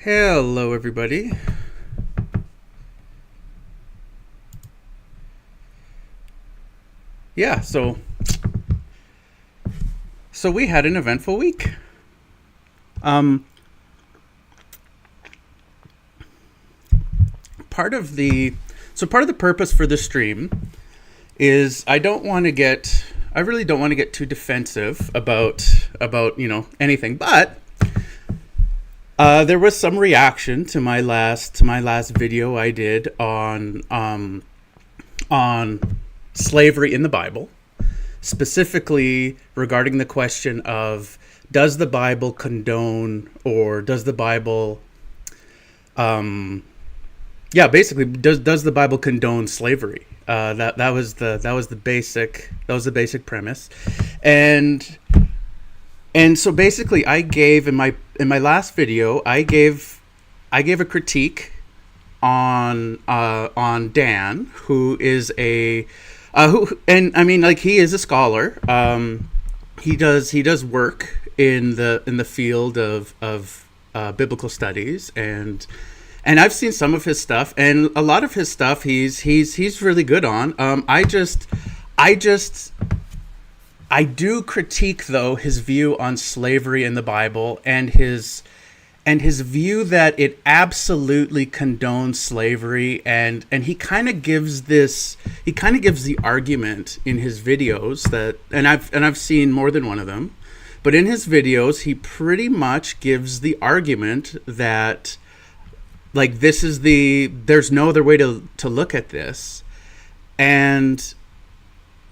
Hello, everybody. Yeah, so we had an eventful week. Um, part of the part of the purpose for this stream is I really don't want to get too defensive about anything, but there was some reaction to my last video I did on slavery in the Bible, specifically regarding the question of does the Bible condone, or does the Bible basically does the Bible condone slavery? That was the basic premise, and so basically I gave in my last video I gave a critique on Dan, who is he is a scholar. He does work in the field of biblical studies, and I've seen some of his stuff, and a lot of his stuff he's really good on. I do critique, though, his view on slavery in the Bible, and his view that it absolutely condones slavery, and he kind of gives the argument in his videos that, and I've seen more than one of them, but in his videos he pretty much gives the argument that, like, there's no other way to look at this, and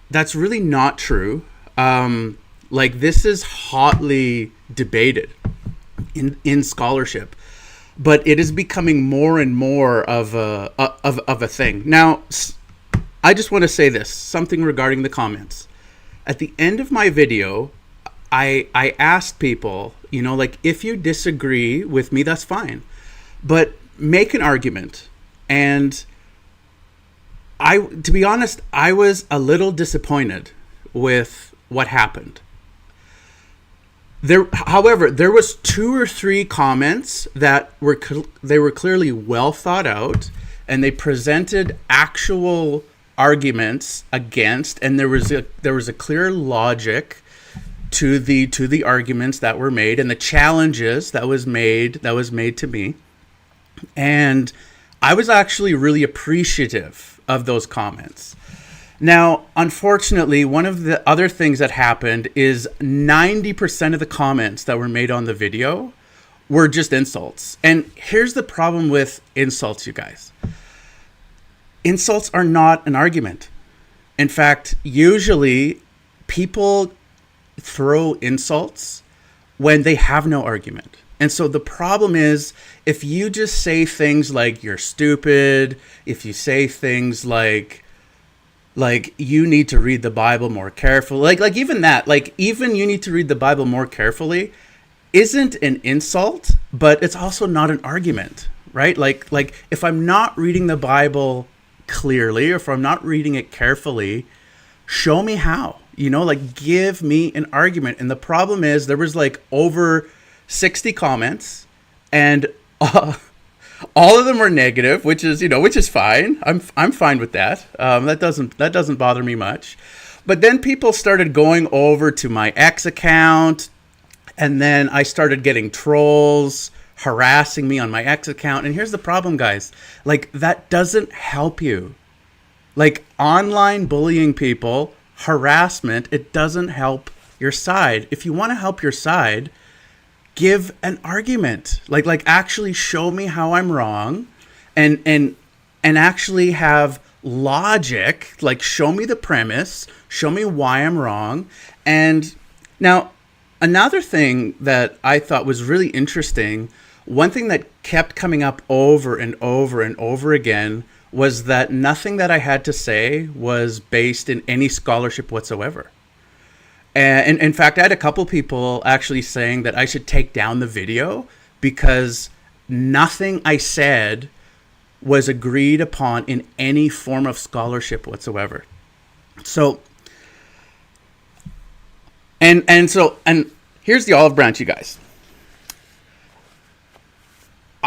that's really not true. This is hotly debated in scholarship, but it is becoming more and more of a thing. Now, I just want to say something regarding the comments. At the end of my video, I asked people, if you disagree with me, that's fine, but make an argument. And to be honest, I was a little disappointed with what happened. However, there was 2 or 3 comments that were clearly well thought out, and they presented actual arguments against, and there was a clear logic to the arguments that were made, and the challenges that was made to me. And I was actually really appreciative of those comments. Now, unfortunately, one of the other things that happened is 90% of the comments that were made on the video were just insults. And here's the problem with insults, you guys. Insults are not an argument. In fact, usually people throw insults when they have no argument. And so the problem is, if you just say things like you're stupid, if you say things like you need to read the Bible more carefully, even you need to read the Bible more carefully isn't an insult, but it's also not an argument, right? Like if I'm not reading the Bible clearly, or if I'm not reading it carefully, show me how, give me an argument. And the problem is, there was over 60 comments, and all of them were negative, which is fine. I'm fine with that. That doesn't bother me much. But then people started going over to my X account, and then I started getting trolls harassing me on my X account. And here's the problem, guys. That doesn't help you. Online bullying people, harassment, it doesn't help your side. If you want to help your side, give an argument. Actually show me how I'm wrong, and actually have logic. Show me the premise, show me why I'm wrong. And now, another thing that I thought was really interesting, one thing that kept coming up over and over and over again, was that nothing that I had to say was based in any scholarship whatsoever. And in fact, I had a couple people actually saying that I should take down the video because nothing I said was agreed upon in any form of scholarship whatsoever. So, and here's the olive branch, you guys.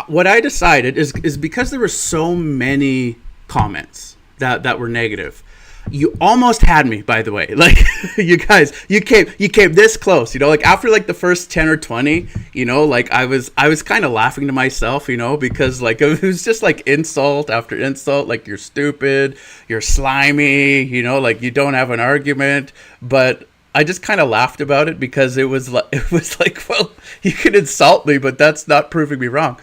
what I decided is because there were so many comments that were negative. You almost had me, by the way. Like, you guys, you came this close, like after like the first 10 or 20, like I was kind of laughing to myself, because like it was just like insult after insult, like you're stupid, you're slimy, like you don't have an argument. But I just kind of laughed about it because it was like, well, you can insult me, but that's not proving me wrong.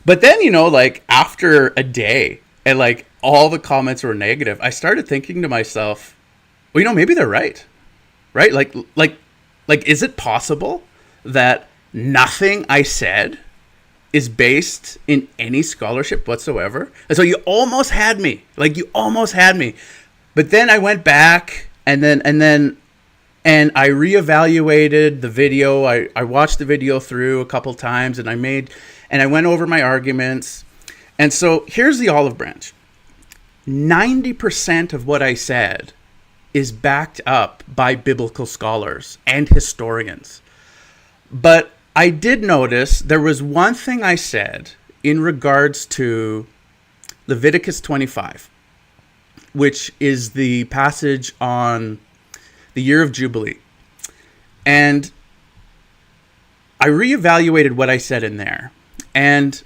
But then, like after a day and like all the comments were negative, I started thinking to myself, well, maybe they're right. Right? Like, is it possible that nothing I said is based in any scholarship whatsoever? And so you almost had me. Like, you almost had me. But then I went back and I reevaluated the video. I watched the video through a couple times and I went over my arguments. And so here's the olive branch. 90% of what I said is backed up by biblical scholars and historians. But I did notice there was one thing I said in regards to Leviticus 25, which is the passage on the year of Jubilee. And I reevaluated what I said in there. And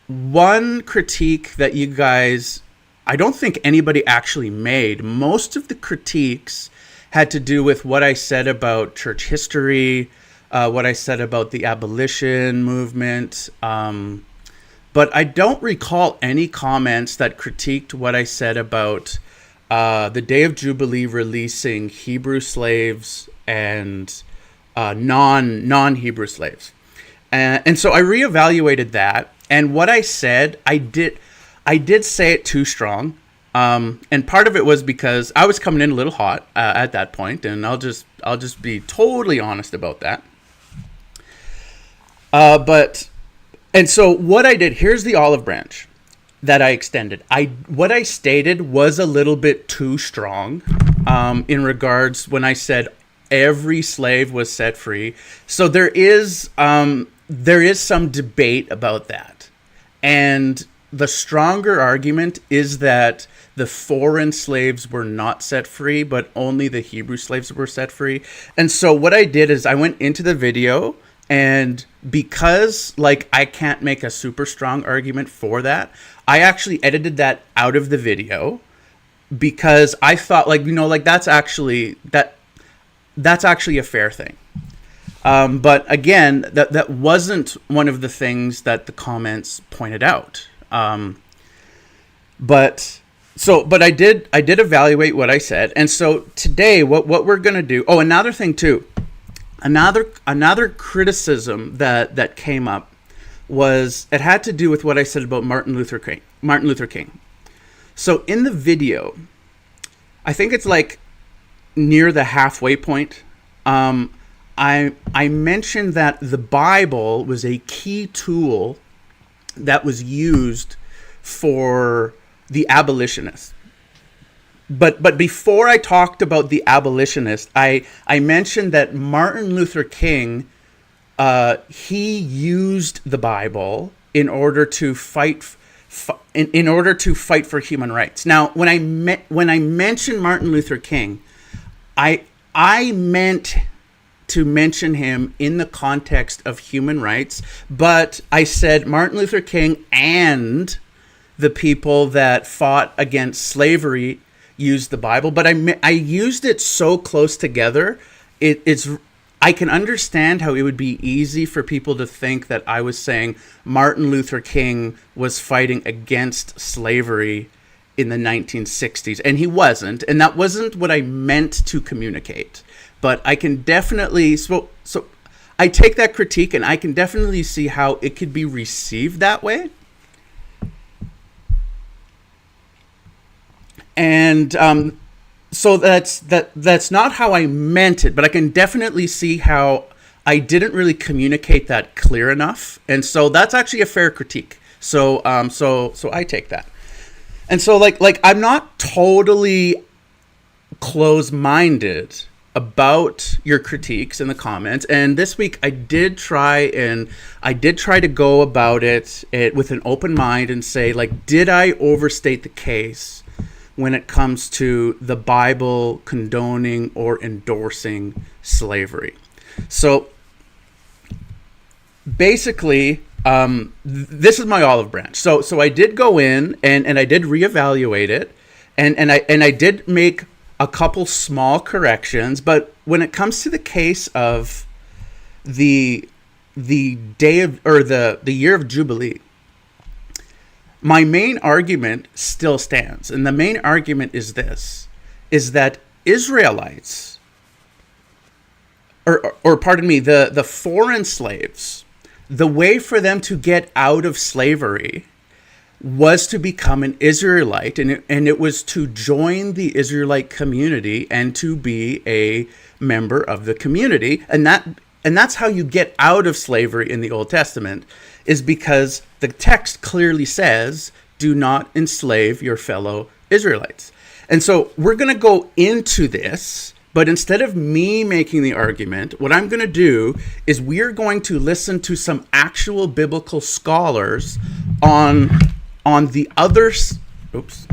one critique that you guys, I don't think anybody actually made. Most of the critiques had to do with what I said about church history, what I said about the abolition movement. But I don't recall any comments that critiqued what I said about the Day of Jubilee releasing Hebrew slaves and non-Hebrew slaves. And so I reevaluated that. And what I said, I did say it too strong. And part of it was because I was coming in a little hot at that point, and I'll just be totally honest about that. And so what I did, here's the olive branch that I extended. What I stated was a little bit too strong in regards when I said every slave was set free. So there is some debate about that. And the stronger argument is that the foreign slaves were not set free, but only the Hebrew slaves were set free. And so what I did is I went into the video, and because like I can't make a super strong argument for that, I actually edited that out of the video because I thought like that's actually a fair thing. But again, that wasn't one of the things that the comments pointed out. But I did evaluate what I said. And so today, what we're going to do. Oh, another thing too. Another criticism that came up was it had to do with what I said about Martin Luther King. So in the video, I think it's like near the halfway point. I mentioned that the Bible was a key tool that was used for the abolitionists. But before I talked about the abolitionists, I mentioned that Martin Luther King, he used the Bible in order to fight for human rights. Now, when I mentioned Martin Luther King, I meant to mention him in the context of human rights, but I said Martin Luther King and the people that fought against slavery used the Bible, but I used it so close together. I can understand how it would be easy for people to think that I was saying Martin Luther King was fighting against slavery in the 1960s, and he wasn't, and that wasn't what I meant to communicate. But I can definitely, so I take that critique and I can definitely see how it could be received that way. And so that's not how I meant it, but I can definitely see how I didn't really communicate that clear enough. And so that's actually a fair critique. So I take that. And so like I'm not totally close-minded about your critiques in the comments. And this week I did try to go about it with an open mind and say, like, did I overstate the case when it comes to the Bible condoning or endorsing slavery? So basically, this is my olive branch. So I did go in and I did reevaluate it, and I did make a couple small corrections. But when it comes to the case of the day of, or the year of Jubilee, my main argument still stands. And the main argument is this, is that Israelites, or pardon me, the foreign slaves, the way for them to get out of slavery was to become an Israelite, and it was to join the Israelite community and to be a member of the community. And that's how you get out of slavery in the Old Testament, is because the text clearly says, do not enslave your fellow Israelites. And so we're going to go into this, but instead of me making the argument, what I'm going to do is we're going to listen to some actual biblical scholars on the other... Oops.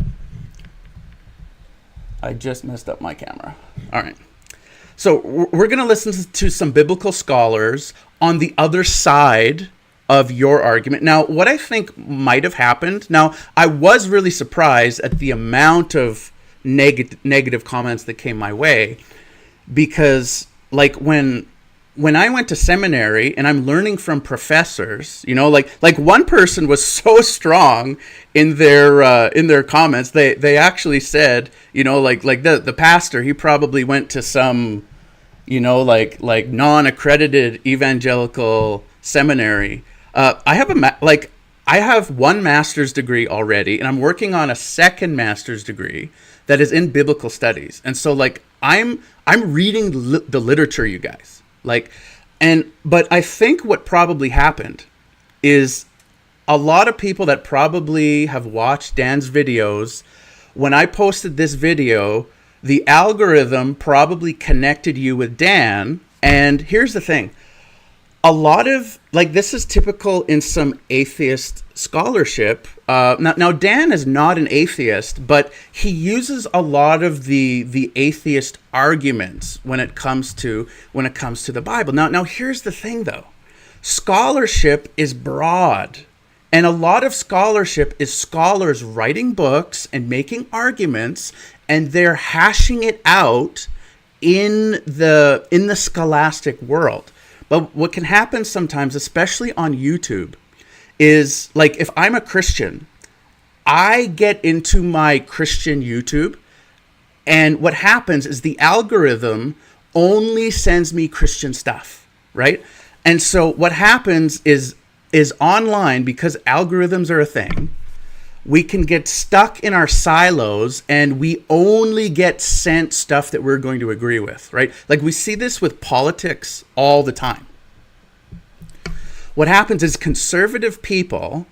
I just messed up my camera. All right. So we're going to listen to some biblical scholars on the other side of your argument. Now, what I think might have happened... Now, I was really surprised at the amount of negative comments that came my way, because like when I went to seminary and I'm learning from professors, like one person was so strong in their comments, they actually said, like the pastor, he probably went to some, like non-accredited evangelical seminary. I have one master's degree already, and I'm working on a second master's degree that is in biblical studies. And so like I'm reading the literature, you guys. But I think what probably happened is a lot of people that probably have watched Dan's videos, when I posted this video, the algorithm probably connected you with Dan. And here's the thing. A lot of, this is typical in some atheist scholarship. Now Dan is not an atheist, but he uses a lot of the atheist arguments when it comes to the Bible. Now here's the thing though. Scholarship is broad, and a lot of scholarship is scholars writing books and making arguments, and they're hashing it out in the scholastic world. But what can happen sometimes, especially on YouTube, is like if I'm a Christian, I get into my Christian YouTube, and what happens is the algorithm only sends me Christian stuff, right? And so what happens is online, because algorithms are a thing, we can get stuck in our silos and we only get sent stuff that we're going to agree with, right? Like we see this with politics all the time. What happens is conservative people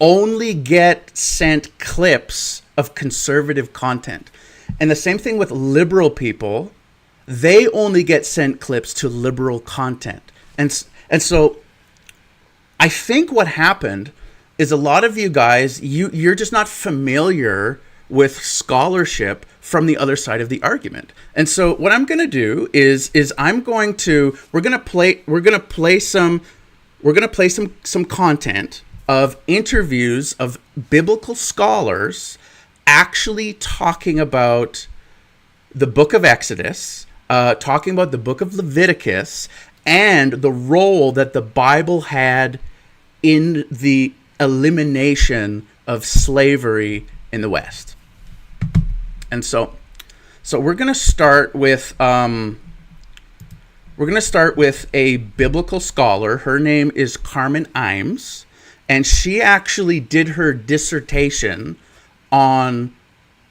only get sent clips of conservative content. And the same thing with liberal people, they only get sent clips to liberal content. And so I think what happened is a lot of you guys, you're just not familiar with scholarship from the other side of the argument. And so what I'm going to do is we're going to play some content of interviews of biblical scholars actually talking about the book of Exodus, talking about the book of Leviticus, and the role that the Bible had in the elimination of slavery in the West. And so we're going to start with a biblical scholar. Her name is Carmen Imes, and she actually did her dissertation on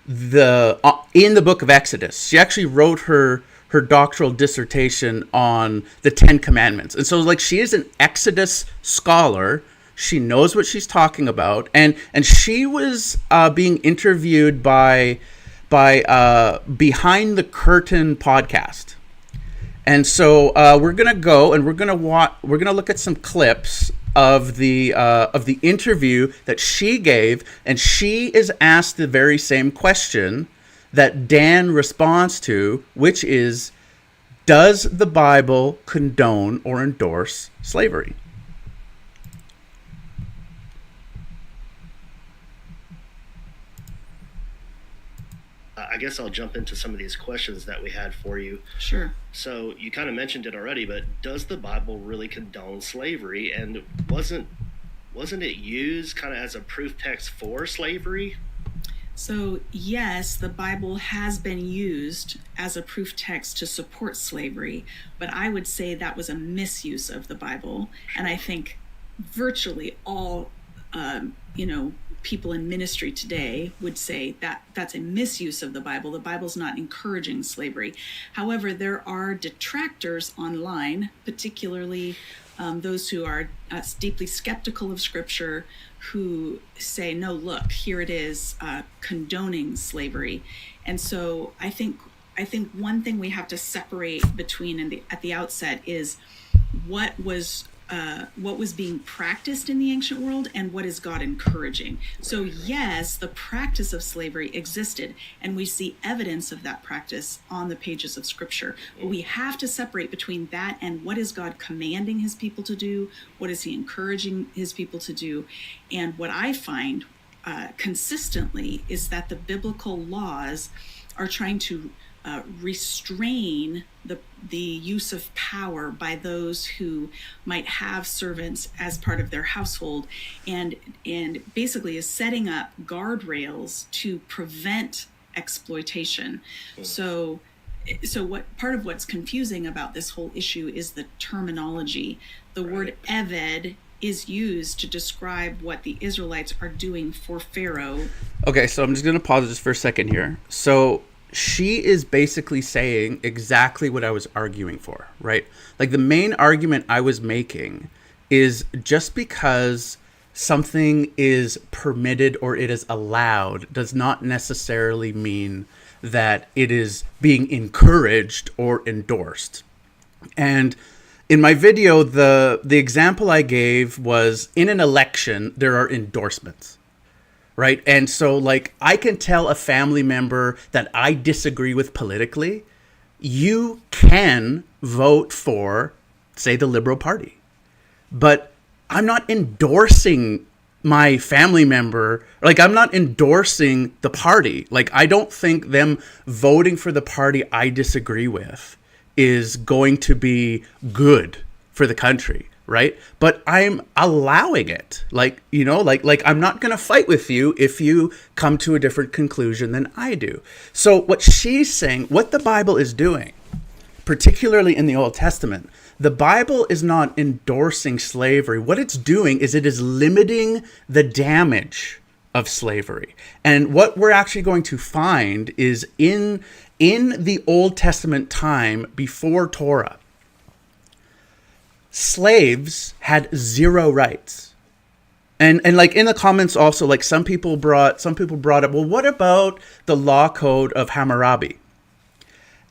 in the book of Exodus. She actually wrote her doctoral dissertation on the Ten Commandments. And so she is an Exodus scholar. She knows what she's talking about, and she was being interviewed by Behind the Curtain podcast. And so we're gonna go and we're gonna look at some clips of the interview that she gave, and she is asked the very same question that Dan responds to, which is, does the Bible condone or endorse slavery? I guess I'll jump into some of these questions that we had for you. Sure. So you kind of mentioned it already, but does the Bible really condone slavery? And wasn't it used kind of as a proof text for slavery? So, yes, the Bible has been used as a proof text to support slavery, but I would say that was a misuse of the Bible. And I think virtually all, people in ministry today would say that that's a misuse of the Bible. The Bible's not encouraging slavery. However, there are detractors online, particularly those who are deeply skeptical of Scripture, who say, no, look, here it is, condoning slavery. And so I think one thing we have to separate between at the outset is what was being practiced in the ancient world and what is God encouraging. So yes, the practice of slavery existed, and we see evidence of that practice on the pages of Scripture. But we have to separate between that and what is God commanding his people to do, what is he encouraging his people to do. And what I find consistently is that the biblical laws are trying to restrain the use of power by those who might have servants as part of their household, and basically is setting up guardrails to prevent exploitation. So what part of what's confusing about this whole issue is the terminology. The word eved is used to describe what the Israelites are doing for Pharaoh. Okay, so I'm just going to pause just for a second here. So she is basically saying exactly what I was arguing for, right? Like, the main argument I was making is just because something is permitted or it is allowed does not necessarily mean that it is being encouraged or endorsed. And in my video, the example I gave was, in an election, there are endorsements. Right. And so, like, I can tell a family member that I disagree with politically, you can vote for, say, the Liberal Party. But I'm not endorsing my family member. Like, I'm not endorsing the party. Like, I don't think them voting for the party I disagree with is going to be good for the country. Right. But I'm allowing it. Like, I'm not going to fight with you if you come to a different conclusion than I do. So what she's saying, what the Bible is doing, particularly in the Old Testament, the Bible is not endorsing slavery. What it's doing is it is limiting the damage of slavery. And what we're actually going to find is in the Old Testament time before Torah, slaves had zero rights. And like, in the comments also, like, some people brought up, well, what about the law code of Hammurabi?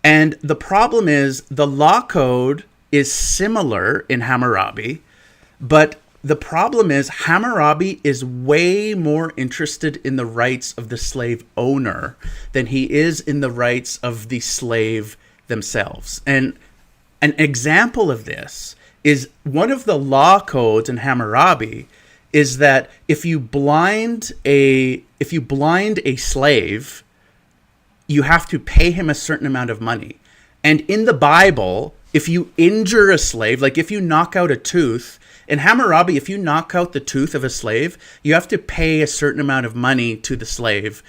And the problem is, the law code is similar in Hammurabi, but the problem is Hammurabi is way more interested in the rights of the slave owner than he is in the rights of the slave themselves. And an example of this is one of the law codes in Hammurabi is that if you blind a slave, you have to pay him a certain amount of money. And in the Bible, if you injure a slave, like if you knock out a tooth, in Hammurabi, if you knock out the tooth of a slave, you have to pay a certain amount of money to the slave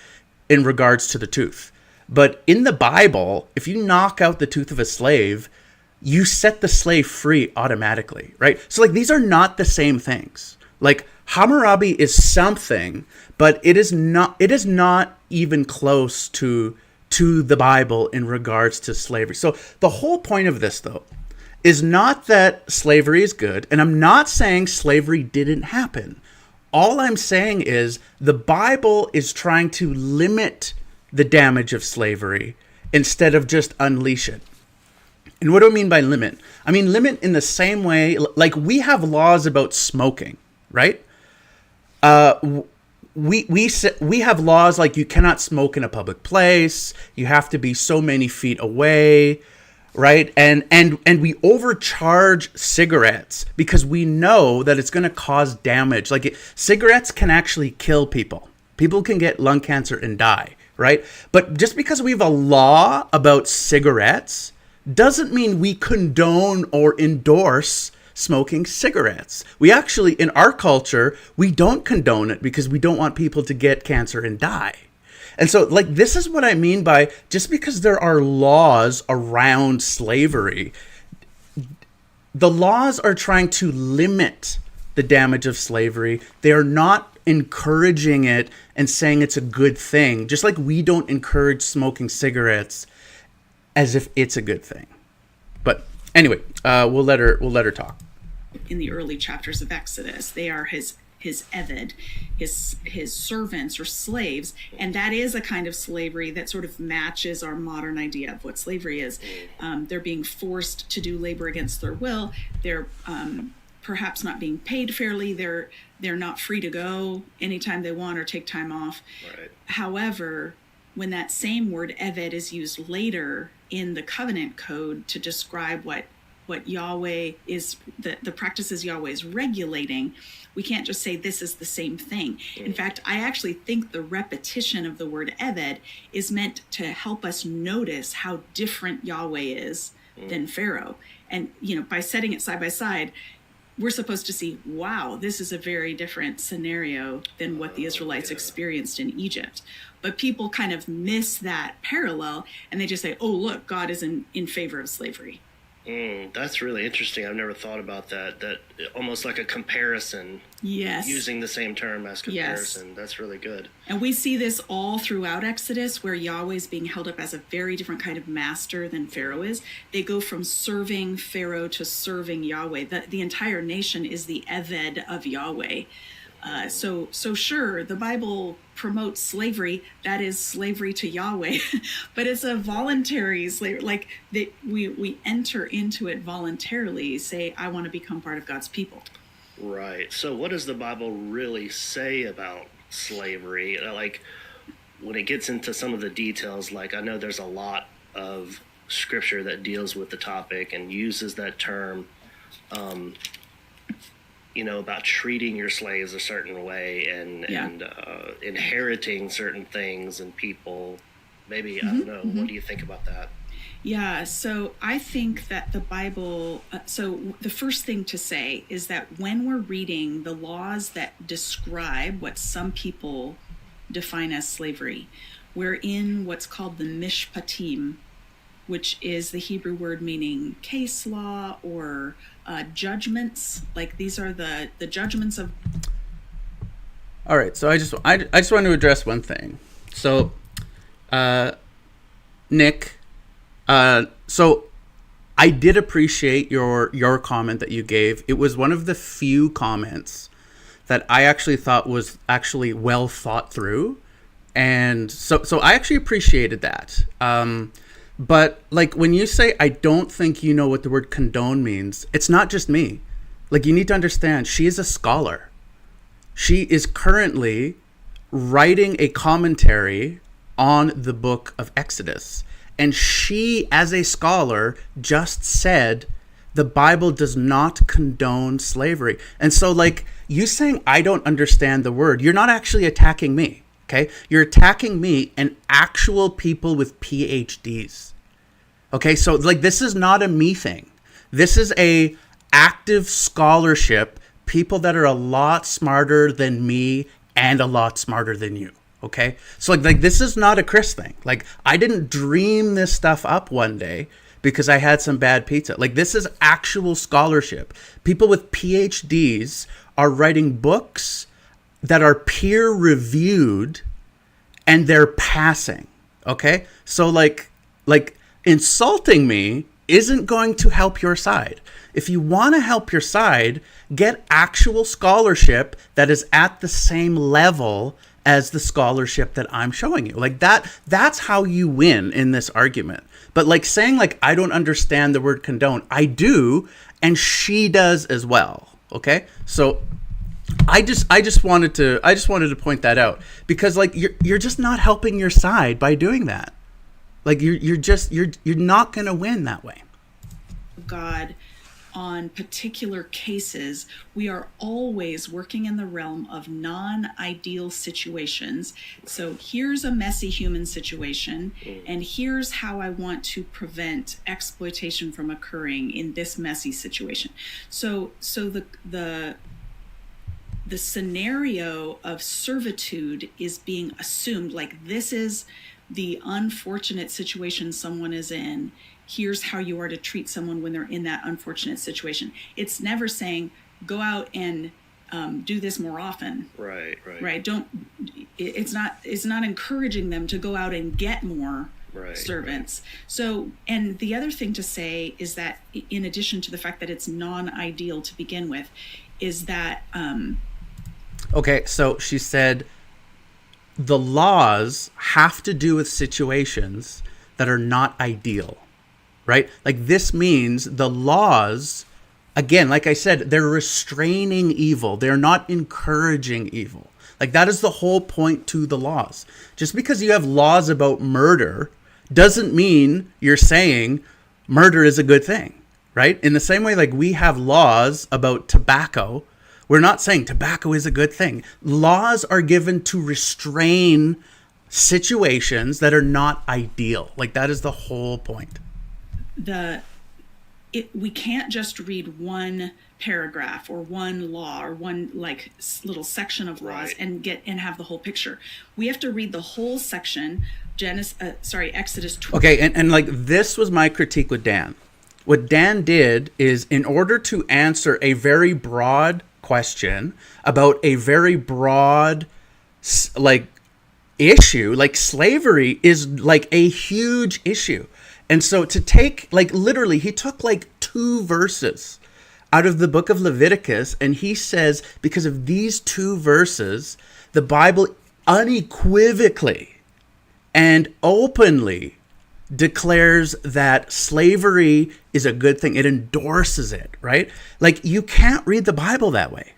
in regards to the tooth. But in the Bible, if you knock out the tooth of a slave, you set the slave free automatically, right? So, like, these are not the same things. Like, Hammurabi is something, but it is not even close to the Bible in regards to slavery. So the whole point of this, though, is not that slavery is good, and I'm not saying slavery didn't happen. All I'm saying is the Bible is trying to limit the damage of slavery instead of just unleash it. And what do I mean by limit? I mean limit in the same way, like we have laws about smoking, right? We have laws like you cannot smoke in a public place. You have to be so many feet away, right? And we overcharge cigarettes because we know that it's going to cause damage. Like cigarettes can actually kill people. People can get lung cancer and die, right? But just because we have a law about cigarettes doesn't mean we condone or endorse smoking cigarettes. We actually, in our culture, we don't condone it because we don't want people to get cancer and die. And so, like, this is what I mean by just because there are laws around slavery, the laws are trying to limit the damage of slavery. They are not encouraging it and saying it's a good thing, just like we don't encourage smoking cigarettes as if it's a good thing. But anyway, we'll let her talk. In the early chapters of Exodus, they are his eved, his servants or slaves, and that is a kind of slavery that sort of matches our modern idea of what slavery is. They're being forced to do labor against their will. They're perhaps not being paid fairly. They're not free to go anytime they want or take time off. Right. However, when that same word eved is used later in the covenant code to describe what Yahweh is, the practices Yahweh is regulating, we can't just say this is the same thing. In fact, I actually think the repetition of the word eved is meant to help us notice how different Yahweh is than Pharaoh. And, by setting it side by side, we're supposed to see, wow, this is a very different scenario than what the Israelites experienced in Egypt. But people kind of miss that parallel, and they just say, oh, look, God is in favor of slavery. That's really interesting. I've never thought about that. That almost like a comparison. Yes. Using the same term as comparison. Yes. That's really good. And we see this all throughout Exodus, where Yahweh is being held up as a very different kind of master than Pharaoh is. They go from serving Pharaoh to serving Yahweh. The entire nation is the Eved of Yahweh. So sure, the Bible promotes slavery. That is slavery to Yahweh, but it's a voluntary slavery. Like we enter into it voluntarily. Say, I want to become part of God's people. Right. So, what does the Bible really say about slavery? Like when it gets into some of the details. Like I know there's a lot of scripture that deals with the topic and uses that term. About treating your slaves a certain way and inheriting certain things and people. Maybe, I don't know. What do you think about that? Yeah, so I think that the Bible, so the first thing to say is that when we're reading the laws that describe what some people define as slavery, we're in what's called the mishpatim, which is the Hebrew word meaning case law or judgments. Like these are the judgments of. All right, so I just want to address one thing. So, Nick, so I did appreciate your comment that you gave. It was one of the few comments that I actually thought was actually well thought through, and so I actually appreciated that. But like when you say, I don't think you know what the word condone means, it's not just me. Like you need to understand, she is a scholar. She is currently writing a commentary on the book of Exodus. And she, as a scholar, just said the Bible does not condone slavery. And so like you saying, I don't understand the word, you're not actually attacking me. Okay, you're attacking me and actual people with PhDs. Okay, so like this is not a me thing. This is a active scholarship, people that are a lot smarter than me and a lot smarter than you. Okay, so like this is not a Chris thing. Like I didn't dream this stuff up one day because I had some bad pizza. Like this is actual scholarship. People with PhDs are writing books that are peer reviewed and they're passing. Okay? So like insulting me isn't going to help your side. If you want to help your side, get actual scholarship that is at the same level as the scholarship that I'm showing you. Like that's how you win in this argument. But like saying like I don't understand the word condone, I do, and she does as well. Okay, so I just wanted to point that out, because like you're just not helping your side by doing that. Like you're not going to win that way. God on particular cases, we are always working in the realm of non-ideal situations. So here's a messy human situation, and here's how I want to prevent exploitation from occurring in this messy situation. So the scenario of servitude is being assumed, like this is the unfortunate situation someone is in. Here's how you are to treat someone when they're in that unfortunate situation. It's never saying go out and do this more often. Right. It's not encouraging them to go out and get more servants. So, and the other thing to say is that in addition to the fact that it's non-ideal to begin with, is that okay, so she said the laws have to do with situations that are not ideal. Right? Like this means the laws, again, like I said, they're restraining evil. They're not encouraging evil. Like that is the whole point to the laws. Just because you have laws about murder doesn't mean you're saying murder is a good thing, right? In the same way, like we have laws about tobacco, we're not saying tobacco is a good thing. Laws are given to restrain situations that are not ideal. Like that is the whole point. We can't just read one paragraph or one law or one like little section of laws and have the whole picture. We have to read the whole section. Exodus 20. Okay, and like this was my critique with Dan. What Dan did is, in order to answer a very broad question about a very broad like issue, like slavery is like a huge issue. And so to take, like literally, he took like 2 verses out of the book of Leviticus, and he says, because of these 2 verses, the Bible unequivocally and openly declares that slavery is a good thing. It endorses it, right? Like you can't read the Bible that way.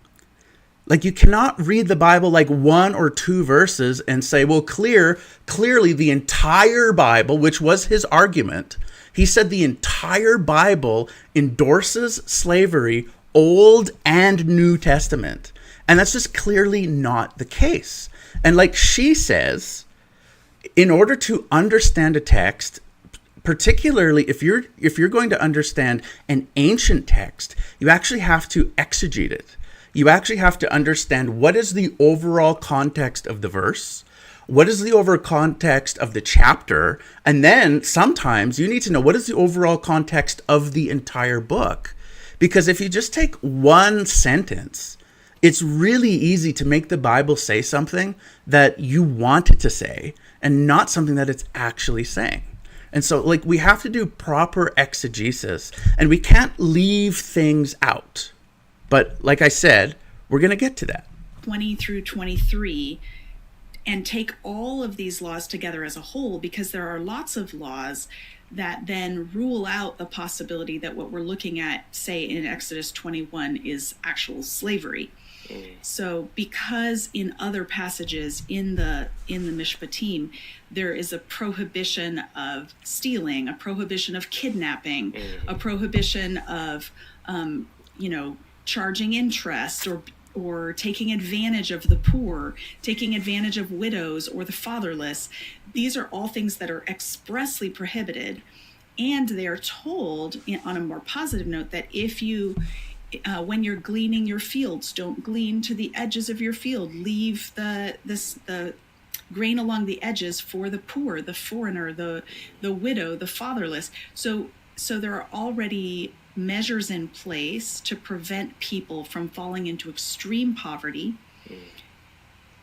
Like you cannot read the Bible like 1 or 2 verses and say, well, clearly the entire Bible, which was his argument, he said the entire Bible endorses slavery, Old and New Testament. And that's just clearly not the case. And like she says, in order to understand a text, particularly if you're going to understand an ancient text, you actually have to exegete it. You actually have to understand what is the overall context of the verse, what is the overall context of the chapter, and then sometimes you need to know what is the overall context of the entire book. Because if you just take one sentence, it's really easy to make the Bible say something that you want it to say and not something that it's actually saying. And so like we have to do proper exegesis, and we can't leave things out. But like I said, we're going to get to that. 20 through 23, and take all of these laws together as a whole, because there are lots of laws that then rule out the possibility that what we're looking at, say in Exodus 21, is actual slavery. So because in other passages in the Mishpatim, there is a prohibition of stealing, a prohibition of kidnapping, a prohibition of, charging interest or taking advantage of the poor, taking advantage of widows or the fatherless. These are all things that are expressly prohibited. And they are told on a more positive note that if you, when you're gleaning your fields, don't glean to the edges of your field. Leave the grain along the edges for the poor, the foreigner, the widow, the fatherless. So there are already measures in place to prevent people from falling into extreme poverty.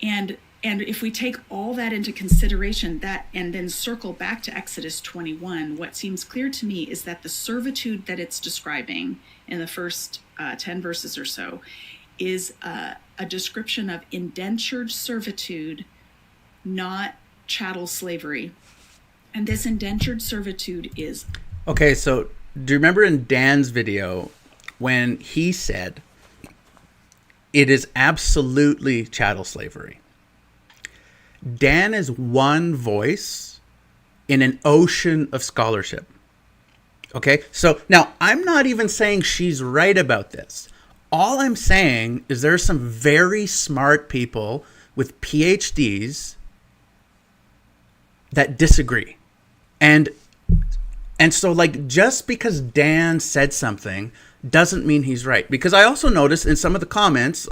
And if we take all that into consideration, and then circle back to Exodus 21, what seems clear to me is that the servitude that it's describing in the first 10 verses or so is a description of indentured servitude, not chattel slavery. And this indentured servitude is... Okay, so do you remember in Dan's video when he said it is absolutely chattel slavery? Dan is one voice in an ocean of scholarship. Okay, so now I'm not even saying she's right about this. All I'm saying is there are some very smart people with PhDs that disagree. And so, like, just because Dan said something doesn't mean he's right. Because I also noticed in some of the comments,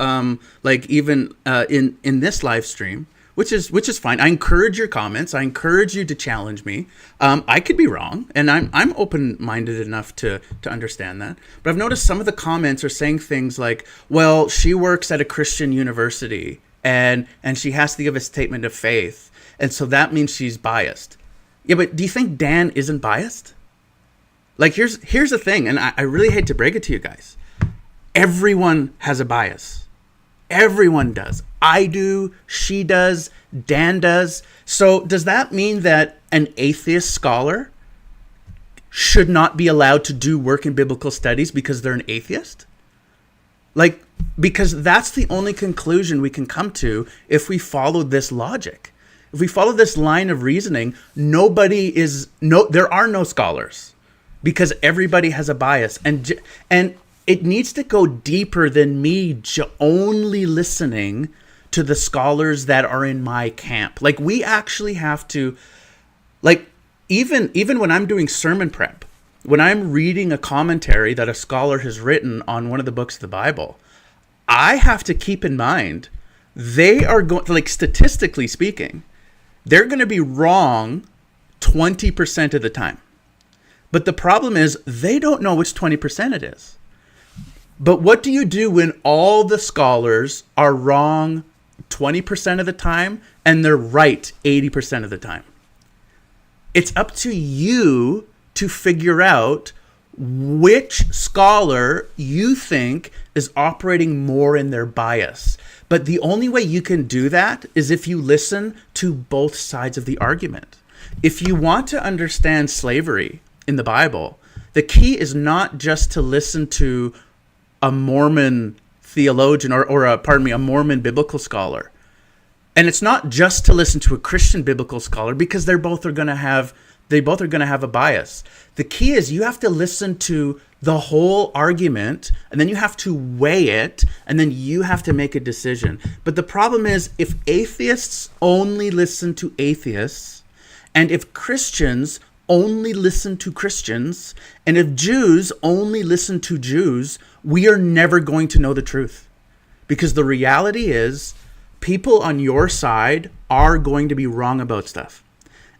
like even in this live stream, which is fine. I encourage your comments. I encourage you to challenge me. I could be wrong, and I'm open-minded enough to understand that. But I've noticed some of the comments are saying things like, "Well, she works at a Christian university, and she has to give a statement of faith, and so that means she's biased." Yeah, but do you think Dan isn't biased? Like, here's the thing, and I really hate to break it to you guys. Everyone has a bias. Everyone does. I do, she does, Dan does. So does that mean that an atheist scholar should not be allowed to do work in biblical studies because they're an atheist? Like, because that's the only conclusion we can come to if we follow this logic. If we follow this line of reasoning, there are no scholars because everybody has a bias. And it needs to go deeper than me only listening to the scholars that are in my camp. Like, we actually have to, like, even when I'm doing sermon prep, when I'm reading a commentary that a scholar has written on one of the books of the Bible, I have to keep in mind they are going, like, statistically speaking, they're going to be wrong 20% of the time. But the problem is they don't know which 20% it is. But what do you do when all the scholars are wrong 20% of the time and they're right 80% of the time? It's up to you to figure out which scholar you think is operating more in their bias. But the only way you can do that is if you listen to both sides of the argument. If you want to understand slavery in the Bible, the key is not just to listen to a Mormon theologian or a Mormon biblical scholar. And it's not just to listen to a Christian biblical scholar, because they both are going to have a bias. The key is you have to listen to the whole argument, and then you have to weigh it, and then you have to make a decision. But the problem is, if atheists only listen to atheists, and if Christians only listen to Christians, and if Jews only listen to Jews, we are never going to know the truth. Because the reality is, people on your side are going to be wrong about stuff.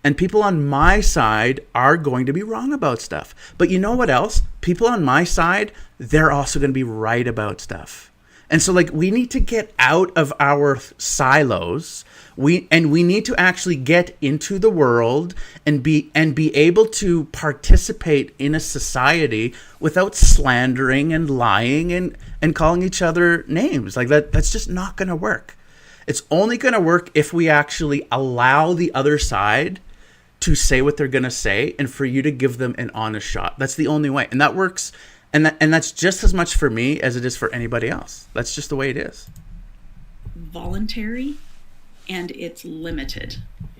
And people on my side are going to be wrong about stuff. But you know what else? People on my side, they're also going to be right about stuff. And so, like, we need to get out of our silos. We need to actually get into the world and be able to participate in a society without slandering and lying and calling each other names. Like, that's just not going to work. It's only going to work if we actually allow the other side to say what they're going to say and for you to give them an honest shot. That's the only way. And that works. And that's just as much for me as it is for anybody else. That's just the way it is. Voluntary, and it's limited.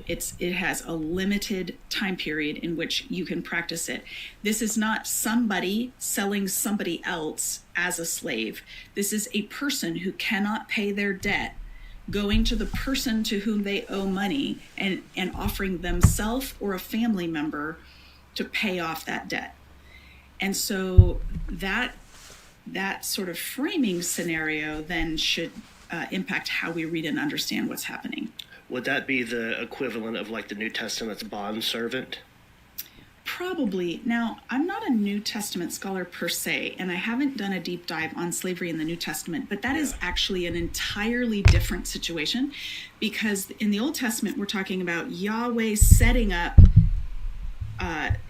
It has a limited time period in which you can practice it. This is not somebody selling somebody else as a slave. This is a person who cannot pay their debt going to the person to whom they owe money and offering themselves or a family member to pay off that debt. And so that sort of framing scenario then should impact how we read and understand what's happening. Would that be the equivalent of like the New Testament's bondservant? Probably. Now, I'm not a New Testament scholar per se, and I haven't done a deep dive on slavery in the New Testament, but that is actually an entirely different situation, because in the Old Testament, we're talking about Yahweh setting up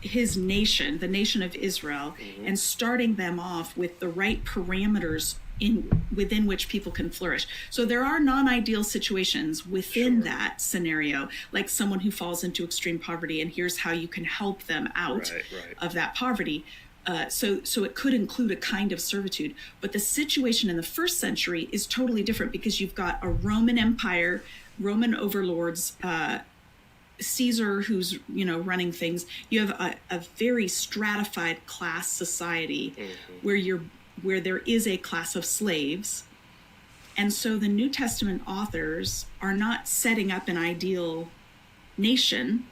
his nation, the nation of Israel, and starting them off with the right parameters within which people can flourish. So there are non-ideal situations within that scenario, like someone who falls into extreme poverty, and here's how you can help them out of that poverty. So it could include a kind of servitude, but the situation in the first century is totally different because you've got a Roman Empire, Roman overlords, Caesar who's running things. You have a very stratified class society where there is a class of slaves, and so the New Testament authors are not setting up an ideal nation.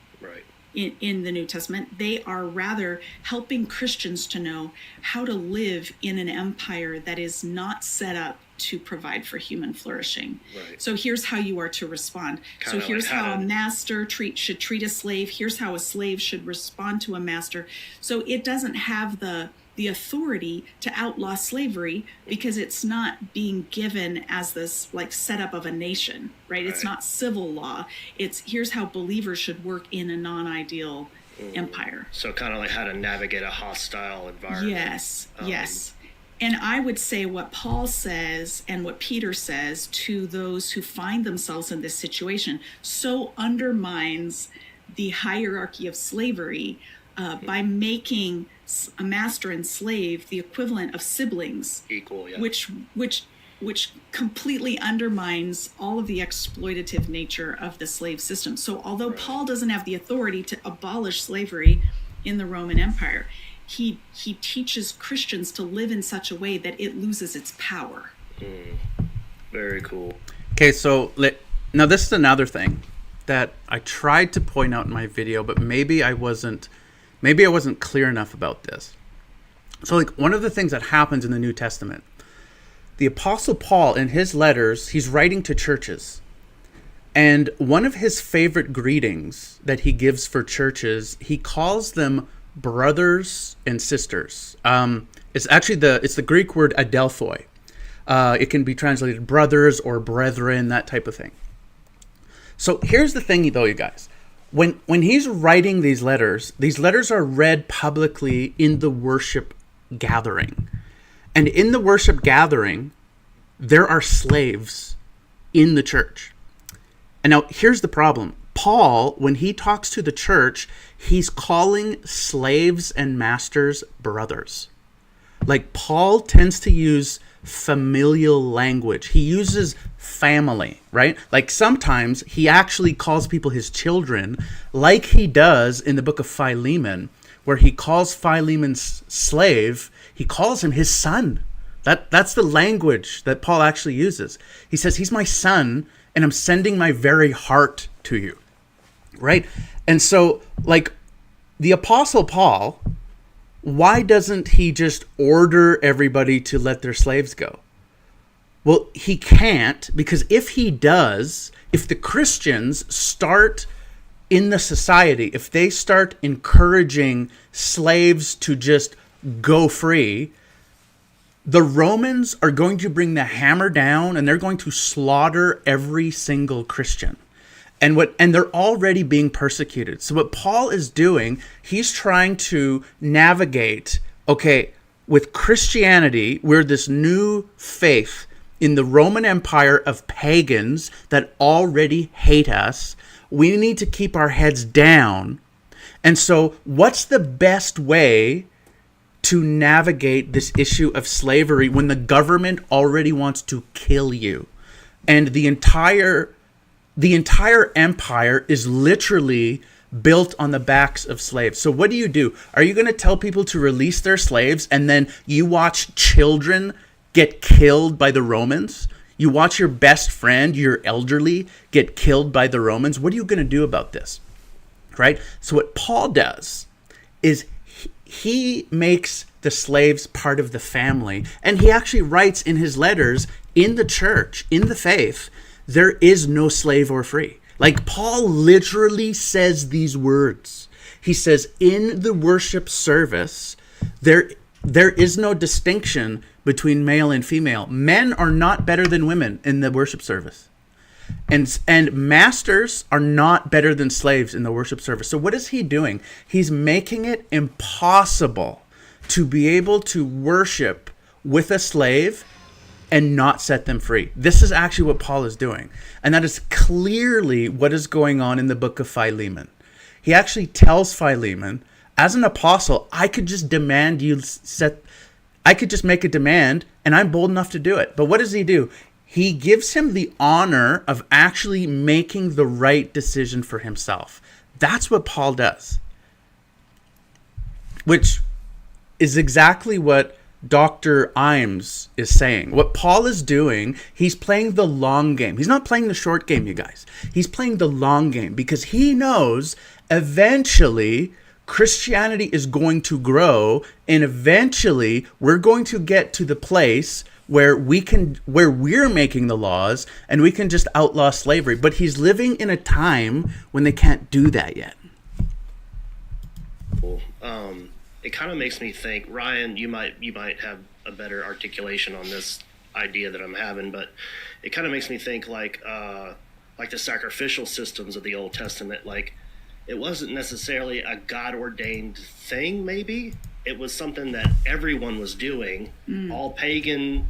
In the New Testament, they are rather helping Christians to know how to live in an empire that is not set up to provide for human flourishing. So here's how you are to respond. So here's how a master should treat a slave. Here's how a slave should respond to a master. So it doesn't have the authority to outlaw slavery because it's not being given as this like setup of a nation, right? It's not civil law. It's here's how believers should work in a non-ideal empire. So kind of like how to navigate a hostile environment. Yes. And I would say what Paul says and what Peter says to those who find themselves in this situation so undermines the hierarchy of slavery by making a master and slave the equivalent of siblings, equal, which completely undermines all of the exploitative nature of the slave system. So although Paul doesn't have the authority to abolish slavery in the Roman Empire, he teaches Christians to live in such a way that it loses its power. Very cool. Okay, so now this is another thing that I tried to point out in my video, but maybe I wasn't clear enough about this. So like one of the things that happens in the New Testament, the Apostle Paul in his letters, he's writing to churches. And one of his favorite greetings that he gives for churches, he calls them brothers and sisters. It's actually the Greek word adelphoi. It can be translated brothers or brethren, that type of thing. So here's the thing though, you guys. When he's writing these letters are read publicly in the worship gathering. And in the worship gathering, there are slaves in the church. And now here's the problem. Paul, when he talks to the church, he's calling slaves and masters brothers. Like Paul tends to use familial language. He uses family, right? Like sometimes he actually calls people his children, like he does in the book of Philemon, where he calls Philemon's slave, he calls him his son. That's the language that Paul actually uses. He says, he's my son, and I'm sending my very heart to you, right? And so, like, the Apostle Paul, why doesn't he just order everybody to let their slaves go? Well, he can't, because if he does, if the Christians start in the society, if they start encouraging slaves to just go free, the Romans are going to bring the hammer down and they're going to slaughter every single Christian. And they're already being persecuted. So what Paul is doing, he's trying to navigate, okay, with Christianity, we're this new faith in the Roman Empire of pagans that already hate us. We need to keep our heads down. And so what's the best way to navigate this issue of slavery when the government already wants to kill you? And the entire empire is literally built on the backs of slaves. So what do? Are you going to tell people to release their slaves and then you watch children get killed by the Romans? You watch your best friend, your elderly, get killed by the Romans? What are you going to do about this? Right? So what Paul does is he makes the slaves part of the family. And he actually writes in his letters, in the church, in the faith, there is no slave or free. Like Paul literally says these words. He says, in the worship service, there is no distinction between male and female. Men are not better than women in the worship service. And masters are not better than slaves in the worship service. So what is he doing? He's making it impossible to be able to worship with a slave and not set them free. This is actually what Paul is doing. And that is clearly what is going on in the book of Philemon. He actually tells Philemon, as an apostle, I could just demand I could just make a demand, and I'm bold enough to do it. But what does he do? He gives him the honor of actually making the right decision for himself. That's what Paul does. Which is exactly what Dr. Imes is saying. What Paul is doing, he's playing the long game. He's not playing the short game, you guys. He's playing the long game because he knows eventually Christianity is going to grow, and eventually we're going to get to the place where we're making the laws and we can just outlaw slavery. But he's living in a time when they can't do that yet. It kind of makes me think, Ryan, you might have a better articulation on this idea that I'm having, but it kind of makes me think like the sacrificial systems of the Old Testament. Like, it wasn't necessarily a God-ordained thing, maybe. It was something that everyone was doing. All pagan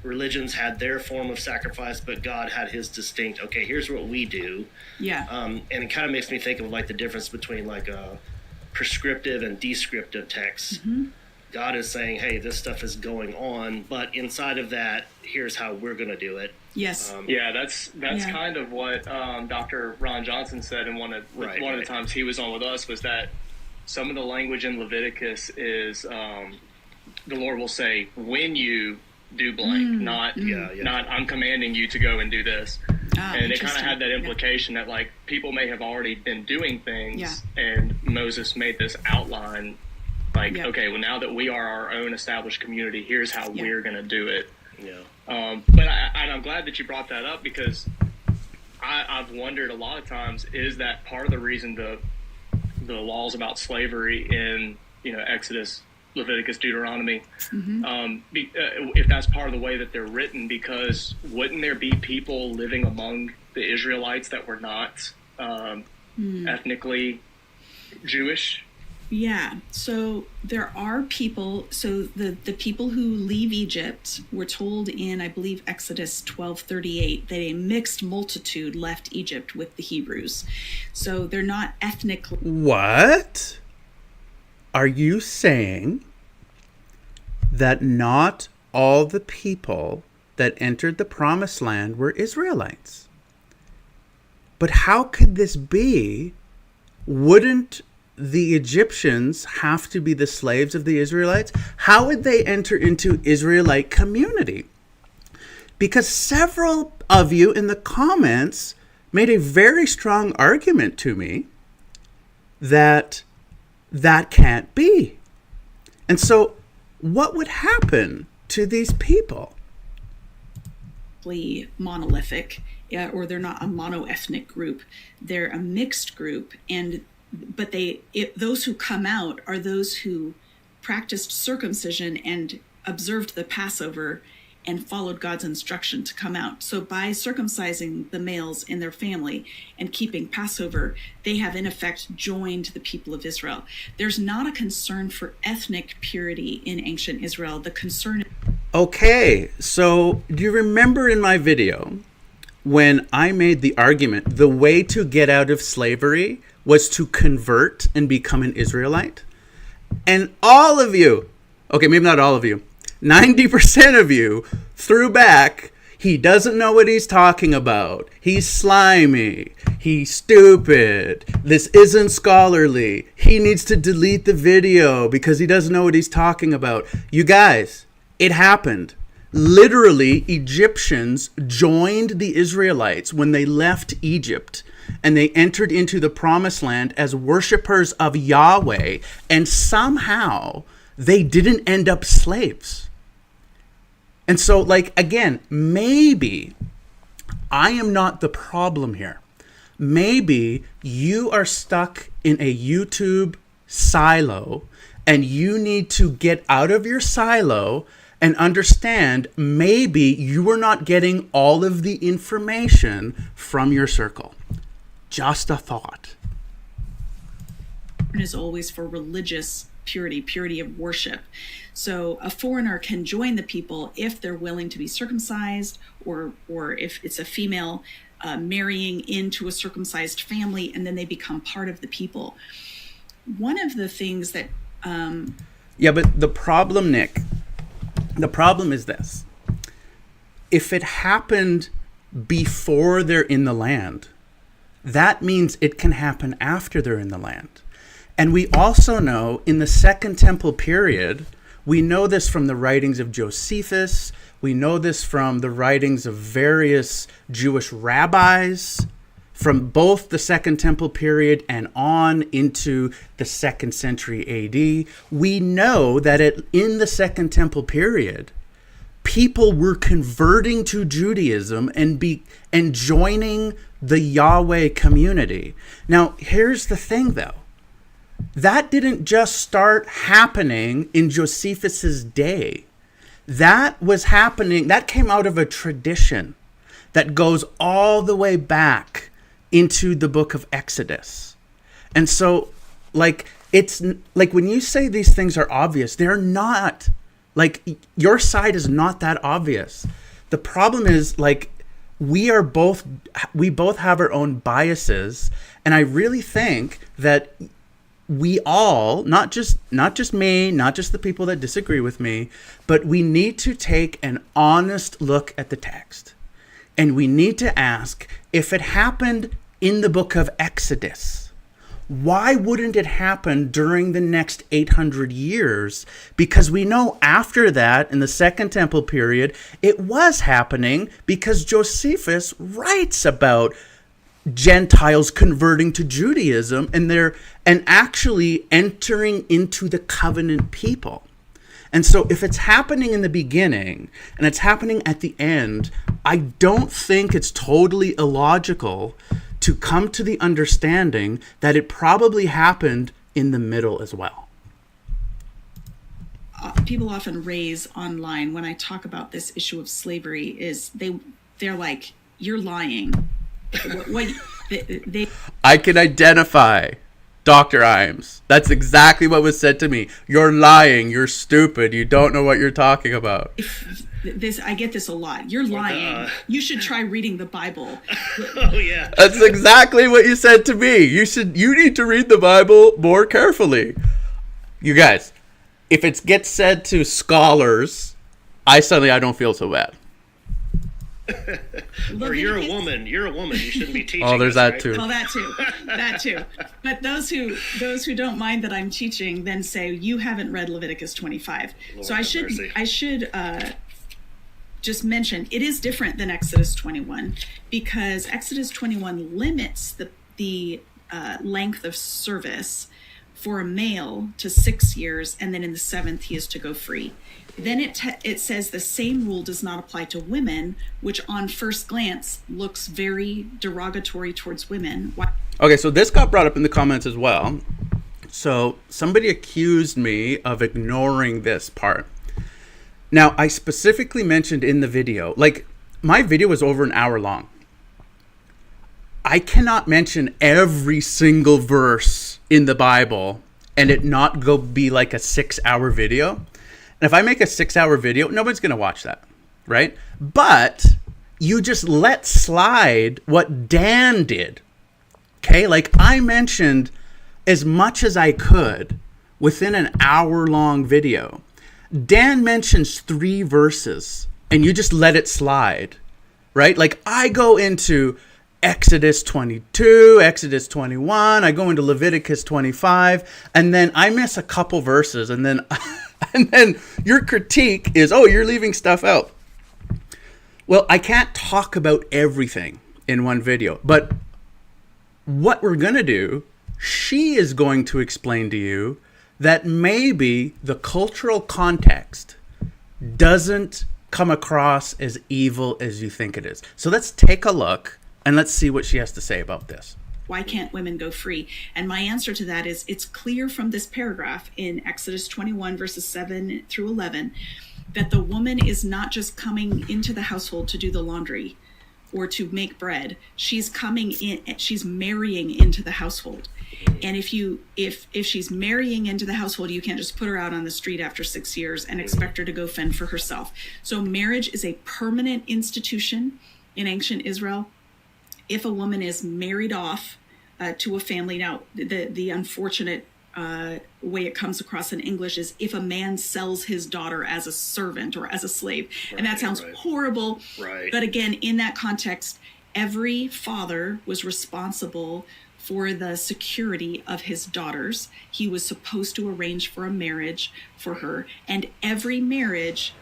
religions had their form of sacrifice, but God had his distinct, okay, here's what we do. Yeah. And it kind of makes me think of like the difference between like a prescriptive and descriptive texts. God is saying, hey, this stuff is going on, but inside of that, here's how we're going to do it. Yes. That's kind of what Dr. Ron Johnson said in one of the times he was on with us, was that some of the language in Leviticus is the Lord will say, when you do blank, not I'm commanding you to go and do this. And it kind of had that implication that like people may have already been doing things, and Moses made this outline like, okay, well, now that we are our own established community, here's how we're going to do it. But I'm glad that you brought that up, because I've wondered a lot of times, is that part of the reason the laws about slavery in Exodus, Leviticus, Deuteronomy, if that's part of the way that they're written, because wouldn't there be people living among the Israelites that were not ethnically Jewish? Yeah, so there are people, so the people who leave Egypt were told in, I believe, Exodus 12:38, that a mixed multitude left Egypt with the Hebrews. So they're not ethnically... What? Are you saying that not all the people that entered the promised land were Israelites? But how could this be? Wouldn't the Egyptians have to be the slaves of the Israelites? How would they enter into Israelite community? Because several of you in the comments made a very strong argument to me that that can't be. And so what would happen to these people? Monolithic, or they're not a monoethnic group. They're a mixed group, but those who come out are those who practiced circumcision and observed the Passover and followed God's instruction to come out. So by circumcising the males in their family and keeping Passover, they have in effect joined the people of Israel. There's not a concern for ethnic purity in ancient Israel. The concern... Okay, so do you remember in my video when I made the argument, the way to get out of slavery was to convert and become an Israelite? And all of you, okay, maybe not all of you, 90% of you threw back, he doesn't know what he's talking about. He's slimy. He's stupid. This isn't scholarly. He needs to delete the video because he doesn't know what he's talking about. You guys, it happened. Literally, Egyptians joined the Israelites when they left Egypt, and they entered into the promised land as worshipers of Yahweh, and somehow they didn't end up slaves. And so, again, maybe I am not the problem here. Maybe you are stuck in a YouTube silo, and you need to get out of your silo and understand maybe you are not getting all of the information from your circle. Just a thought. Is always for religious purity of worship. So a foreigner can join the people if they're willing to be circumcised, or if it's a female marrying into a circumcised family, and then they become part of the people. One of the things that yeah, but the problem, Nick, is this: if it happened before they're in the land, that means it can happen after they're in the land. And we also know in the Second Temple period, we know this from the writings of Josephus, we know this from the writings of various Jewish rabbis, from both the Second Temple period and on into the 2nd century AD. We know that in the Second Temple period, people were converting to Judaism and joining the Yahweh community. Now, here's the thing, though. That didn't just start happening in Josephus's day. That was happening, that came out of a tradition that goes all the way back into the book of Exodus. And so, it's like when you say these things are obvious, they're not. Like, your side is not that obvious. The problem is, we both have our own biases, and I really think that we all, not just me, not just the people that disagree with me, but we need to take an honest look at the text. And we need to ask, if it happened in the book of Exodus, why wouldn't it happen during the next 800 years? Because we know after that, in the Second Temple period, it was happening because Josephus writes about Gentiles converting to Judaism and actually entering into the covenant people. And so if it's happening in the beginning and it's happening at the end, I don't think it's totally illogical to come to the understanding that it probably happened in the middle as well. People often raise online when I talk about this issue of slavery is they're like, you're lying. I can identify Dr. Imes. That's exactly what was said to me. You're lying. You're stupid. You don't know what you're talking about. I get this a lot. You're lying. You should try reading the Bible. Oh yeah. That's exactly what you said to me. You need to read the Bible more carefully. You guys, if it gets said to scholars, I don't feel so bad. Or you're a woman. You're a woman. You shouldn't be teaching. Oh, there's that too. Well, that too. But those who don't mind that I'm teaching then say you haven't read Leviticus 25. Lord so I should mercy. Just mention it is different than Exodus 21 because Exodus 21 limits the length of service for a male to 6 years, and then in the 7th he is to go free. Then it says the same rule does not apply to women, which on first glance looks very derogatory towards women. Okay, so this got brought up in the comments as well. So somebody accused me of ignoring this part. Now, I specifically mentioned in the video, my video was over an hour long. I cannot mention every single verse in the Bible and it not be like a 6-hour video. And if I make a 6-hour video, nobody's going to watch that, right? But you just let slide what Dan did, okay? I mentioned as much as I could within an hour-long video. Dan mentions 3 verses, and you just let it slide, right? I go into Exodus 22, Exodus 21, I go into Leviticus 25, and then I miss a couple verses, and then your critique is, oh, you're leaving stuff out. Well, I can't talk about everything in one video, but what we're going to do, she is going to explain to you that maybe the cultural context doesn't come across as evil as you think it is. So let's take a look and let's see what she has to say about this. Why can't women go free? And my answer to that is it's clear from this paragraph in Exodus 21, verses 7 through 11, that the woman is not just coming into the household to do the laundry. or to make bread, she's coming in, she's marrying into the household. And if she's marrying into the household, you can't just put her out on the street after 6 years and expect her to go fend for herself. So marriage is a permanent institution in ancient Israel. If a woman is married off to a family, now the unfortunate way it comes across in English is if a man sells his daughter as a servant or as a slave. Right, and that sounds horrible. Right. But again, in that context, every father was responsible for the security of his daughters. He was supposed to arrange for a marriage for her. And every marriage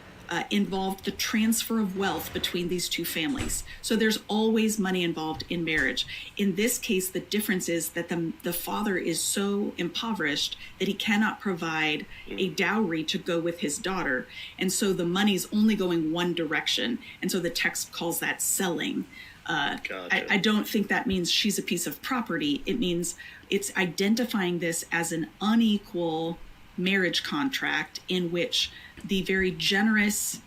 involved the transfer of wealth between these two families. So there's always money involved in marriage. In this case, the difference is that the father is so impoverished that he cannot provide a dowry to go with his daughter. And so the money's only going one direction. And so the text calls that selling. Gotcha. I don't think that means she's a piece of property. It means it's identifying this as an unequal marriage contract in which the very generous,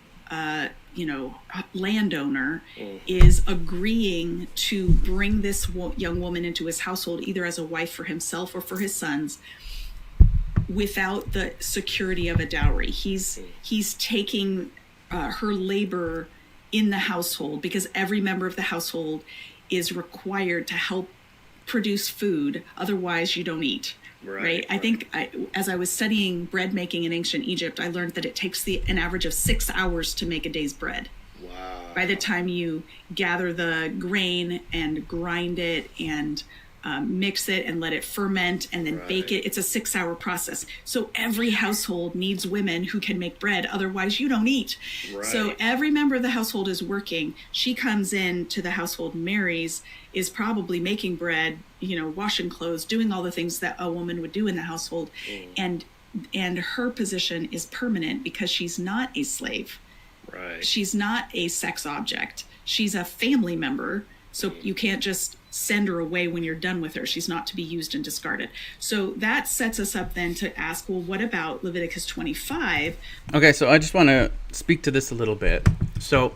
landowner is agreeing to bring this young woman into his household, either as a wife for himself or for his sons, without the security of a dowry. He's taking her labor in the household because every member of the household is required to help produce food. Otherwise, you don't eat. Right. I think as I was studying bread making in ancient Egypt, I learned that it takes an average of 6 hours to make a day's bread. Wow. By the time you gather the grain and grind it and mix it and let it ferment and then bake it, it's a 6-hour process. So every household needs women who can make bread. Otherwise, you don't eat. Right. So every member of the household is working. She comes in to the household, marries, is probably making bread, washing clothes, doing all the things that a woman would do in the household. And her position is permanent because she's not a slave. Right. She's not a sex object. She's a family member. So you can't just send her away when you're done with her. She's not to be used and discarded. So that sets us up then to ask, well, what about Leviticus 25? Okay, so I just want to speak to this a little bit. So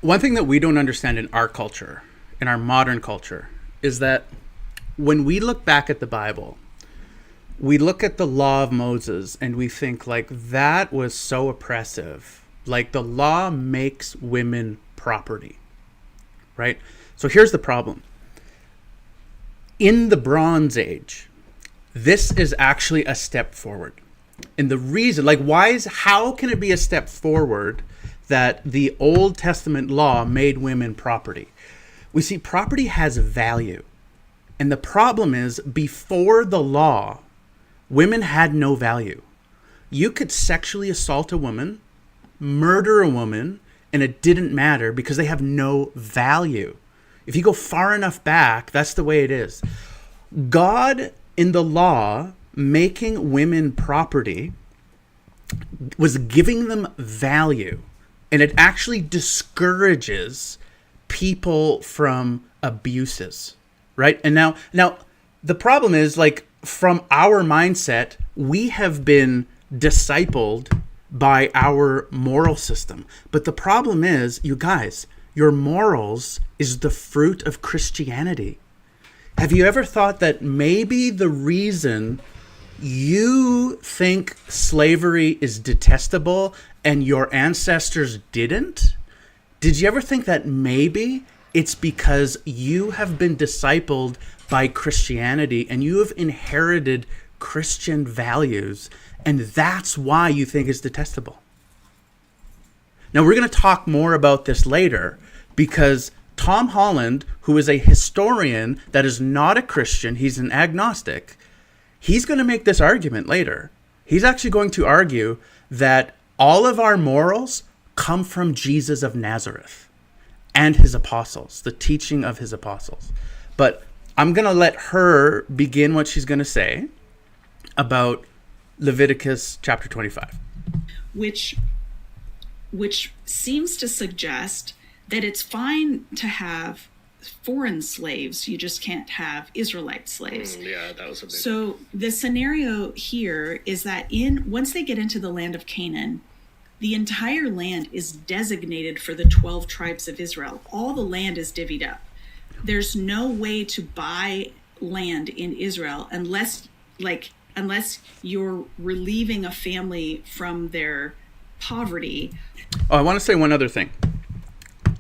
one thing that we don't understand in our culture, in our modern culture, is that when we look back at the Bible, we look at the law of Moses and we think like that was so oppressive. Like the law makes women property, right? So here's the problem. In the Bronze Age, this is actually a step forward. And the reason, how can it be a step forward that the Old Testament law made women property? We see property has value. And the problem is, before the law, women had no value. You could sexually assault a woman, murder a woman, and it didn't matter because they have no value. If you go far enough back, that's the way it is. God, in the law, making women property, was giving them value. And it actually discourages people from abuses, right? And now the problem is, from our mindset, we have been discipled by our moral system. But the problem is, you guys, your morals is the fruit of Christianity. Have you ever thought that maybe the reason you think slavery is detestable and your ancestors didn't? Did you ever think that maybe it's because you have been discipled by Christianity and you have inherited Christian values, and that's why you think it's detestable? Now, we're going to talk more about this later because Tom Holland, who is a historian that is not a Christian, he's an agnostic, he's going to make this argument later. He's actually going to argue that all of our morals come from Jesus of Nazareth and his apostles, the teaching of his apostles. But I'm going to let her begin what she's going to say about Leviticus chapter 25. Which seems to suggest that it's fine to have foreign slaves, you just can't have Israelite slaves. That was a big So the scenario here is that once they get into the land of Canaan, the entire land is designated for the 12 tribes of Israel. All the land is divvied up. There's no way to buy land in Israel unless you're relieving a family from their poverty. Oh, I want to say one other thing.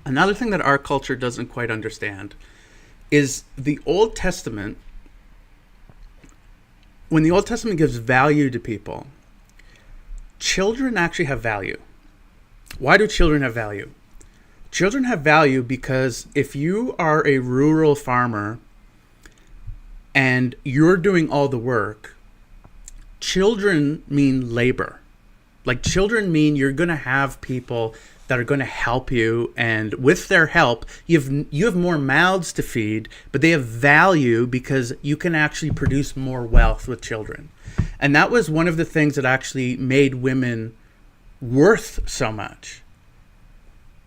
Another thing that our culture doesn't quite understand is the Old Testament. When the Old Testament gives value to people, children actually have value. Why do children have value? Children have value because if you are a rural farmer and you're doing all the work, children mean labor. Like, children mean you're going to have people that are going to help you, and with their help, you have more mouths to feed, but they have value because you can actually produce more wealth with children. And that was one of the things that actually made women worth so much,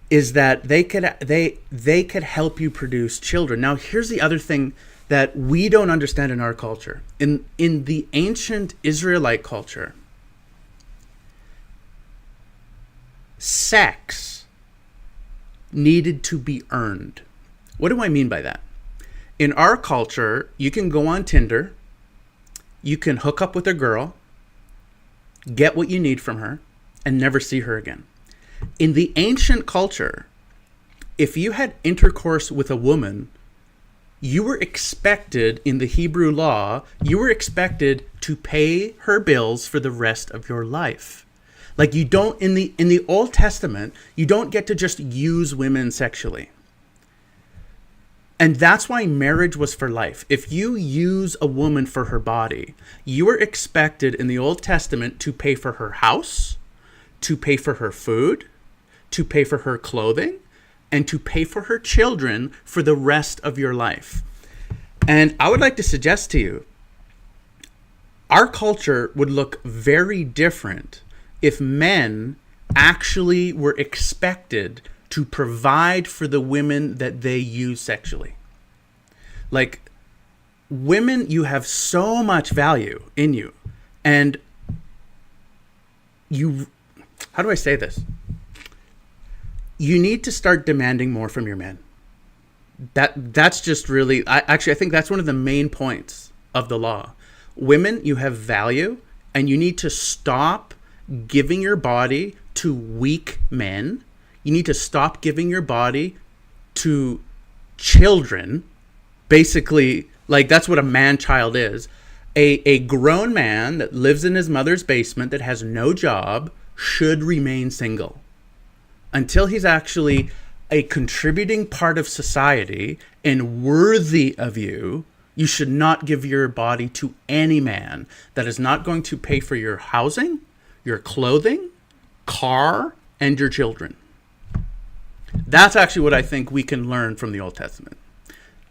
is that they could help you produce children. Now, here's the other thing that we don't understand in our culture. In the ancient Israelite culture, sex needed to be earned. What do I mean by that? In our culture, you can go on Tinder, you can hook up with a girl, get what you need from her, and never see her again. In the ancient culture, if you had intercourse with a woman, you were expected, in the Hebrew law, you were expected to pay her bills for the rest of your life. Like, you don't, in the Old Testament, you don't get to just use women sexually. And that's why marriage was for life. If you use a woman for her body, you were expected in the Old Testament to pay for her house, to pay for her food, to pay for her clothing, and to pay for her children for the rest of your life. And I would like to suggest to you, our culture would look very different if men actually were expected to provide for the women that they use sexually. Like, women, you have so much value in you. And how do I say this? You need to start demanding more from your men. That's just really, I think that's one of the main points of the law. Women, you have value, and you need to stop giving your body to weak men. You need to stop giving your body to children. Basically, like, that's what a man-child is. A grown man that lives in his mother's basement that has no job should remain single until he's actually a contributing part of society and worthy of you. You should not give your body to any man that is not going to pay for your housing, your clothing, car, and your children. That's actually what I think we can learn from the Old Testament.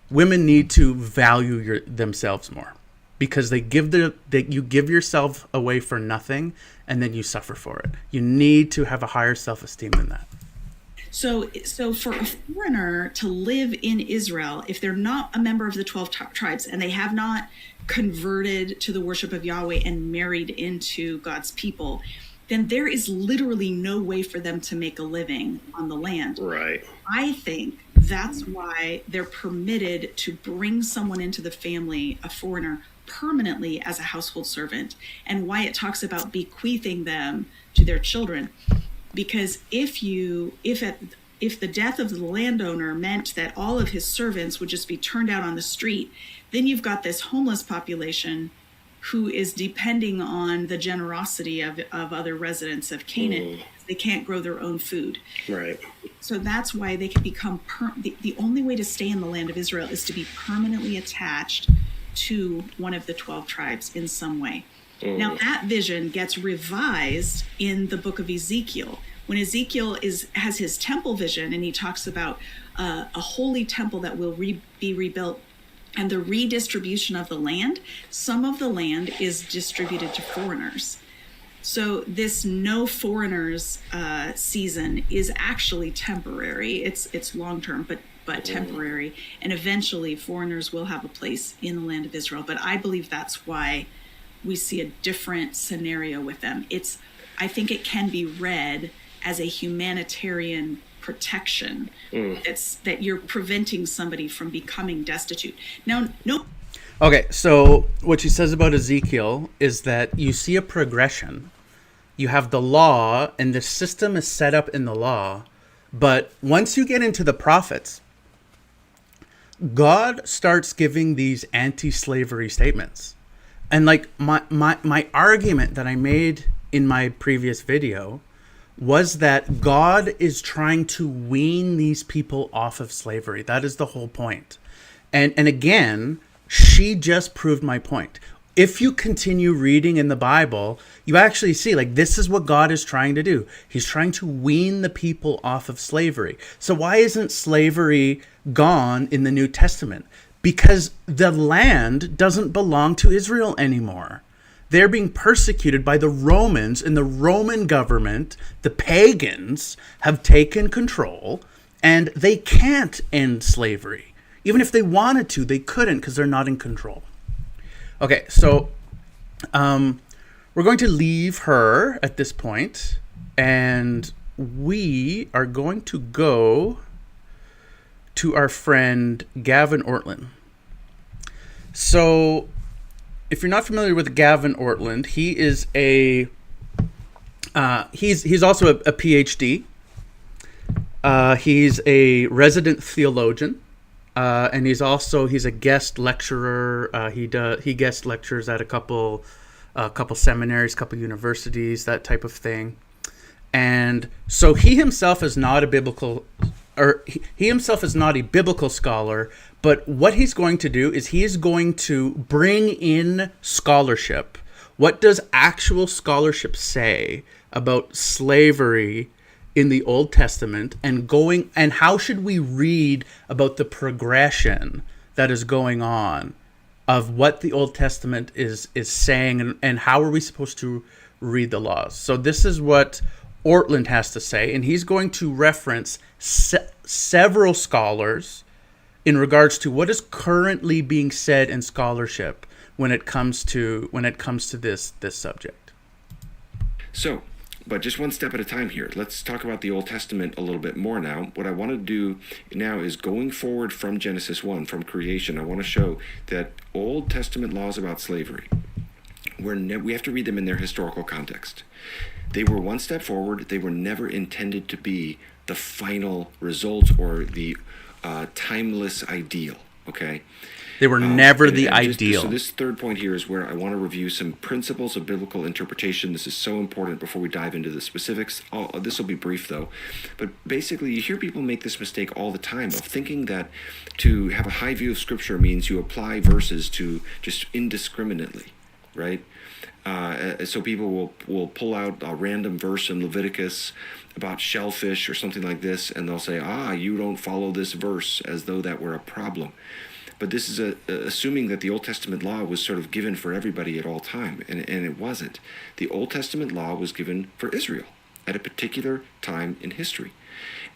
Women need to value themselves more, because you give yourself away for nothing and then you suffer for it. You need to have a higher self-esteem than that. So for a foreigner to live in Israel, if they're not a member of the 12 tribes and they have not converted to the worship of Yahweh and married into God's people, then there is literally no way for them to make a living on the land. Right. I think that's why they're permitted to bring someone into the family, a foreigner, permanently as a household servant, and why it talks about bequeathing them to their children. Because if the death of the landowner meant that all of his servants would just be turned out on the street, then you've got this homeless population who is depending on the generosity of other residents of Canaan. They can't grow their own food. Right. So that's why they can become the only way to stay in the land of Israel is to be permanently attached to one of the 12 tribes in some way. Now that vision gets revised in the book of Ezekiel. When Ezekiel has his temple vision, and he talks about a holy temple that will be rebuilt, and the redistribution of the land, some of the land is distributed to foreigners. So this no foreigners season is actually temporary. It's long term, but temporary. And eventually foreigners will have a place in the land of Israel. But I believe that's why we see a different scenario with them. It's I think it can be read as a humanitarian protection. It's that you're preventing somebody from becoming destitute. Now, no. Okay, so what she says about Ezekiel is that you see a progression. You have the law, and the system is set up in the law. But once you get into the prophets, God starts giving these anti-slavery statements. And like my argument that I made in my previous video was that God is trying to wean these people off of slavery. That is the whole point. And again, she just proved my point. If you continue reading in the Bible, you actually see, like, this is what God is trying to do. He's trying to wean the people off of slavery. So why isn't slavery gone in the New Testament? Because the land doesn't belong to Israel anymore. They're being persecuted by the Romans, and the Roman government, the pagans, have taken control, and they can't end slavery. Even if they wanted to, they couldn't because they're not in control. Okay, so we're going to leave her at this point, and we are going to go to our friend Gavin Ortlund. So, if you're not familiar with Gavin Ortlund, he is he's also a PhD. He's a resident theologian. And he's a guest lecturer. He guest lectures at a couple seminaries, couple universities, that type of thing. And so he himself is not a biblical scholar, but what he's going to do is he is going to bring in scholarship. What does actual scholarship say about slavery in the Old Testament, and how should we read about the progression that is going on of what the Old Testament is saying, and how are we supposed to read the laws? So this is what Ortlund has to say, and he's going to reference several scholars in regards to what is currently being said in scholarship when it comes to this subject. So, but just one step at a time here. Let's talk about the Old Testament a little bit more now. What I want to do now is going forward from Genesis 1, from creation, I want to show that Old Testament laws about slavery, we have to read them in their historical context. They were one step forward. They were never intended to be the final result or the timeless ideal, okay? They were never the ideal. So this third point here is where I want to review some principles of biblical interpretation. This is so important before we dive into the specifics. This will be brief, though. But basically, you hear people make this mistake all the time of thinking that to have a high view of Scripture means you apply verses to just indiscriminately, right? So people will pull out a random verse in Leviticus about shellfish or something like this, and they'll say, you don't follow this verse, as though that were a problem. But this is assuming that the Old Testament law was sort of given for everybody at all time, and it wasn't. The Old Testament law was given for Israel at a particular time in history,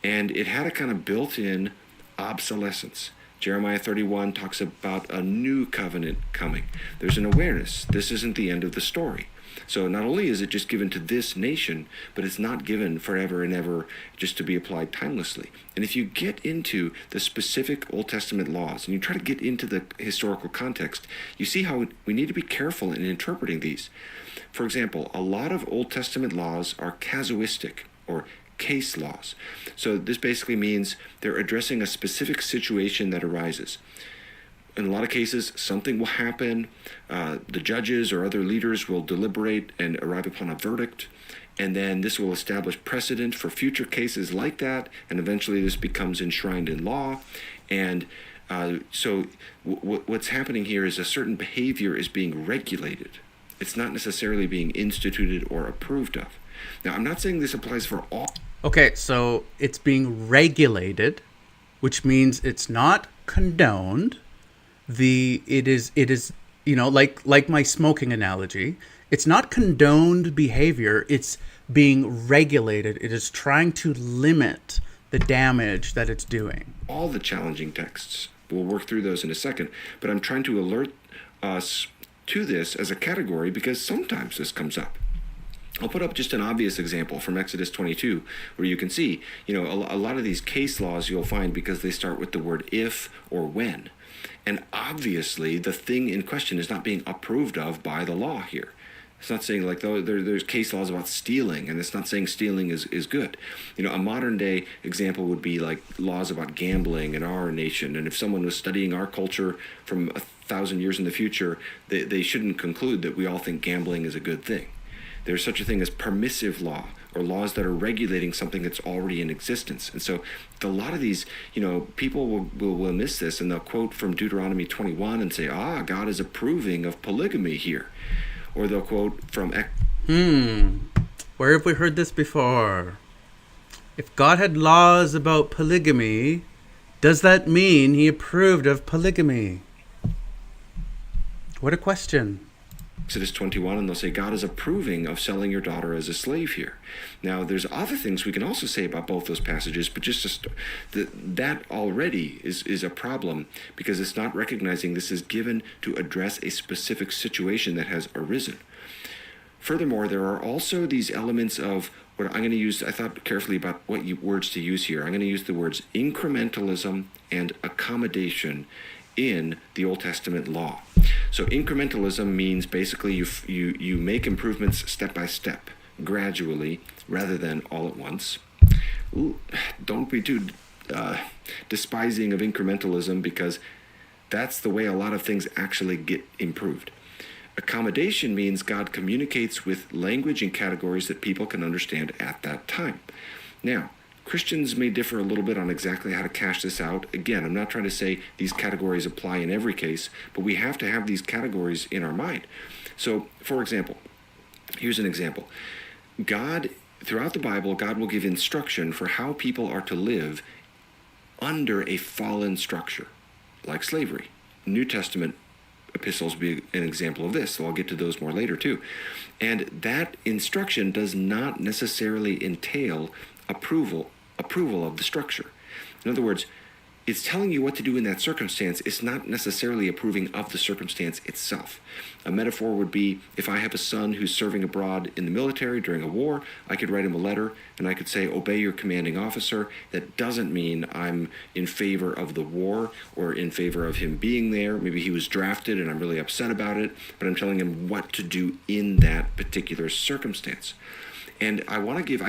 and it had a kind of built-in obsolescence. Jeremiah 31 talks about a new covenant coming. There's an awareness. This isn't the end of the story. So not only is it just given to this nation, but it's not given forever and ever just to be applied timelessly. And if you get into the specific Old Testament laws and you try to get into the historical context, you see how we need to be careful in interpreting these. For example, a lot of Old Testament laws are casuistic or case laws. So this basically means they're addressing a specific situation that arises. In a lot of cases, something will happen. The judges or other leaders will deliberate and arrive upon a verdict, and then this will establish precedent for future cases like that, and eventually this becomes enshrined in law. And so what's happening here is a certain behavior is being regulated. It's not necessarily being instituted or approved of. Now, I'm not saying this applies for all. Okay, so it's being regulated, which means it's not condoned. It is like my smoking analogy. It's not condoned behavior. It's being regulated. It is trying to limit the damage that it's doing. All the challenging texts. We'll work through those in a second. But I'm trying to alert us to this as a category because sometimes this comes up. I'll put up just an obvious example from Exodus 22, where you can see, a lot of these case laws you'll find because they start with the word if or when. And obviously, the thing in question is not being approved of by the law here. It's not saying like there's case laws about stealing, and it's not saying stealing is good. A modern day example would be like laws about gambling in our nation. And if someone was studying our culture from 1,000 years in the future, they shouldn't conclude that we all think gambling is a good thing. There's such a thing as permissive law, or laws that are regulating something that's already in existence. And so a lot of these, people will miss this, and they'll quote from Deuteronomy 21 and say, God is approving of polygamy here. Or they'll quote from... Where have we heard this before? If God had laws about polygamy, does that mean he approved of polygamy? What a question. Exodus 21, and they'll say God is approving of selling your daughter as a slave here. Now, there's other things we can also say about both those passages, but that already is a problem, because it's not recognizing this is given to address a specific situation that has arisen. Furthermore, there are also these elements of what I'm going to use. I thought carefully about what words to use here. I'm going to use the words incrementalism and accommodation in the Old Testament law. So incrementalism means basically you make improvements step by step, gradually, rather than all at once. Don't be too despising of incrementalism, because that's the way a lot of things actually get improved. Accommodation means God communicates with language and categories that people can understand at that time. Now, Christians may differ a little bit on exactly how to cash this out. Again, I'm not trying to say these categories apply in every case, but we have to have these categories in our mind. So, for example, here's an example. Throughout the Bible, God will give instruction for how people are to live under a fallen structure, like slavery. New Testament epistles be an example of this, so I'll get to those more later too. And that instruction does not necessarily entail approval of the structure. In other words, it's telling you what to do in that circumstance. It's not necessarily approving of the circumstance itself. A metaphor would be, if I have a son who's serving abroad in the military during a war, I could write him a letter and I could say, obey your commanding officer. That doesn't mean I'm in favor of the war or in favor of him being there. Maybe he was drafted and I'm really upset about it, but I'm telling him what to do in that particular circumstance. And I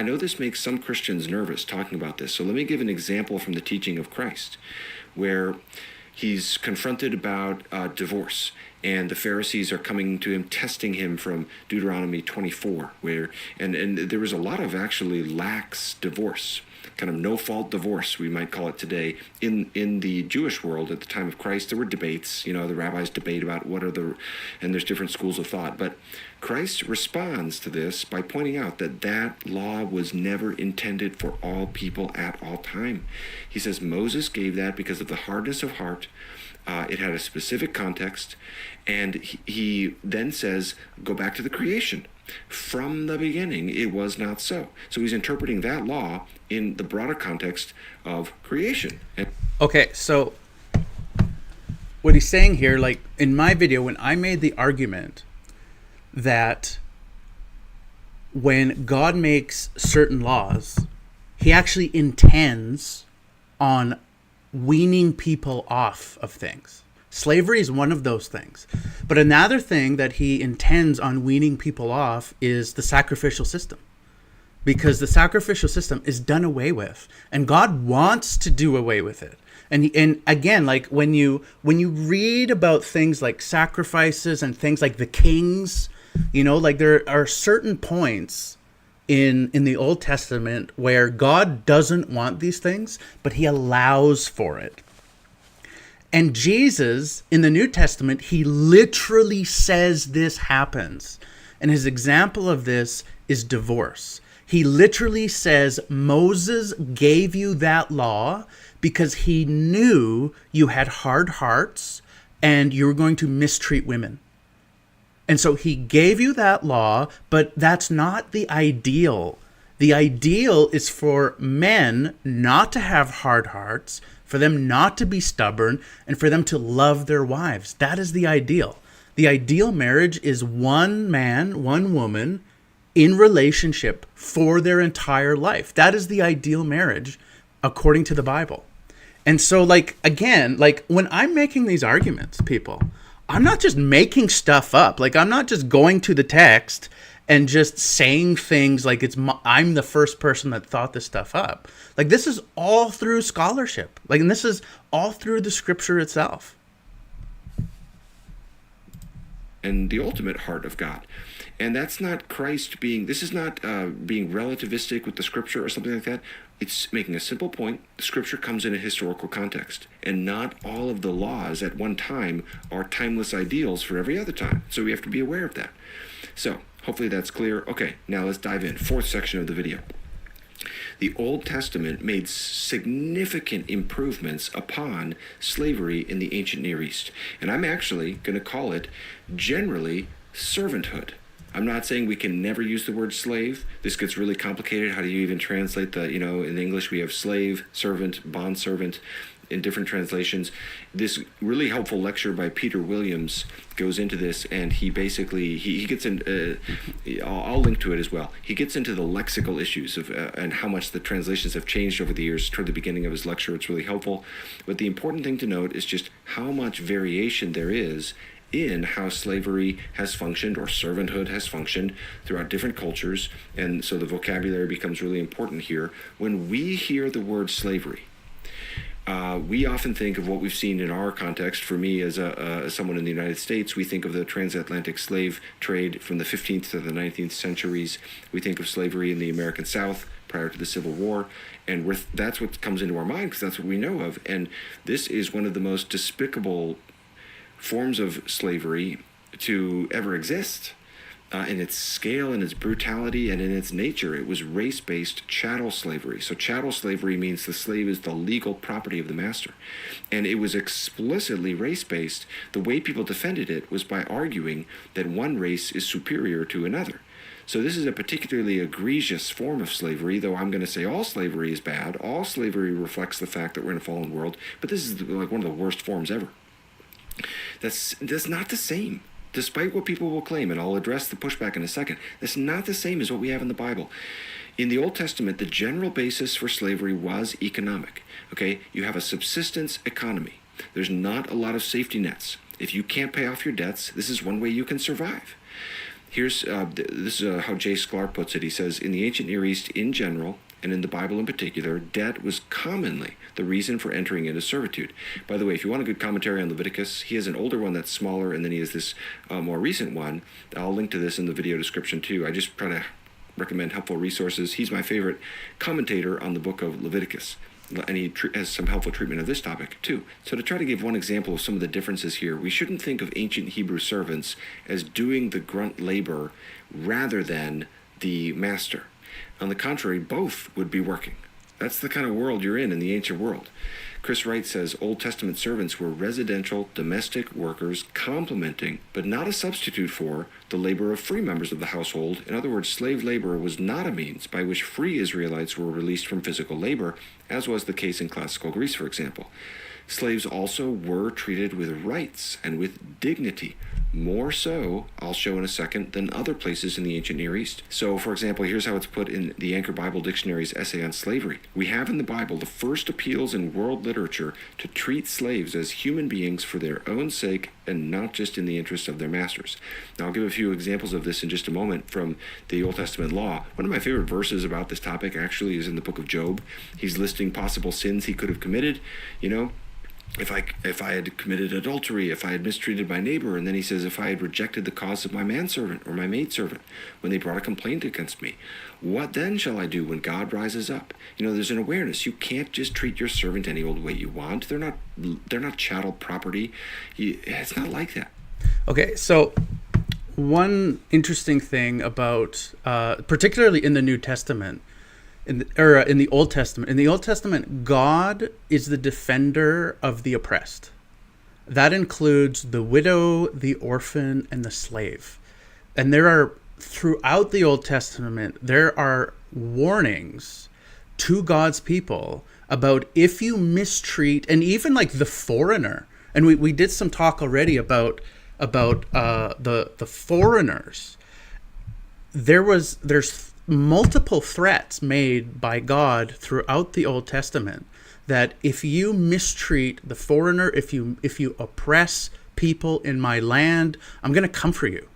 know this makes some Christians nervous talking about this, so let me give an example from the teaching of Christ, where he's confronted about divorce, and the Pharisees are coming to him, testing him from Deuteronomy 24, and there was a lot of actually lax divorce, kind of no-fault divorce, we might call it today, in the Jewish world at the time of Christ. There were debates, the rabbis debate about and there's different schools of thought, but Christ responds to this by pointing out that law was never intended for all people at all time. He says Moses gave that because of the hardness of heart. It had a specific context, and he then says, go back to the creation. From the beginning, it was not so. So he's interpreting that law in the broader context of creation. Okay, so what he's saying here, like in my video, when I made the argument that when God makes certain laws, he actually intends on weaning people off of things. Slavery is one of those things. But another thing that he intends on weaning people off is the sacrificial system. Because the sacrificial system is done away with. And God wants to do away with it. And again, like when you read about things like sacrifices and things like the kings, like there are certain points in the Old Testament where God doesn't want these things, but he allows for it. And Jesus, in the New Testament, he literally says this happens. And his example of this is divorce. He literally says, Moses gave you that law because he knew you had hard hearts and you were going to mistreat women. And so he gave you that law, but that's not the ideal. The ideal is for men not to have hard hearts, for them not to be stubborn, and for them to love their wives. That is the ideal. The ideal marriage is one man, one woman, in relationship for their entire life. That is the ideal marriage according to the Bible. And so, like, again, like when I'm making these arguments, people, I'm not just making stuff up. Like, I'm not just going to the text and just saying things like I'm the first person that thought this stuff up. Like, this is all through scholarship. Like, and this is all through the scripture itself. And the ultimate heart of God. And that's not Christ being, this is not being relativistic with the scripture or something like that. It's making a simple point. The scripture comes in a historical context, and not all of the laws at one time are timeless ideals for every other time. So we have to be aware of that. So hopefully that's clear. Okay, now let's dive in. Fourth section of the video. The Old Testament made significant improvements upon slavery in the ancient Near East. And I'm actually going to call it generally servanthood. I'm not saying we can never use the word slave. This gets really complicated. How do you even translate the, in English we have slave, servant, bondservant in different translations. This really helpful lecture by Peter Williams goes into this, and he basically, he gets in, I'll link to it as well. He gets into the lexical issues of and how much the translations have changed over the years toward the beginning of his lecture. It's really helpful. But the important thing to note is just how much variation there is in how slavery has functioned or servanthood has functioned throughout different cultures. And so the vocabulary becomes really important here. When we hear the word slavery, we often think of what we've seen in our context. For me, as someone in the United States, we think of the transatlantic slave trade from the 15th to the 19th centuries. We think of slavery in the American South prior to the Civil War, and that's what comes into our mind because that's what we know of. And this is one of the most despicable forms of slavery to ever exist. In its scale, in its brutality, and in its nature. It was race-based chattel slavery. So chattel slavery means the slave is the legal property of the master. And it was explicitly race-based. The way people defended it was by arguing that one race is superior to another. So this is a particularly egregious form of slavery, though I'm going to say all slavery is bad. All slavery reflects the fact that we're in a fallen world, but this is like one of the worst forms ever. That's not the same. Despite what people will claim, and I'll address the pushback in a second, that's not the same as what we have in the Bible. In the Old Testament, the general basis for slavery was economic. Okay, you have a subsistence economy. There's not a lot of safety nets. If you can't pay off your debts, this is one way you can survive. This is how J. Sklar puts it. He says, in the ancient Near East in general, and in the Bible in particular, debt was commonly the reason for entering into servitude. By the way, if you want a good commentary on Leviticus, he has an older one that's smaller, and then he has this more recent one. I'll link to this in the video description too. I just try to recommend helpful resources. He's my favorite commentator on the book of Leviticus, and he has some helpful treatment of this topic too. So to try to give one example of some of the differences here, we shouldn't think of ancient Hebrew servants as doing the grunt labor rather than the master. On the contrary, both would be working. That's the kind of world you're in the ancient world. Chris Wright says Old Testament servants were residential, domestic workers complementing, but not a substitute for, the labor of free members of the household. In other words, slave labor was not a means by which free Israelites were released from physical labor, as was the case in classical Greece, for example. Slaves also were treated with rights and with dignity, more so, I'll show in a second, than other places in the ancient Near East. So, for example, here's how it's put in the Anchor Bible Dictionary's essay on slavery. We have in the Bible the first appeals in world literature to treat slaves as human beings for their own sake and not just in the interest of their masters. Now, I'll give a few examples of this in just a moment from the Old Testament law. One of my favorite verses about this topic actually is in the book of Job. He's listing possible sins he could have committed, if I had committed adultery, if I had mistreated my neighbor, and then he says, if I had rejected the cause of my manservant or my maidservant when they brought a complaint against me, what then shall I do when God rises up? There's an awareness. You can't just treat your servant any old way you want. They're not chattel property. It's not like that. Okay, so one interesting thing about, particularly in the New Testament, in the Old Testament. In the Old Testament, God is the defender of the oppressed. That includes the widow, the orphan, and the slave. And throughout the Old Testament, there are warnings to God's people about if you mistreat, and even like the foreigner. And we did some talk already about the foreigners. there's multiple threats made by God throughout the Old Testament that if you mistreat the foreigner, if you oppress people in my land, I'm going to come for you.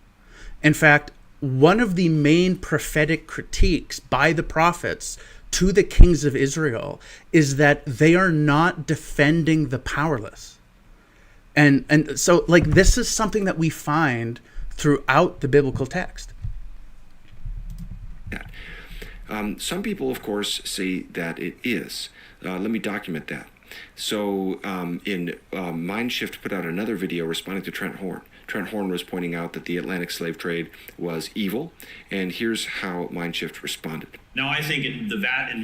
In fact, one of the main prophetic critiques by the prophets to the kings of Israel is that they are not defending the powerless. And so, like, this is something that we find throughout the biblical text. Some people, of course, say that it is. Let me document that. So Mindshift put out another video responding to Trent Horn. Trent Horn was pointing out that the Atlantic slave trade was evil, and here's how Mindshift responded. Now, I think in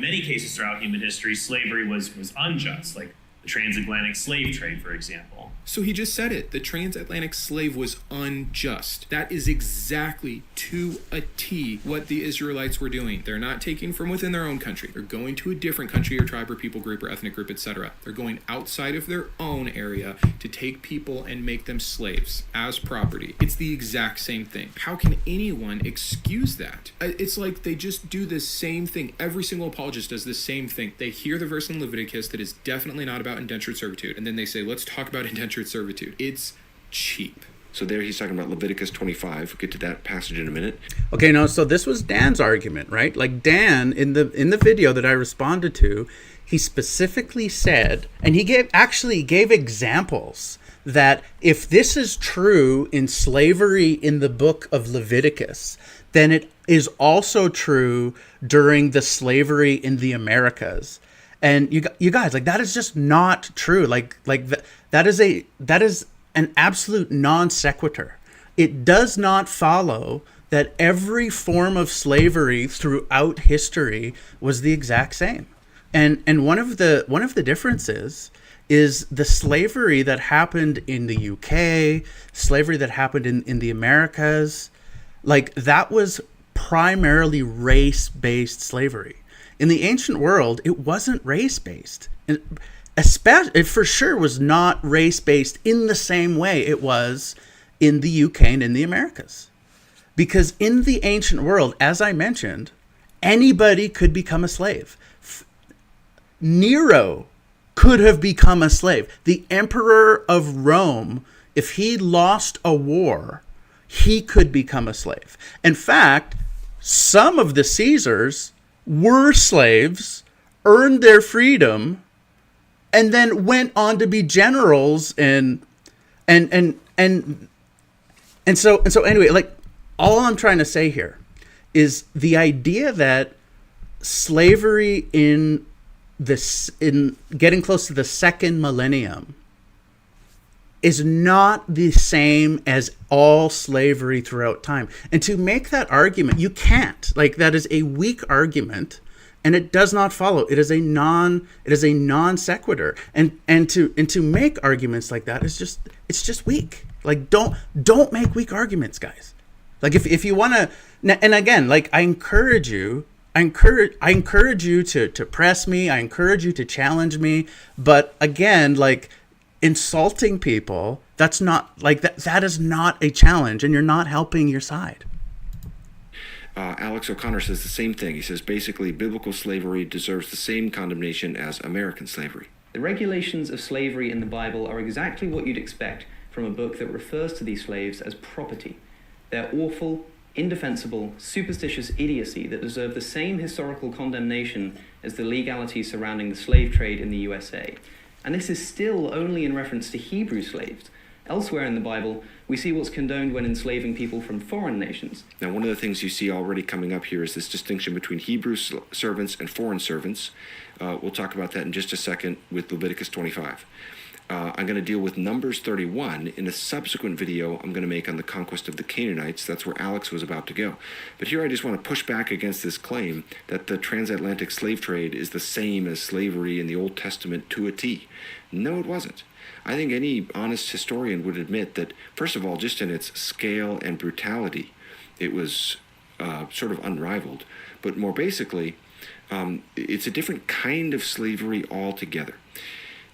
many cases throughout human history, slavery was unjust, like the transatlantic slave trade, for example. So he just said it. The transatlantic slave was unjust. That is exactly to a T what the Israelites were doing. They're not taking from within their own country. They're going to a different country or tribe or people group or ethnic group, etc. They're going outside of their own area to take people and make them slaves as property. It's the exact same thing. How can anyone excuse that? It's like they just do the same thing. Every single apologist does the same thing. They hear the verse in Leviticus that is definitely not about indentured servitude, and then they say, let's talk about indentured servitude. It's cheap. So there he's talking about Leviticus 25. We'll get to that passage in a minute. Okay, no, so this was Dan's argument, right? Like Dan, in the video that I responded to, he specifically said, and he gave examples that if this is true in slavery in the book of Leviticus, then it is also true during the slavery in the Americas. And you guys, like, that is just not true. That is an absolute non sequitur. It does not follow that every form of slavery throughout history was the exact same. And one of the differences is the slavery that happened in the UK, slavery that happened in the Americas, like, that was primarily race-based slavery. In the ancient world, it wasn't race-based. It for sure was not race-based in the same way it was in the UK and in the Americas. Because in the ancient world, as I mentioned, anybody could become a slave. Nero could have become a slave. The emperor of Rome, if he lost a war, he could become a slave. In fact, some of the Caesars were slaves, earned their freedom, and then went on to be generals and so anyway, like, all I'm trying to say here is the idea that slavery in getting close to the second millennium is not the same as all slavery throughout time. And to make that argument, you can't. Like, that is a weak argument, and it does not follow. It is a non sequitur. And to make arguments like that is just weak. Like, don't make weak arguments, guys. Like, if you want to, and again, like, I encourage you to press me. I encourage you to challenge me. But again, like, insulting people, that's not, like, that is not a challenge, and you're not helping your side. Alex O'Connor says the same thing. He says basically biblical slavery deserves the same condemnation as American slavery. The regulations of slavery in the Bible are exactly what you'd expect from a book that refers to these slaves as property. They're awful, indefensible, superstitious idiocy that deserve the same historical condemnation as the legalities surrounding the slave trade in the USA. And this is still only in reference to Hebrew slaves. Elsewhere in the Bible, we see what's condoned when enslaving people from foreign nations. Now, one of the things you see already coming up here is this distinction between Hebrew servants and foreign servants. We'll talk about that in just a second with Leviticus 25. I'm going to deal with Numbers 31 in a subsequent video I'm going to make on the conquest of the Canaanites. That's where Alex was about to go. But here I just want to push back against this claim that the transatlantic slave trade is the same as slavery in the Old Testament to a T. No, it wasn't. I think any honest historian would admit that, first of all, just in its scale and brutality, it was sort of unrivaled. But more basically, it's a different kind of slavery altogether.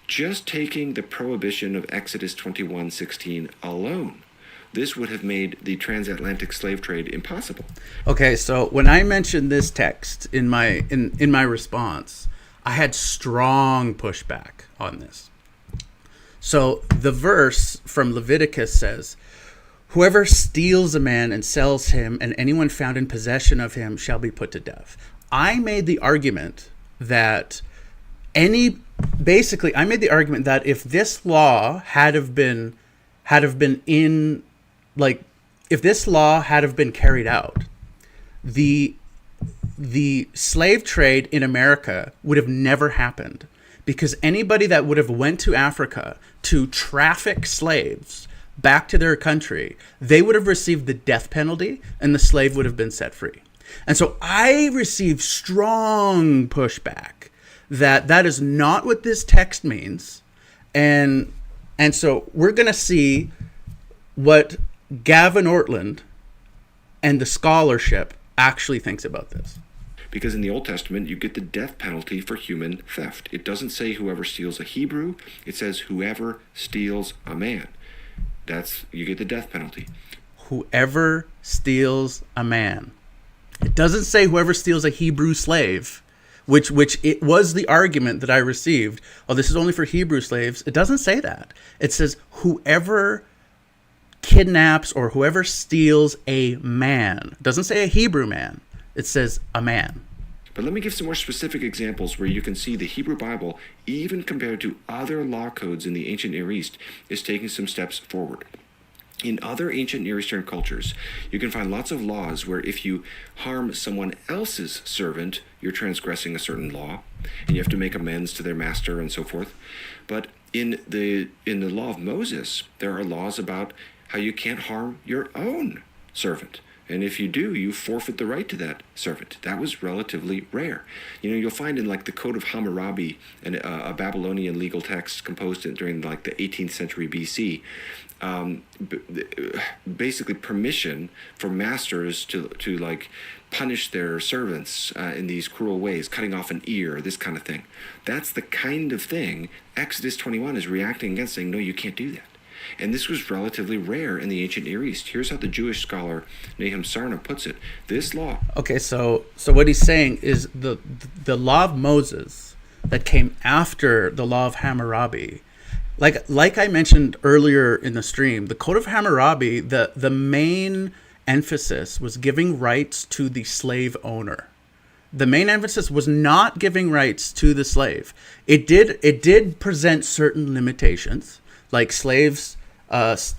Just taking the prohibition of Exodus 21:16 alone this would have made the transatlantic slave trade impossible. Okay, so when I mentioned this text in my response, I had strong pushback on this. So the verse from Leviticus says, "Whoever steals a man and sells him, and anyone found in possession of him shall be put to death." I made the argument that if this law had have been carried out, the slave trade in America would have never happened, because anybody that would have went to Africa to traffic slaves back to their country, they would have received the death penalty and the slave would have been set free. And so I received strong pushback that is not what this text means. And so we're going to see what Gavin Ortland and the scholarship actually thinks about this. Because in the Old Testament, you get the death penalty for human theft. It doesn't say whoever steals a Hebrew. It says whoever steals a man. You get the death penalty. Whoever steals a man. It doesn't say whoever steals a Hebrew slave, which it was the argument that I received. Oh, this is only for Hebrew slaves. It doesn't say that. It says whoever kidnaps or whoever steals a man. It doesn't say a Hebrew man. It says a man. But let me give some more specific examples where you can see the Hebrew Bible, even compared to other law codes in the ancient Near East, is taking some steps forward. In other ancient Near Eastern cultures, you can find lots of laws where if you harm someone else's servant, you're transgressing a certain law, and you have to make amends to their master and so forth. But in the law of Moses, there are laws about how you can't harm your own servant. And if you do, you forfeit the right to that servant. That was relatively rare. You'll find in like the Code of Hammurabi, a Babylonian legal text composed during like the 18th century BC, basically permission for masters to like punish their servants in these cruel ways, cutting off an ear, this kind of thing. That's the kind of thing Exodus 21 is reacting against, saying, no, you can't do that. And this was relatively rare in the ancient Near East. Here's how the Jewish scholar Nahum Sarna puts it. This law... Okay, so what he's saying is the law of Moses that came after the law of Hammurabi, like I mentioned earlier in the stream, the Code of Hammurabi, the main emphasis was giving rights to the slave owner. The main emphasis was not giving rights to the slave. It did present certain limitations, like slaves,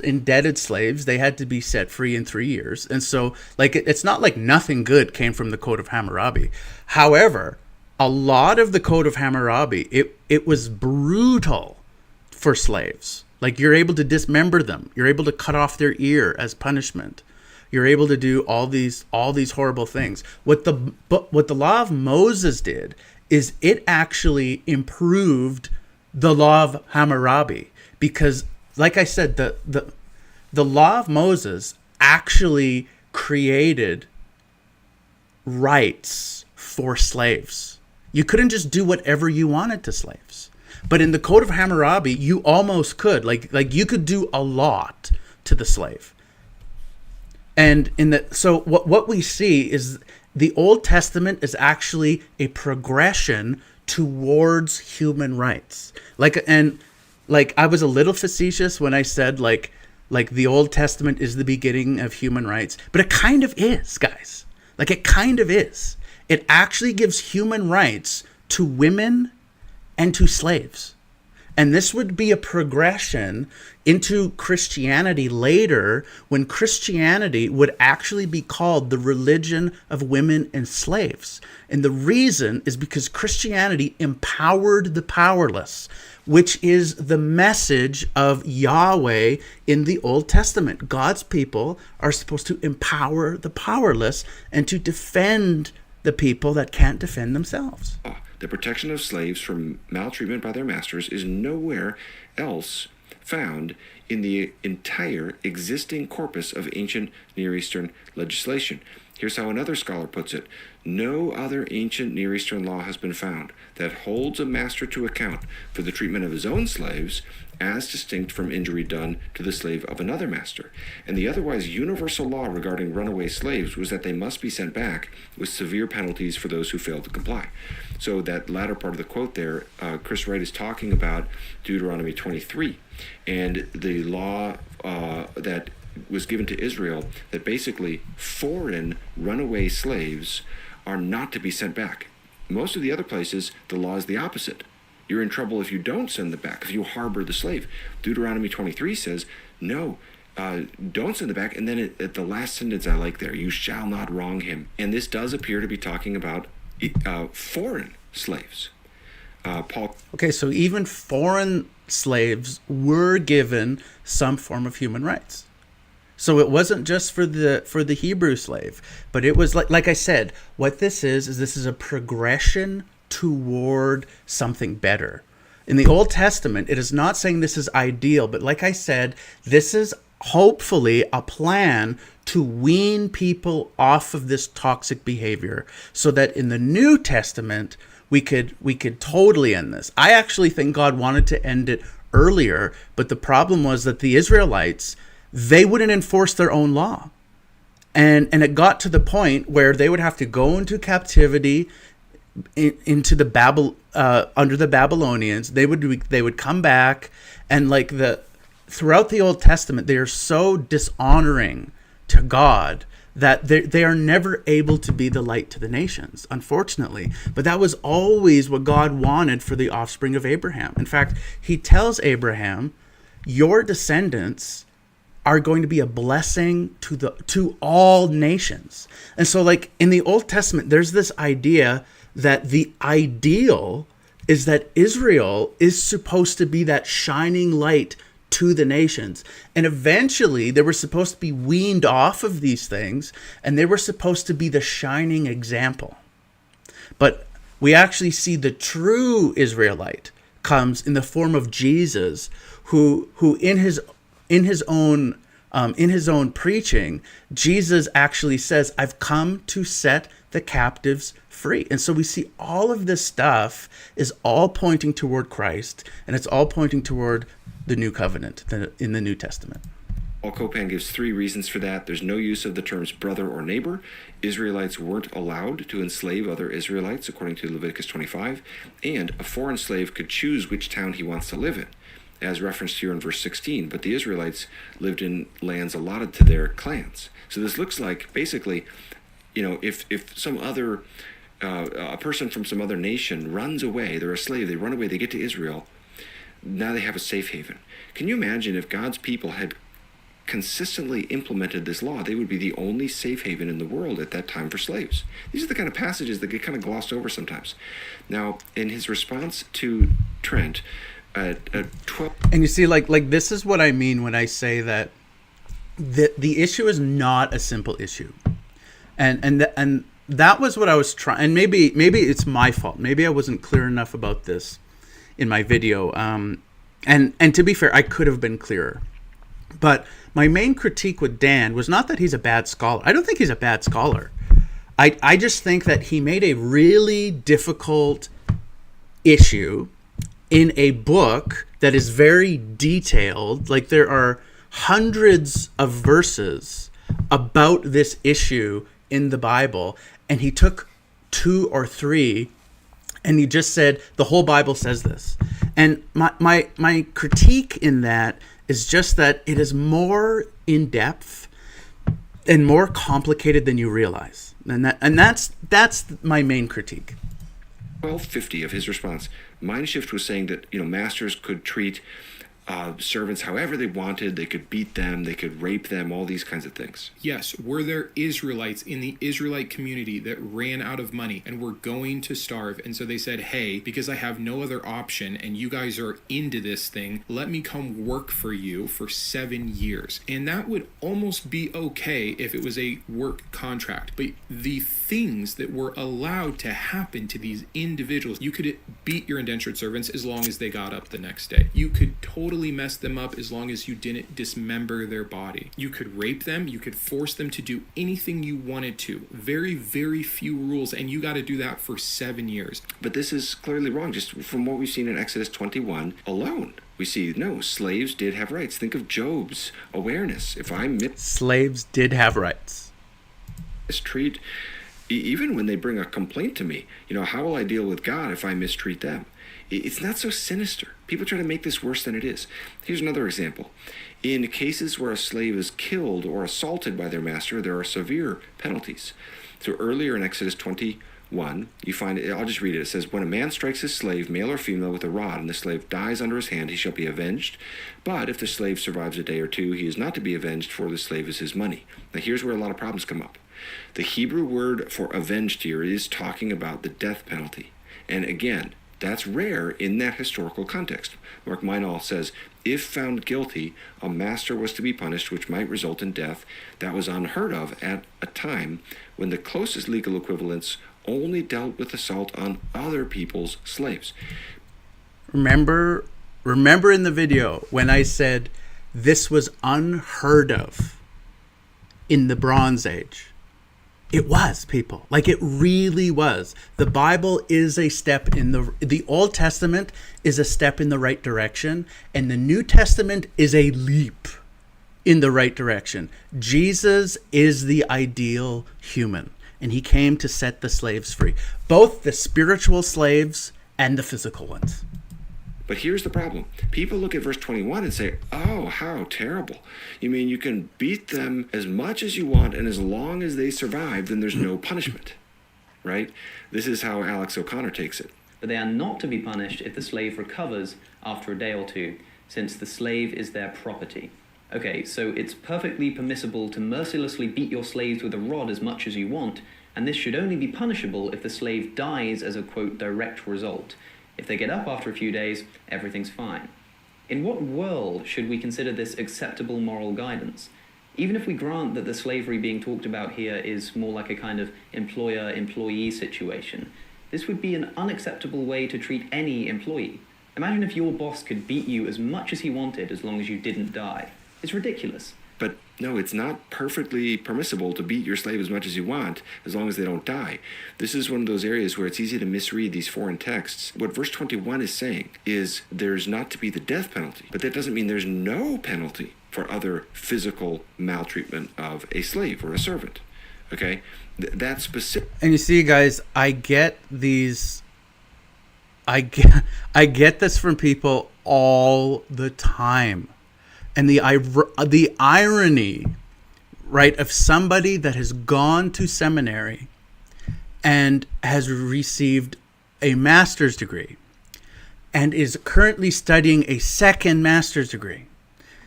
indebted slaves, they had to be set free in 3 years. And so it's not like nothing good came from the Code of Hammurabi. However, a lot of the Code of Hammurabi, it was brutal for slaves. Like, you're able to dismember them. You're able to cut off their ear as punishment. You're able to do all these horrible things. What the law of Moses did is it actually improved the law of Hammurabi, because, like I said, the law of Moses actually created rights for slaves. You couldn't just do whatever you wanted to slaves. But in the Code of Hammurabi, you almost could. Like you could do a lot to the slave. And so what we see is the Old Testament is actually a progression towards human rights. I was a little facetious when I said like the Old Testament is the beginning of human rights, but it kind of is, guys. Like, it kind of is. It actually gives human rights to women and to slaves. And this would be a progression into Christianity later, when Christianity would actually be called the religion of women and slaves. And the reason is because Christianity empowered the powerless, which is the message of Yahweh in the Old Testament. God's people are supposed to empower the powerless and to defend the people that can't defend themselves. The protection of slaves from maltreatment by their masters is nowhere else found in the entire existing corpus of ancient Near Eastern legislation. Here's how another scholar puts it. No other ancient Near Eastern law has been found that holds a master to account for the treatment of his own slaves as distinct from injury done to the slave of another master. And the otherwise universal law regarding runaway slaves was that they must be sent back with severe penalties for those who failed to comply. So that latter part of the quote there, Chris Wright is talking about Deuteronomy 23 and the law that was given to Israel that basically foreign runaway slaves are not to be sent back. Most of the other places, the law is the opposite. You're in trouble if you don't send them back, if you harbor the slave. Deuteronomy 23 says, no, don't send them back. And then at the last sentence I like there, you shall not wrong him. And this does appear to be talking about foreign slaves. Paul. Okay, so even foreign slaves were given some form of human rights. So it wasn't just for the Hebrew slave, but it was like I said, what this is this is a progression toward something better. In the Old Testament, it is not saying this is ideal, but like I said, this is hopefully a plan to wean people off of this toxic behavior so that in the New Testament, we could totally end this. I actually think God wanted to end it earlier, but the problem was that the Israelites, they wouldn't enforce their own law. And it got to the point where they would have to go into captivity into the under the Babylonians. They would come back, and throughout the Old Testament, they are so dishonoring to God that they are never able to be the light to the nations, unfortunately. But that was always what God wanted for the offspring of Abraham. In fact, he tells Abraham, your descendants are going to be a blessing to all nations. And so in the Old Testament, there's this idea that the ideal is that Israel is supposed to be that shining light to the nations. And eventually they were supposed to be weaned off of these things, and they were supposed to be the shining example. But we actually see the true Israelite comes in the form of Jesus, who in his own preaching, Jesus actually says, I've come to set the captives free. And so we see all of this stuff is all pointing toward Christ, and it's all pointing toward the new covenant in the New Testament. Paul Copan gives 3 reasons for that. There's no use of the terms brother or neighbor. Israelites weren't allowed to enslave other Israelites, according to Leviticus 25. And a foreign slave could choose which town he wants to live in, as referenced here in verse 16. But the Israelites lived in lands allotted to their clans. So this looks like, basically, if some other, a person from some other nation runs away, they're a slave, they run away, they get to Israel, now they have a safe haven. Can you imagine if God's people had consistently implemented this law? They would be the only safe haven in the world at that time for slaves. These are the kind of passages that get kind of glossed over sometimes. Now, in his response to Trent, at 12... And you see, like this is what I mean when I say that the issue is not a simple issue. And that was what I was trying, and maybe it's my fault. Maybe I wasn't clear enough about this in my video. And to be fair, I could have been clearer. But my main critique with Dan was not that he's a bad scholar. I don't think he's a bad scholar. I just think that he made a really difficult issue in a book that is very detailed. Like, there are hundreds of verses about this issue in the Bible, and he took 2 or 3 and he just said the whole Bible says this. And my critique in that is just that it is more in depth and more complicated than you realize. And that's my main critique. 1250 of his response, Mindshift was saying that masters could treat servants however they wanted. They could beat them, they could rape them, all these kinds of things. Yes, were there Israelites in the Israelite community that ran out of money and were going to starve, and so they said, hey, because I have no other option and you guys are into this thing, let me come work for you for 7 years. And that would almost be okay if it was a work contract. But the things that were allowed to happen to these individuals, you could beat your indentured servants as long as they got up the next day. You could totally totally mess them up as long as you didn't dismember their body. You could rape them, you could force them to do anything you wanted to. Very, very few rules, and you got to do that for 7 years. But this is clearly wrong. Just from what we've seen in Exodus 21 alone, we see, no, slaves did have rights. Think of Job's awareness. If I slaves did have rights. Mistreat, even when they bring a complaint to me, how will I deal with God if I mistreat them? It's not so sinister. People try to make this worse than it is. Here's another example. In cases where a slave is killed or assaulted by their master, there are severe penalties. So earlier in Exodus 21, you find, I'll just read it. It says, when a man strikes his slave, male or female, with a rod, and the slave dies under his hand, he shall be avenged. But if the slave survives a day or two, he is not to be avenged, for the slave is his money. Now here's where a lot of problems come up. The Hebrew word for avenged here is talking about the death penalty. And again, that's rare in that historical context. Mark Meinall says, if found guilty, a master was to be punished, which might result in death. That was unheard of at a time when the closest legal equivalents only dealt with assault on other people's slaves. Remember in the video when I said this was unheard of in the Bronze Age? It was, people. Like, it really was. The Bible is a step in the Old Testament is a step in the right direction, and the New Testament is a leap in the right direction. Jesus is the ideal human, and he came to set the slaves free, both the spiritual slaves and the physical ones. But here's the problem. People look at verse 21 and say, oh, how terrible. You mean you can beat them as much as you want, and as long as they survive, then there's no punishment, right? This is how Alex O'Connor takes it. But they are not to be punished if the slave recovers after a day or two, since the slave is their property. Okay, so it's perfectly permissible to mercilessly beat your slaves with a rod as much as you want, and this should only be punishable if the slave dies as a, quote, direct result. If they get up after a few days, everything's fine. In what world should we consider this acceptable moral guidance? Even if we grant that the slavery being talked about here is more like a kind of employer-employee situation, this would be an unacceptable way to treat any employee. Imagine if your boss could beat you as much as he wanted as long as you didn't die. It's ridiculous. But no, it's not perfectly permissible to beat your slave as much as you want, as long as they don't die. This is one of those areas where it's easy to misread these foreign texts. What verse 21 is saying is there's not to be the death penalty, but that doesn't mean there's no penalty for other physical maltreatment of a slave or a servant. Okay? That's specific. And you see, guys, I get these. I get this from people all the time. And the irony, right, of somebody that has gone to seminary and has received a master's degree and is currently studying a second master's degree,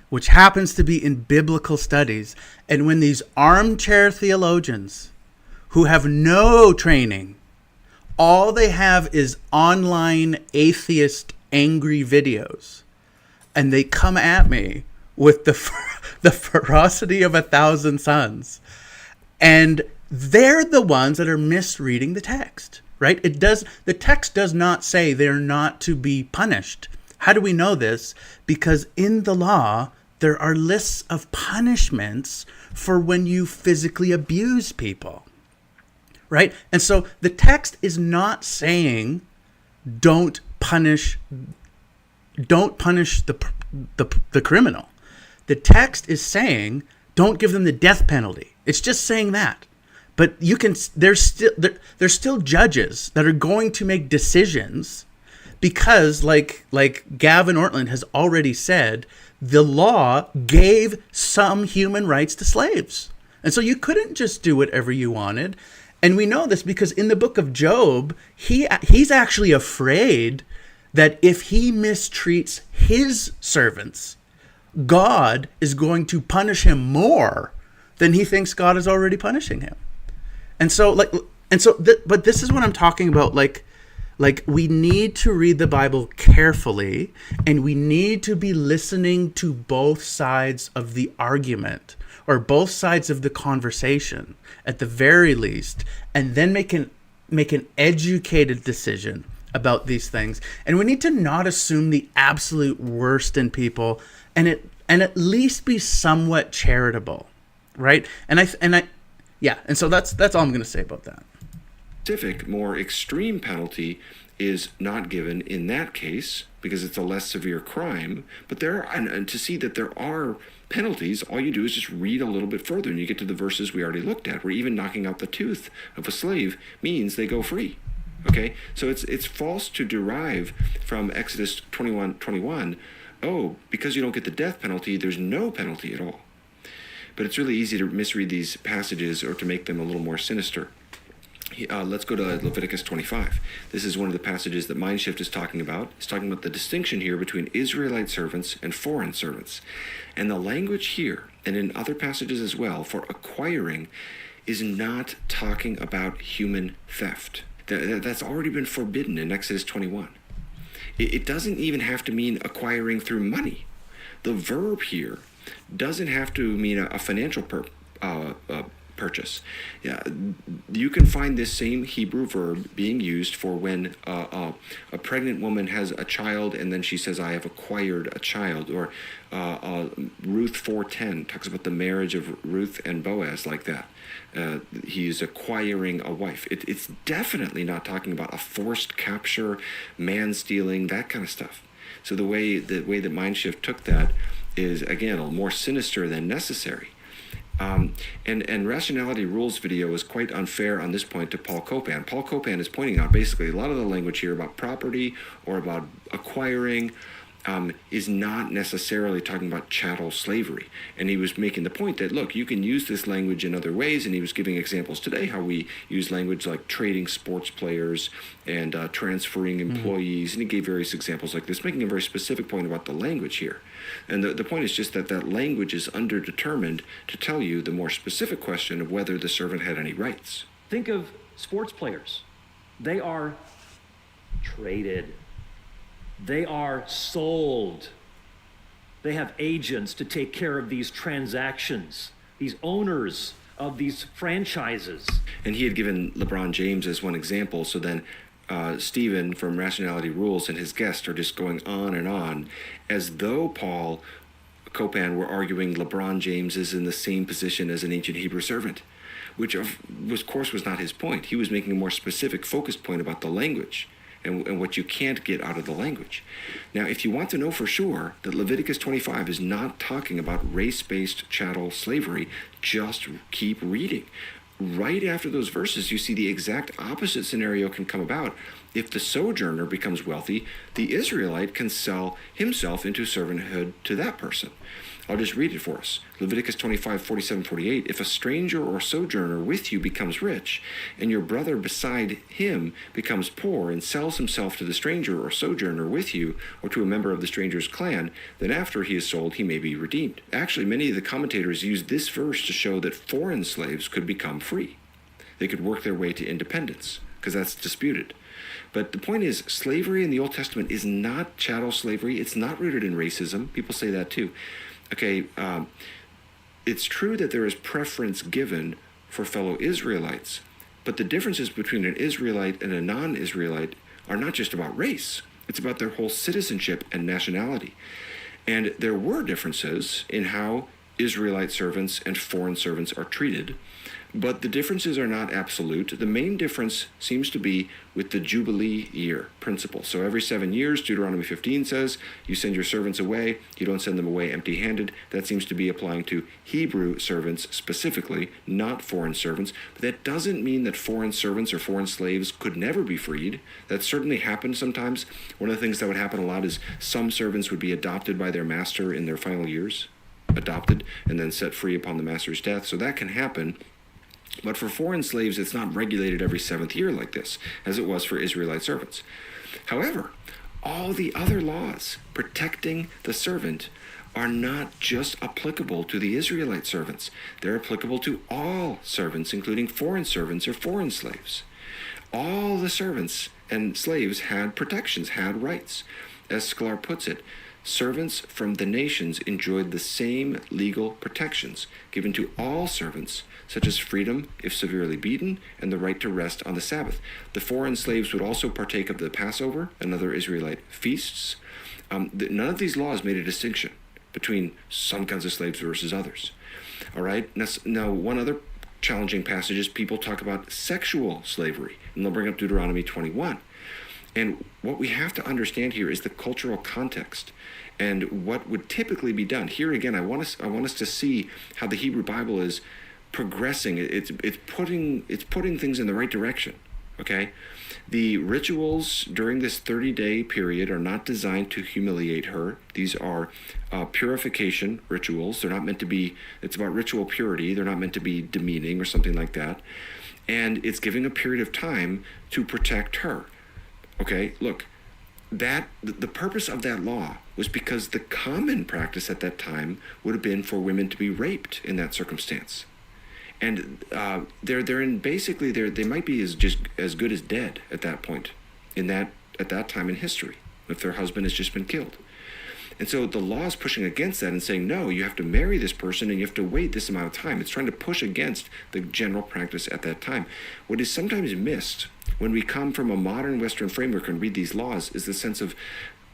which happens to be in biblical studies. And when these armchair theologians who have no training, all they have is online atheist angry videos, and they come at me with the ferocity of 1,000 suns, and they're the ones that are misreading the text, right? The text does not say they're not to be punished. How do we know this? Because in the law, there are lists of punishments for when you physically abuse people, right? And so the text is not saying don't punish the criminal. The text is saying don't give them the death penalty. It's just saying that. But there's still judges that are going to make decisions because, like Gavin Ortland has already said, the law gave some human rights to slaves. And so you couldn't just do whatever you wanted. And we know this because in the book of Job, he's actually afraid that if he mistreats his servants, God is going to punish him more than he thinks God is already punishing him. But this is what I'm talking about. Like we need to read the Bible carefully, and we need to be listening to both sides of the argument or both sides of the conversation at the very least, and then make an educated decision about these things, and we need to not assume the absolute worst in people, and at least be somewhat charitable, right? And so that's all I'm going to say about that. Specific, more extreme penalty is not given in that case because it's a less severe crime. But and to see that there are penalties, all you do is just read a little bit further, and you get to the verses we already looked at, where even knocking out the tooth of a slave means they go free. Okay, so it's false to derive from Exodus 21:21. Oh, because you don't get the death penalty, there's no penalty at all. But it's really easy to misread these passages or to make them a little more sinister. Let's go to Leviticus 25. This is one of the passages that Mindshift is talking about. It's talking about the distinction here between Israelite servants and foreign servants. And the language here, and in other passages as well, for acquiring is not talking about human theft. That's already been forbidden in Exodus 21. It doesn't even have to mean acquiring through money. The verb here doesn't have to mean a financial purchase. Yeah, you can find this same Hebrew verb being used for when a pregnant woman has a child and then she says, I have acquired a child. Or Ruth 4:10 talks about the marriage of Ruth and Boaz like that. He's acquiring a wife. It's definitely not talking about a forced capture, man stealing, that kind of stuff. So the way that Mindshift took that is, again, a little more sinister than necessary. And Rationality Rules video is quite unfair on this point to Paul Copan. Paul Copan is pointing out basically a lot of the language here about property or about acquiring is not necessarily talking about chattel slavery. And he was making the point that, look, you can use this language in other ways, and he was giving examples today how we use language like trading sports players and transferring employees, and he gave various examples like this, making a very specific point about the language here. And the point is just that language is underdetermined to tell you the more specific question of whether the servant had any rights. Think of sports players. They are traded. They are sold. They have agents to take care of these transactions, these owners of these franchises. And he had given LeBron James as one example, so then Stephen from Rationality Rules and his guest are just going on as though Paul Copan were arguing LeBron James is in the same position as an ancient Hebrew servant, which of course was not his point. He was making a more specific, focused point about the language and what you can't get out of the language. Now, if you want to know for sure that Leviticus 25 is not talking about race-based chattel slavery, just keep reading. Right after those verses, you see the exact opposite scenario can come about. If the sojourner becomes wealthy, the Israelite can sell himself into servanthood to that person. I'll just read it for us. Leviticus 25, 47, 48. If a stranger or sojourner with you becomes rich, and your brother beside him becomes poor and sells himself to the stranger or sojourner with you, or to a member of the stranger's clan, then after he is sold, he may be redeemed. Actually, many of the commentators use this verse to show that foreign slaves could become free. They could work their way to independence, because that's disputed. But the point is, slavery in the Old Testament is not chattel slavery. It's not rooted in racism. People say that too. Okay, it's true that there is preference given for fellow Israelites, but the differences between an Israelite and a non-Israelite are not just about race. It's about their whole citizenship and nationality. And there were differences in how Israelite servants and foreign servants are treated, but the differences are not absolute. The main difference seems to be with the Jubilee year principle. So every 7 years, Deuteronomy 15 says, you send your servants away, you don't send them away empty-handed. That seems to be applying to Hebrew servants specifically, not foreign servants. But that doesn't mean that foreign servants or foreign slaves could never be freed. That certainly happens sometimes. One of the things that would happen a lot is some servants would be adopted by their master in their final years, adopted, and then set free upon the master's death. So that can happen. But for foreign slaves, it's not regulated every 7th year like this, as it was for Israelite servants. However, all the other laws protecting the servant are not just applicable to the Israelite servants. They're applicable to all servants, including foreign servants or foreign slaves. All the servants and slaves had protections, had rights. As Sklar puts it, servants from the nations enjoyed the same legal protections given to all servants, such as freedom if severely beaten and the right to rest on the Sabbath. The foreign slaves would also partake of the Passover and other Israelite feasts. None of these laws made a distinction between some kinds of slaves versus others. All right. Now, one other challenging passage is people talk about sexual slavery, and they'll bring up Deuteronomy 21. And what we have to understand here is the cultural context and what would typically be done. Here again, I want us to see how the Hebrew Bible is progressing. It's putting things in the right direction. Okay, the rituals during this 30-day period are not designed to humiliate her. These are purification rituals. They're not meant to be. It's about ritual purity. They're not meant to be demeaning or something like that. And it's giving a period of time to protect her. Okay, look, that the purpose of that law was because the common practice at that time would have been for women to be raped in that circumstance. And they might be as good as dead at that point at that time in history, if their husband has just been killed. And so the law is pushing against that and saying, no, you have to marry this person and you have to wait this amount of time. It's trying to push against the general practice at that time. What is sometimes missed when we come from a modern Western framework and read these laws is the sense of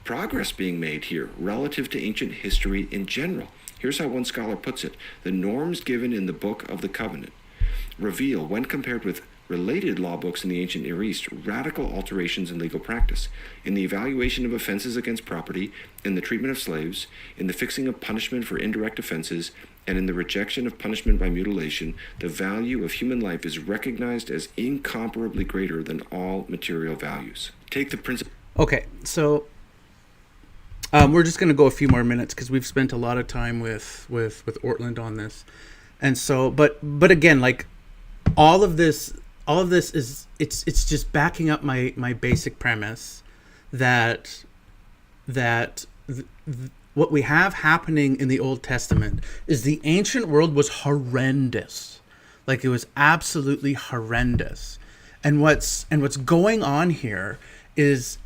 progress being made here relative to ancient history in general. Here's how one scholar puts it. The norms given in the Book of the Covenant reveal, when compared with related law books in the ancient Near East, radical alterations in legal practice, in the evaluation of offenses against property, in the treatment of slaves, in the fixing of punishment for indirect offenses, and in the rejection of punishment by mutilation. The value of human life is recognized as incomparably greater than all material values. Take the principle. Okay, so we're just going to go a few more minutes because we've spent a lot of time with Ortland on this, and so but again, like all of this is it's just backing up my basic premise that what we have happening in the Old Testament is the ancient world was horrendous, like it was absolutely horrendous, and what's going on here is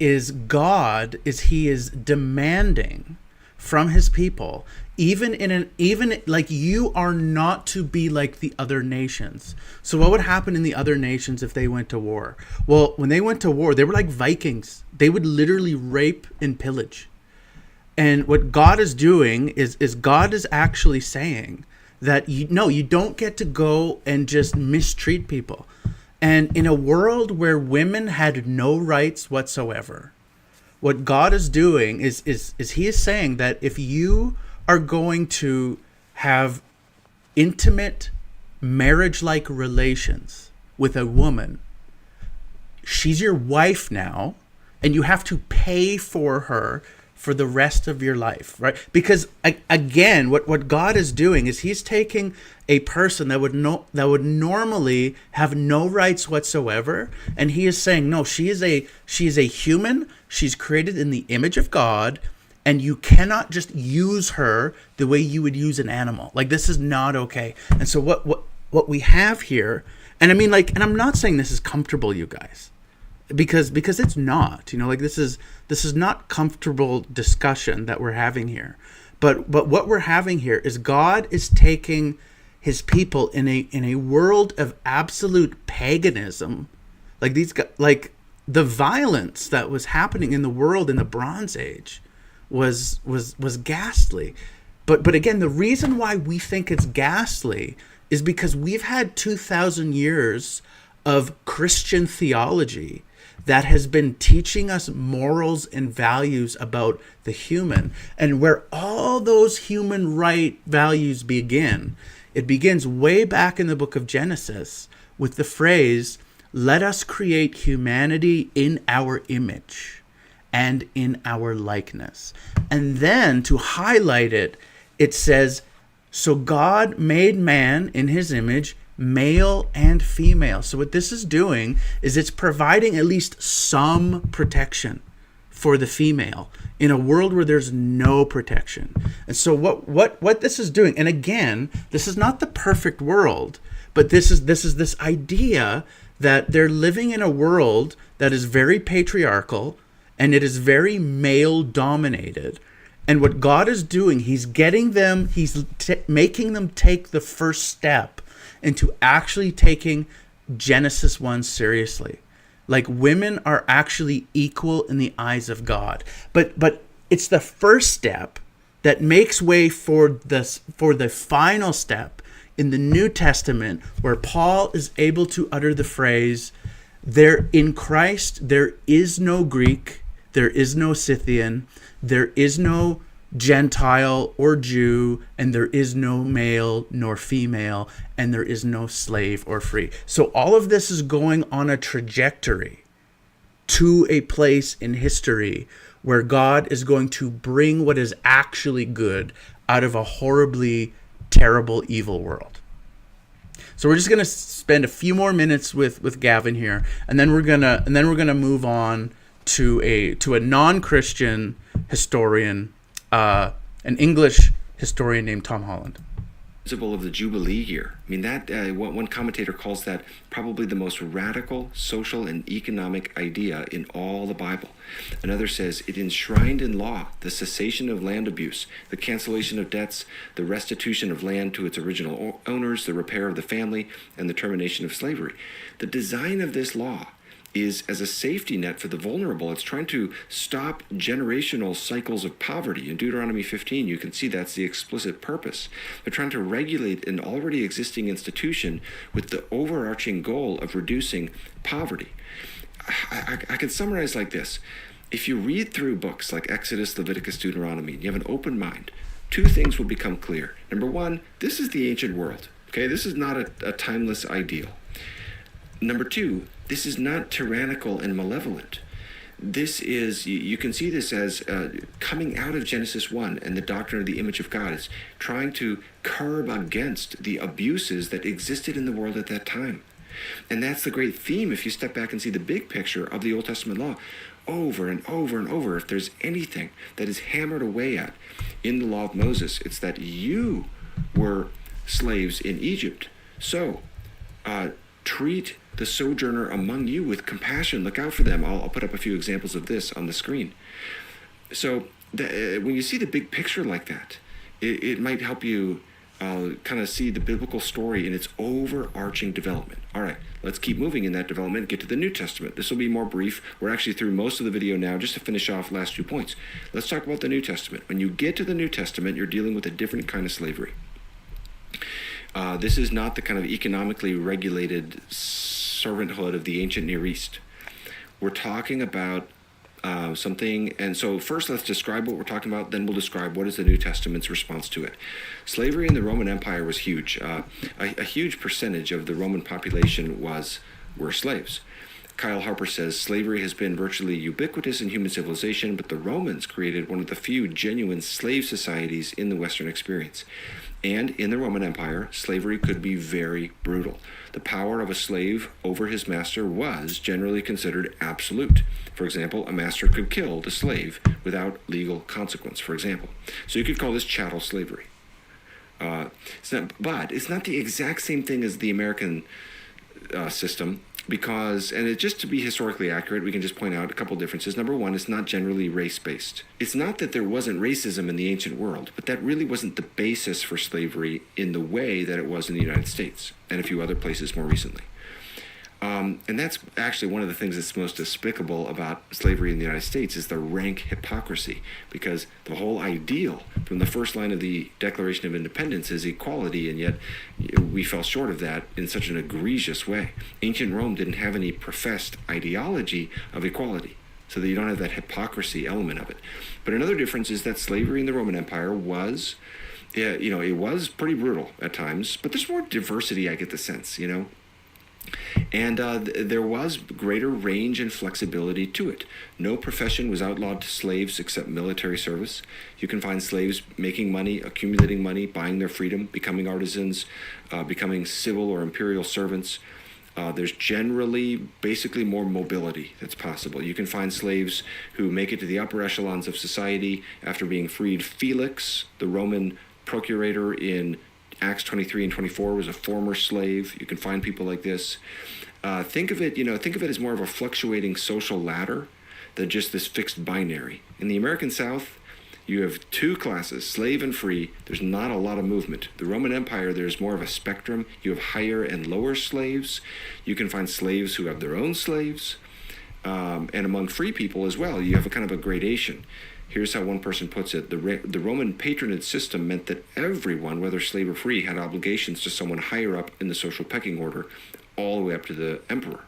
God is demanding from his people, even like you are not to be like the other nations. So what would happen in the other nations if they went to war? Well, when they went to war, they were like Vikings. They would literally rape and pillage. And what God is doing is God is actually saying that you don't get to go and just mistreat people. And in a world where women had no rights whatsoever, what God is doing is he is saying that if you are going to have intimate marriage-like relations with a woman, she's your wife now, and you have to pay for her for the rest of your life, right? Because again, what God is doing is he's taking a person that would normally have no rights whatsoever, and he is saying, no, she is a human. She's created in the image of God, and you cannot just use her the way you would use an animal. Like, this is not okay. And so what we have here, and I mean, like, and I'm not saying this is comfortable, you guys, because it's not, like this is not comfortable discussion that we're having here, but what we're having here is God is taking his people in a world of absolute paganism, like these guys, like the violence that was happening in the world in the Bronze Age was ghastly, but again, the reason why we think it's ghastly is because we've had 2,000 years of Christian theology that has been teaching us morals and values about the human. And where all those human right values begin, it begins way back in the book of Genesis with the phrase, "Let us create humanity in our image and in our likeness." And then to highlight it, it says, "So God made man in his image, male and female." So what this is doing is it's providing at least some protection for the female in a world where there's no protection. And so what this is doing, and again, this is not the perfect world, but this is this idea that they're living in a world that is very patriarchal and it is very male dominated. And what God is doing, he's getting them, he's making them take the first step into actually taking Genesis 1 seriously. Like, women are actually equal in the eyes of God. But it's the first step that makes way for the final step in the New Testament, where Paul is able to utter the phrase, "There in Christ there is no Greek, there is no Scythian, there is no Gentile or Jew, and there is no male nor female, and there is no slave or free." So all of this is going on a trajectory to a place in history where God is going to bring what is actually good out of a horribly terrible, evil world. So we're just going to spend a few more minutes with Gavin here, and then we're gonna move on to a non-Christian historian, an English historian named Tom Holland. Principle of the Jubilee year. I mean, that one commentator calls that probably the most radical social and economic idea in all the Bible. Another says it enshrined in law the cessation of land abuse, the cancellation of debts, the restitution of land to its original owners, the repair of the family, and the termination of slavery. The design of this law is as a safety net for the vulnerable. It's trying to stop generational cycles of poverty. In Deuteronomy 15, you can see that's the explicit purpose. They're trying to regulate an already existing institution with the overarching goal of reducing poverty. I can summarize like this. If you read through books like Exodus, Leviticus, Deuteronomy, and you have an open mind, two things will become clear. Number one, this is the ancient world. Okay, this is not a timeless ideal. Number two, this is not tyrannical and malevolent. This is, you can see this as coming out of Genesis 1 and the doctrine of the image of God. It's trying to curb against the abuses that existed in the world at that time. And that's the great theme if you step back and see the big picture of the Old Testament law. Over and over and over, if there's anything that is hammered away at in the law of Moses, it's that you were slaves in Egypt. So, treat the sojourner among you with compassion. Look out for them. I'll put up a few examples of this on the screen. So when you see the big picture like that, it might help you kind of see the biblical story in its overarching development. All right, let's keep moving in that development, get to the New Testament. This will be more brief. We're actually through most of the video now, just to finish off last 2 points. Let's talk about the New Testament. When you get to the New Testament, you're dealing with a different kind of slavery. This is not the kind of economically regulated servanthood of the ancient Near East. We're talking about something, and so first let's describe what we're talking about, then we'll describe what is the New Testament's response to it. Slavery in the Roman Empire was huge. A huge percentage of the Roman population were slaves. Kyle Harper says, slavery has been virtually ubiquitous in human civilization, but the Romans created one of the few genuine slave societies in the Western experience. And in the Roman Empire, slavery could be very brutal. The power of a slave over his master was generally considered absolute. For example, a master could kill the slave without legal consequence, for example. So you could call this chattel slavery. But it's not the exact same thing as the American system, because, and just to be historically accurate, we can just point out a couple differences. Number one, it's not generally race-based. It's not that there wasn't racism in the ancient world, but that really wasn't the basis for slavery in the way that it was in the United States and a few other places more recently. And that's actually one of the things that's most despicable about slavery in the United States is the rank hypocrisy, because the whole ideal from the first line of the Declaration of Independence is equality, and yet we fell short of that in such an egregious way. Ancient Rome didn't have any professed ideology of equality, so that you don't have that hypocrisy element of it. But another difference is that slavery in the Roman Empire was, it was pretty brutal at times, but there's more diversity, I get the sense, And there was greater range and flexibility to it. No profession was outlawed to slaves except military service. You can find slaves making money, accumulating money, buying their freedom, becoming artisans, becoming civil or imperial servants. There's generally basically more mobility that's possible. You can find slaves who make it to the upper echelons of society after being freed. Felix, the Roman procurator in Acts 23 and 24, was a former slave. You can find people like this. Think of it as more of a fluctuating social ladder than just this fixed binary. In the American South, You have two classes, slave and free. There's not a lot of movement. The Roman Empire, there's more of a spectrum. You have higher and lower slaves. You can find slaves who have their own slaves. And among free people as well, you have a kind of a gradation. Here's how one person puts it. The Roman patronage system meant that everyone, whether slave or free, had obligations to someone higher up in the social pecking order, all the way up to the emperor.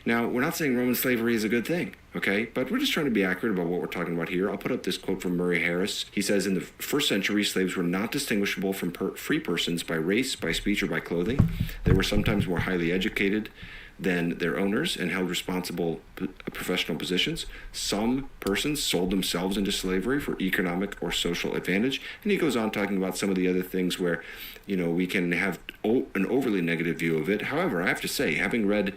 Now, we're not saying Roman slavery is a good thing, okay? But we're just trying to be accurate about what we're talking about here. I'll put up this quote from Murray Harris. He says, in the first century, slaves were not distinguishable from free persons by race, by speech, or by clothing. They were sometimes more highly educated than their owners and held responsible professional positions. Some persons sold themselves into slavery for economic or social advantage. And he goes on talking about some of the other things where, we can have an overly negative view of it. However, I have to say, having read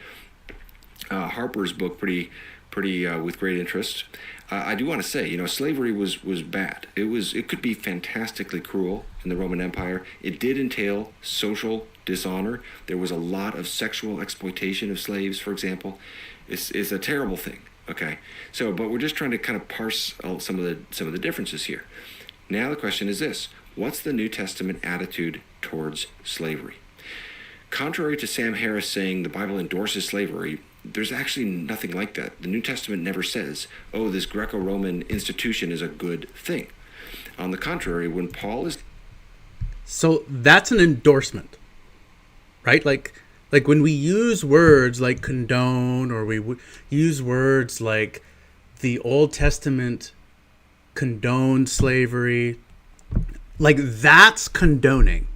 Harper's book pretty with great interest, I do want to say, slavery was bad. It could be fantastically cruel in the Roman Empire. It did entail social dishonor. There was a lot of sexual exploitation of slaves, for example. It's a terrible thing. Okay, but we're just trying to kind of parse out some of the differences here. Now the question is this: what's the New Testament attitude towards slavery? Contrary to Sam Harris saying the Bible endorses slavery, there's actually nothing like that. The New Testament never says, oh, this Greco-Roman institution is a good thing. On the contrary, when Paul is... So that's an endorsement, right? Like when we use words like condone, or we use words like the Old Testament condoned slavery, like that's condoning.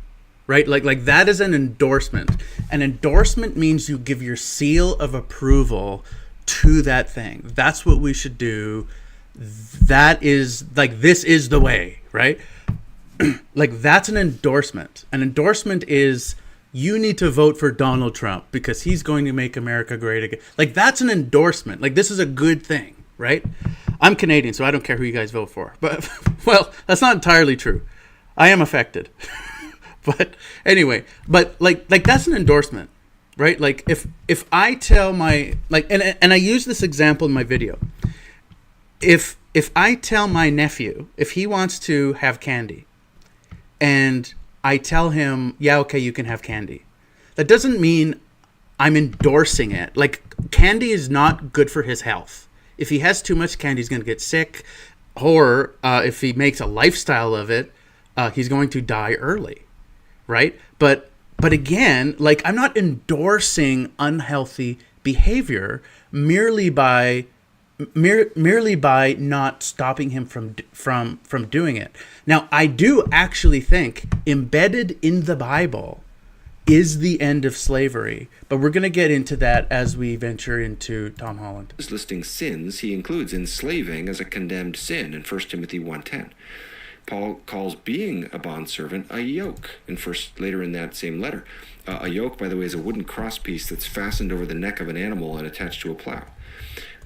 Right? Like that is an endorsement. An endorsement means you give your seal of approval to that thing. That's what we should do. That is, like, this is the way, right? Like, that's an endorsement. An endorsement is, you need to vote for Donald Trump because he's going to make America great again. Like, that's an endorsement. Like, this is a good thing, right? I'm Canadian, so I don't care who you guys vote for. But, well, that's not entirely true. I am affected. But anyway, like that's an endorsement, right? Like if I tell my, like, and I use this example in my video. If I tell my nephew, if he wants to have candy, and I tell him, yeah, okay, you can have candy, that doesn't mean I'm endorsing it. Like, candy is not good for his health. If he has too much candy, he's going to get sick, or if he makes a lifestyle of it, he's going to die early. Right? But again, like, I'm not endorsing unhealthy behavior merely by not stopping him from doing it. Now, I do actually think embedded in the Bible is the end of slavery, but we're going to get into that as we venture into Tom Holland. Listing sins, he includes enslaving as a condemned sin in 1 Timothy 1:10. Paul calls being a bondservant a yoke, later in that same letter. A yoke, by the way, is a wooden crosspiece that's fastened over the neck of an animal and attached to a plow.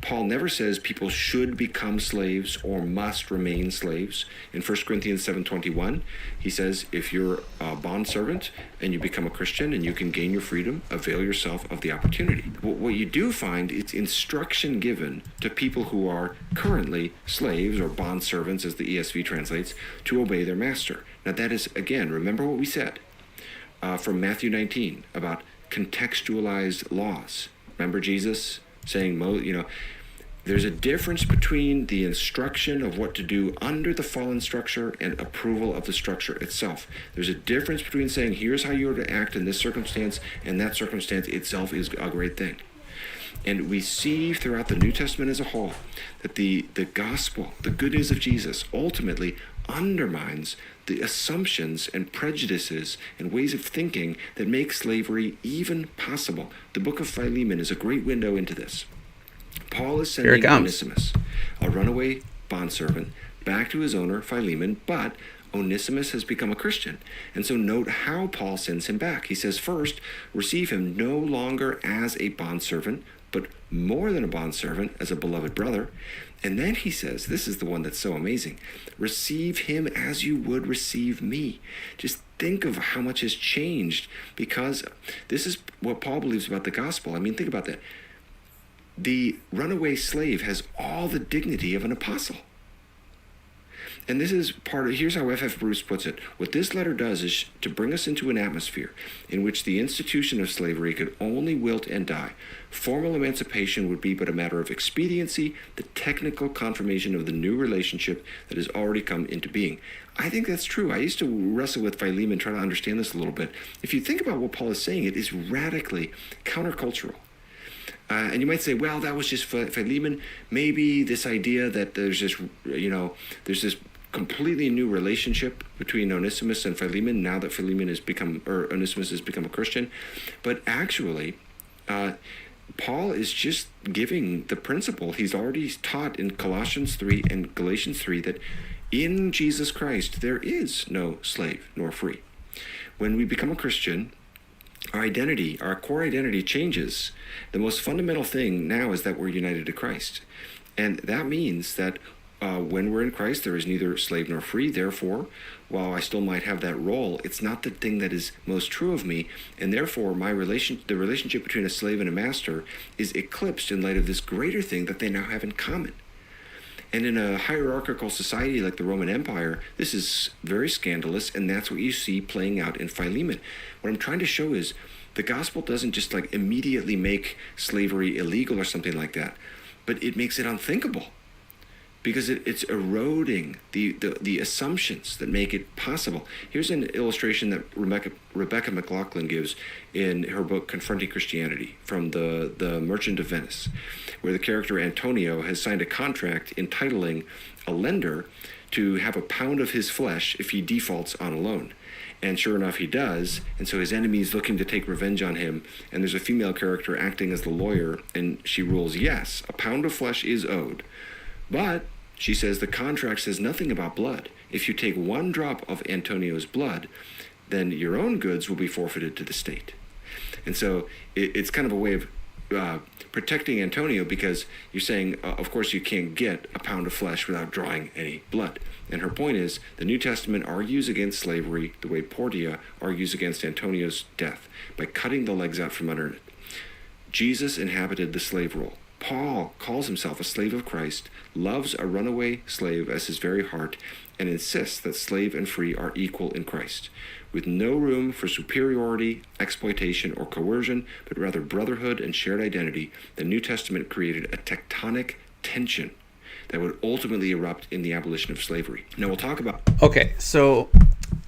Paul never says people should become slaves or must remain slaves. In 1 Corinthians 7:21, he says, if you're a bondservant and you become a Christian and you can gain your freedom, avail yourself of the opportunity. What you do find is instruction given to people who are currently slaves or bondservants, as the ESV translates, to obey their master. Now that is, again, remember what we said from Matthew 19 about contextualized laws. Remember Jesus saying, there's a difference between the instruction of what to do under the fallen structure and approval of the structure itself. There's a difference between saying, here's how you're to act in this circumstance, and that circumstance itself is a great thing. And we see throughout the New Testament as a whole that the gospel, the good news of Jesus, ultimately undermines the assumptions and prejudices and ways of thinking that make slavery even possible. The book of Philemon is a great window into this. Paul is sending Onesimus, a runaway bondservant, back to his owner, Philemon, but Onesimus has become a Christian. And so note how Paul sends him back. He says, first, receive him no longer as a bondservant, but more than a bondservant, as a beloved brother. And then he says, this is the one that's so amazing, receive him as you would receive me. Just think of how much has changed, because this is what Paul believes about the gospel. I mean, think about that. The runaway slave has all the dignity of an apostle. And this is here's how F.F. Bruce puts it. What this letter does is to bring us into an atmosphere in which the institution of slavery could only wilt and die. Formal emancipation would be but a matter of expediency, the technical confirmation of the new relationship that has already come into being. I think that's true. I used to wrestle with Philemon, trying to understand this a little bit. If you think about what Paul is saying, it is radically countercultural. And you might say, well, that was just Philemon. Maybe this idea that there's this completely new relationship between Onesimus and Philemon now that Onesimus has become a Christian. But actually, Paul is just giving the principle he's already taught in Colossians 3 and Galatians 3, that in Jesus Christ there is no slave nor free. When we become a Christian, our core identity changes. The most fundamental thing now is that we're united to Christ. And that means that when we're in Christ, there is neither slave nor free. Therefore, while I still might have that role, it's not the thing that is most true of me. And therefore, the relationship between a slave and a master is eclipsed in light of this greater thing that they now have in common. And in a hierarchical society like the Roman Empire, this is very scandalous, and that's what you see playing out in Philemon. What I'm trying to show is the gospel doesn't just immediately make slavery illegal or something like that, but it makes it unthinkable, because it's eroding the assumptions that make it possible. Here's an illustration that Rebecca McLaughlin gives in her book Confronting Christianity, from the Merchant of Venice, where the character Antonio has signed a contract entitling a lender to have a pound of his flesh if he defaults on a loan. And sure enough, he does. And so his enemy is looking to take revenge on him. And there's a female character acting as the lawyer, and she rules, yes, a pound of flesh is owed. But, she says, the contract says nothing about blood. If you take one drop of Antonio's blood, then your own goods will be forfeited to the state. And so it's kind of a way of protecting Antonio, because you're saying, of course, you can't get a pound of flesh without drawing any blood. And her point is, the New Testament argues against slavery the way Portia argues against Antonio's death, by cutting the legs out from under it. Jesus inhabited the slave role. Paul calls himself a slave of Christ, loves a runaway slave as his very heart, and insists that slave and free are equal in Christ, with no room for superiority, exploitation, or coercion, but rather brotherhood and shared identity. The New Testament created a tectonic tension that would ultimately erupt in the abolition of slavery. Now we'll talk about... Okay, so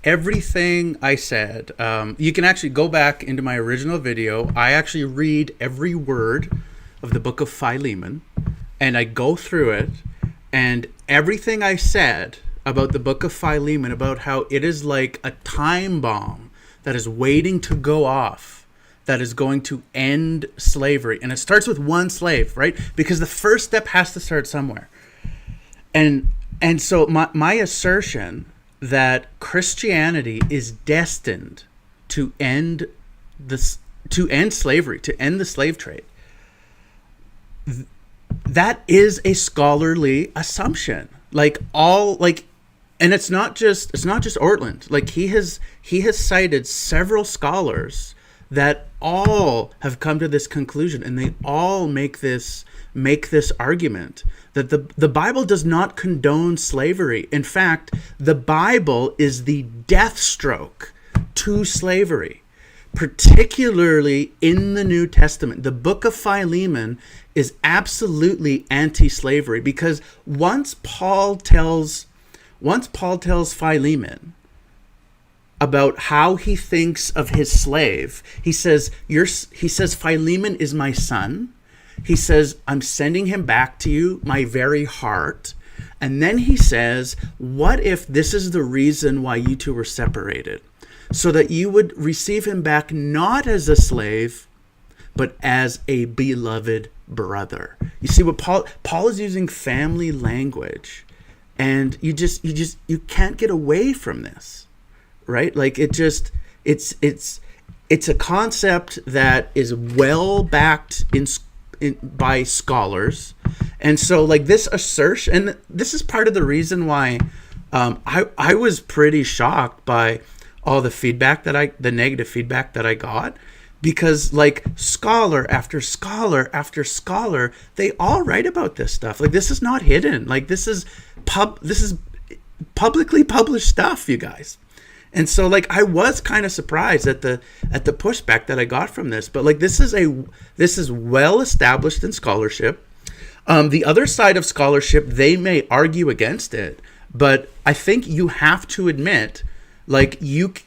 everything I said, you can actually go back into my original video. I actually read every word of the book of Philemon, and I go through it, and everything I said about the book of Philemon, about how it is like a time bomb that is waiting to go off, that is going to end slavery. And it starts with one slave, right? Because the first step has to start somewhere. And so my assertion that Christianity is destined to end slavery, to end the slave trade, that is a scholarly assumption. And it's not just Ortland. Like he has cited several scholars that all have come to this conclusion, and they all make this argument that the Bible does not condone slavery. In fact, the Bible is the death stroke to slavery, particularly in the New Testament. The book of Philemon is absolutely anti-slavery, because once Paul tells Philemon about how he thinks of his slave, he says, Philemon is my son. He says, I'm sending him back to you, my very heart. And then he says, what if this is the reason why you two were separated? So that you would receive him back not as a slave, but as a beloved brother. You see what Paul is using family language, and you can't get away from this, right? Like it's a concept that is well backed by scholars. And so like this assertion, and this is part of the reason why I was pretty shocked by all the negative feedback that I got, because like scholar after scholar after scholar, they all write about this stuff. Like this is not hidden. Like this is publicly published stuff, you guys. And so, like, I was kind of surprised at the pushback that I got from this. But like, this is well established in scholarship. The other side of scholarship, they may argue against it, but I think you have to admit, like,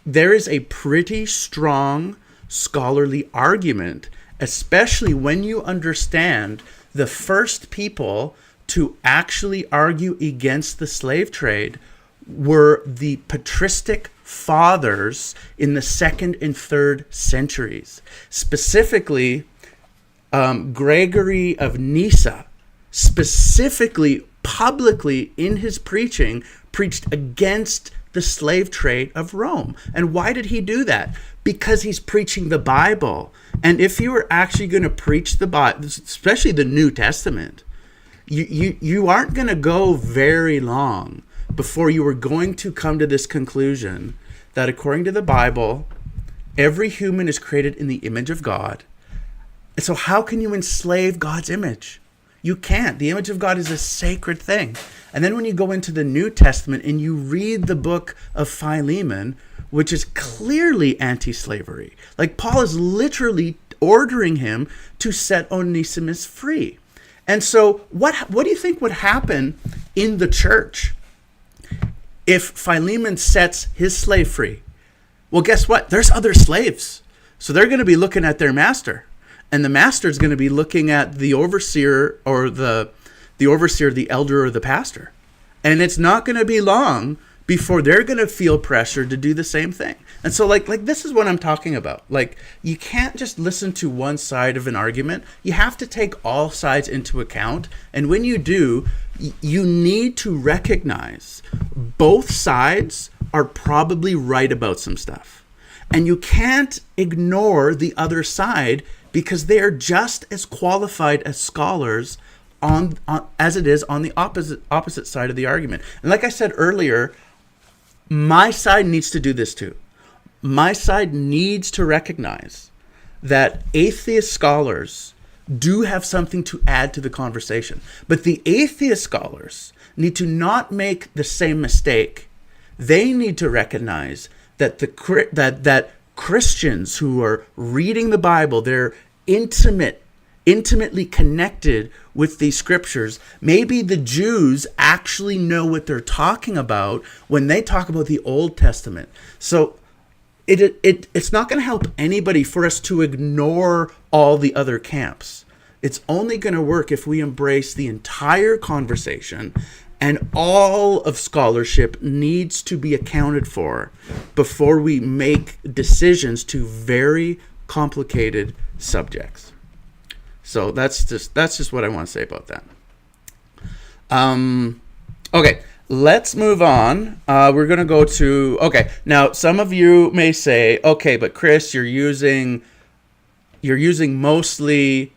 there is a pretty strong scholarly argument, especially when you understand the first people to actually argue against the slave trade were the patristic fathers in the 2nd and 3rd centuries. Specifically, Gregory of Nyssa, specifically publicly in his preaching, preached against the slave trade of Rome. And why did he do that? Because he's preaching the Bible. And if you were actually going to preach the Bible, especially the New Testament, you aren't going to go very long before you were going to come to this conclusion that according to the Bible, every human is created in the image of God. And so how can you enslave God's image? You can't. The image of God is a sacred thing. And then when you go into the New Testament and you read the book of Philemon, which is clearly anti-slavery, like Paul is literally ordering him to set Onesimus free. And so what do you think would happen in the church if Philemon sets his slave free? Well, guess what? There's other slaves. So they're going to be looking at their master. And the master is going to be looking at the overseer or the overseer, the elder, or the pastor. And it's not going to be long before they're going to feel pressure to do the same thing. And so like this is what I'm talking about. Like, you can't just listen to one side of an argument. You have to take all sides into account. And when you do, you need to recognize both sides are probably right about some stuff. And you can't ignore the other side because they are just as qualified as scholars on as it is on the opposite side of the argument. And like I said earlier, my side needs to do this too. My side needs to recognize that atheist scholars do have something to add to the conversation. But the atheist scholars need to not make the same mistake. They need to recognize that that Christians who are reading the Bible, they're intimately connected with these scriptures. Maybe the Jews actually know what they're talking about when they talk about the Old Testament. So it's not going to help anybody for us to ignore all the other camps. It's only going to work if we embrace the entire conversation, and all of scholarship needs to be accounted for before we make decisions to very complicated subjects. So that's just what I want to say about that. Okay, let's move on. We're going to go to, okay, now some of you may say, okay, but Chris, you're using mostly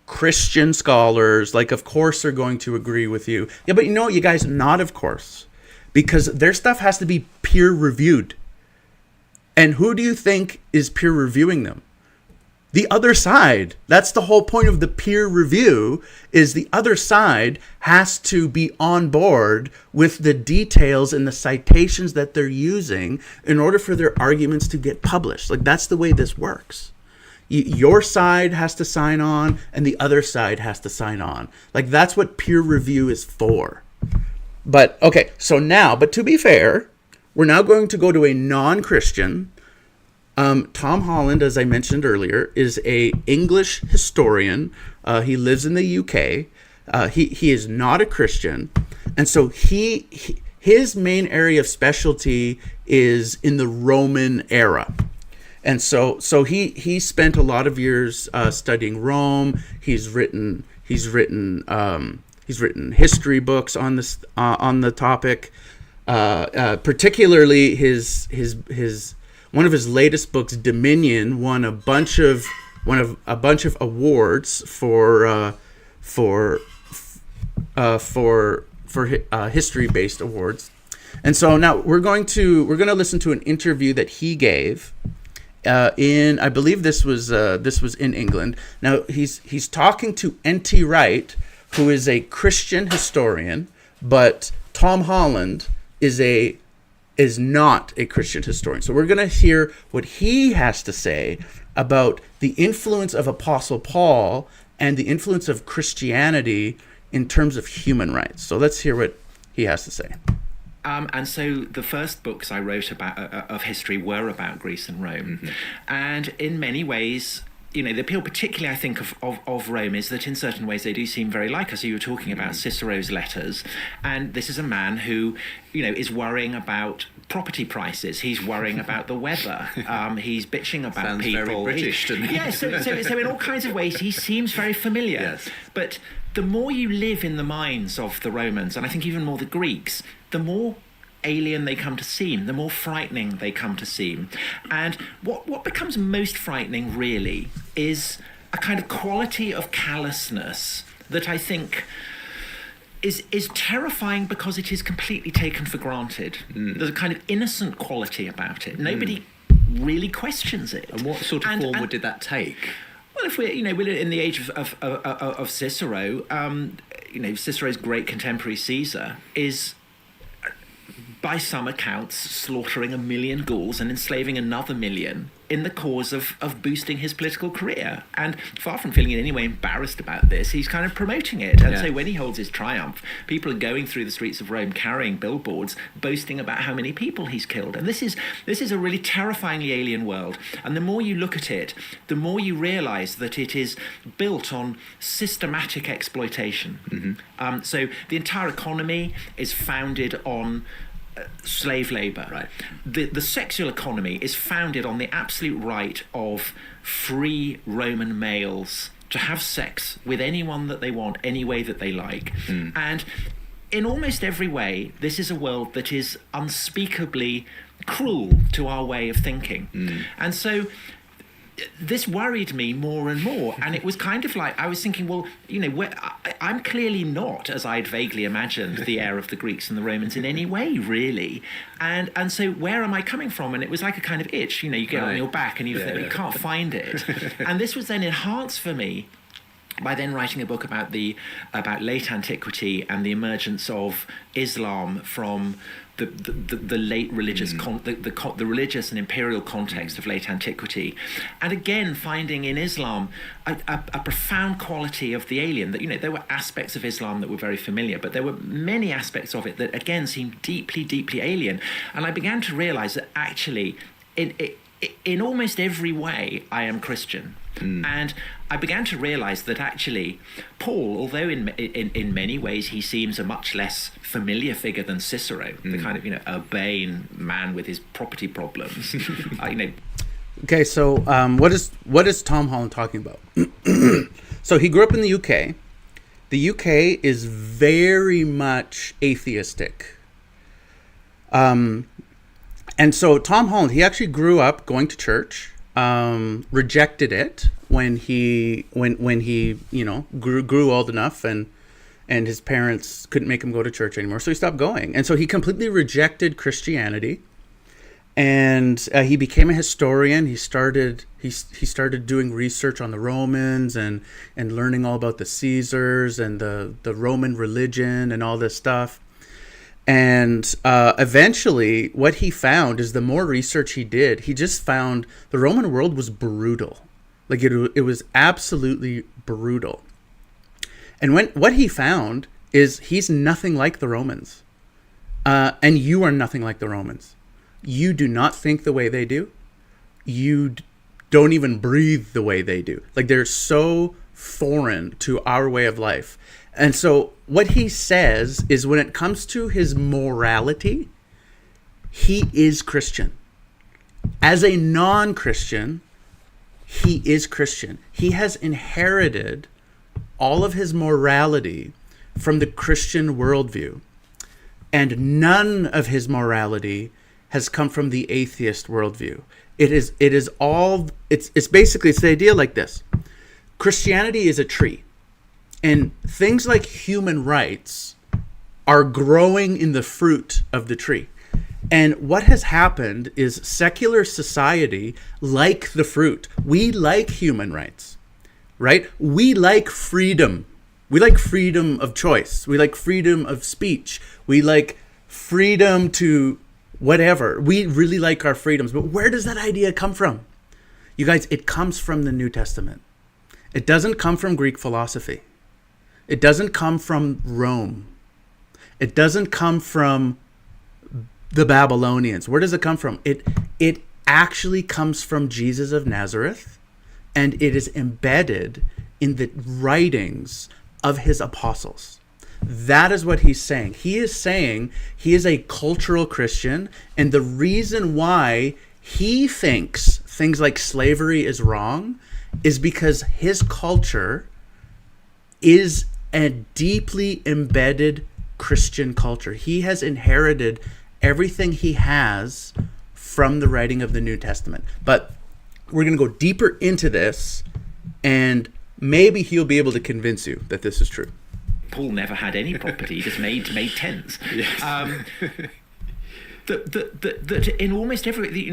Christian scholars, like of course they're going to agree with you. Yeah, but you know what, you guys, not of course, because their stuff has to be peer reviewed. And who do you think is peer reviewing them? The other side. That's the whole point of the peer review, is the other side has to be on board with the details and the citations that they're using in order for their arguments to get published. Like, that's the way this works. Your side has to sign on and the other side has to sign on. Like, that's what peer review is for. But okay, so now, but to be fair, we're now going to go to a non-Christian. Tom Holland, as I mentioned earlier, is a English historian. He lives in the UK. He is not a Christian. And so his main area of specialty is in the Roman era. And so he spent a lot of years studying Rome. He's written history books on this on the topic. Particularly his one of his latest books, Dominion, won a bunch of awards for history-based awards. And so now we're going to listen to an interview that he gave in, I believe this was in England. Now he's talking to N.T. Wright, who is a Christian historian, but Tom Holland is not a Christian historian. So we're going to hear what he has to say about the influence of Apostle Paul and the influence of Christianity in terms of human rights. So let's hear what he has to say. And so the first books I wrote about of history were about Greece and Rome. Mm-hmm. And in many ways, the appeal particularly, I think, of Rome is that in certain ways they do seem very like us. So you were talking about Cicero's letters, and this is a man who, is worrying about property prices. He's worrying about the weather. He's bitching about Sounds people. Very British, doesn't he? Yeah, so in all kinds of ways he seems very familiar. Yes. But the more you live in the minds of the Romans, and I think even more the Greeks, the more alien they come to seem, the more frightening they come to seem. And what becomes most frightening, really, is a kind of quality of callousness that I think is terrifying because it is completely taken for granted. There's a kind of innocent quality about it. Nobody really questions it. And what sort of form did that take? Well, if we're in the age of Cicero, Cicero's great contemporary Caesar is, by some accounts, slaughtering 1 million Gauls and enslaving another 1 million in the cause of boosting his political career. And far from feeling in any way embarrassed about this, he's kind of promoting it. And so when he holds his triumph, people are going through the streets of Rome carrying billboards, boasting about how many people he's killed. And this is a really terrifyingly alien world. And the more you look at it, the more you realize that it is built on systematic exploitation. Mm-hmm. So the entire economy is founded on slave labor. Right. The sexual economy is founded on the absolute right of free Roman males to have sex with anyone that they want, any way that they like. And in almost every way, this is a world that is unspeakably cruel to our way of thinking. And so this worried me more and more, and it was kind of like I was thinking, well, I'm clearly not, as I'd vaguely imagined, the heir of the Greeks and the Romans in any way, really. And so where am I coming from? And it was like a kind of itch, you get on your back and you can't find it. And this was then enhanced for me by then writing a book about late antiquity and the emergence of Islam from the late religious the religious and imperial context of late antiquity, and again finding in Islam a profound quality of the alien. That there were aspects of Islam that were very familiar, but there were many aspects of it that again seemed deeply, deeply alien. And I began to realize that actually in almost every way I am Christian. And I began to realize that actually Paul, although in many ways he seems a much less familiar figure than Cicero, the kind of urbane man with his property problems, Okay, so what is Tom Holland talking about? So he grew up in the UK. The UK is very much atheistic. And so Tom Holland, he actually grew up going to church. Rejected it when he grew old enough and his parents couldn't make him go to church anymore, so he stopped going. And so he completely rejected Christianity, and he became a historian. He started doing research on the Romans and learning all about the Caesars and the Roman religion and all this stuff. And eventually what he found is the more research he did, he just found the Roman world was brutal. Like it was absolutely brutal. And what he found is he's nothing like the Romans. And you are nothing like the Romans. You do not think the way they do. You don't even breathe the way they do. Like they're so foreign to our way of life. And so what he says is when it comes to his morality, he is Christian. As a non-Christian, he is Christian. He has inherited all of his morality from the Christian worldview. And none of his morality has come from the atheist worldview. It's basically the idea like this. Christianity is a tree. And things like human rights are growing in the fruit of the tree. And what has happened is secular society, like the fruit, we like human rights, right? We like freedom. We like freedom of choice. We like freedom of speech. We like freedom to whatever. We really like our freedoms, but where does that idea come from? You guys, it comes from the New Testament. It doesn't come from Greek philosophy. It doesn't come from Rome. It doesn't come from the Babylonians. Where does it come from? It actually comes from Jesus of Nazareth, and it is embedded in the writings of his apostles. That is what he's saying. He is saying he is a cultural Christian, and the reason why he thinks things like slavery is wrong is because his culture is a deeply embedded Christian culture. He has inherited everything he has from the writing of the New Testament. But we're going to go deeper into this, and maybe he'll be able to convince you that this is true. Paul never had any property; he just made tents. Yes. That in almost every,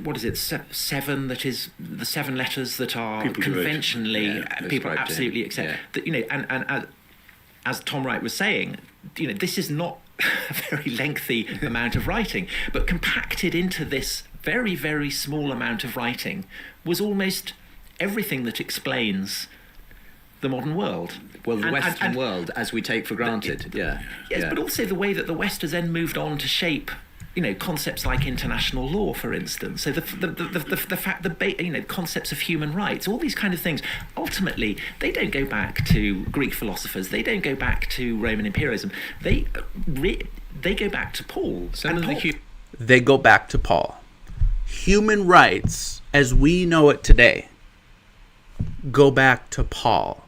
what is it, seven? That is the 7 letters that are people conventionally people absolutely accept. That and as Tom Wright was saying, this is not a very lengthy amount of writing, but compacted into this very, very small amount of writing was almost everything that explains the modern world. Well, the Western world, as we take for granted. Yes, but also the way that the West has then moved on to shape, concepts like international law, for instance. So the fact that concepts of human rights, all these kind of things, ultimately they don't go back to Greek philosophers. They don't go back to Roman imperialism. They go back to Paul. They go back to Paul. Human rights, as we know it today, go back to Paul.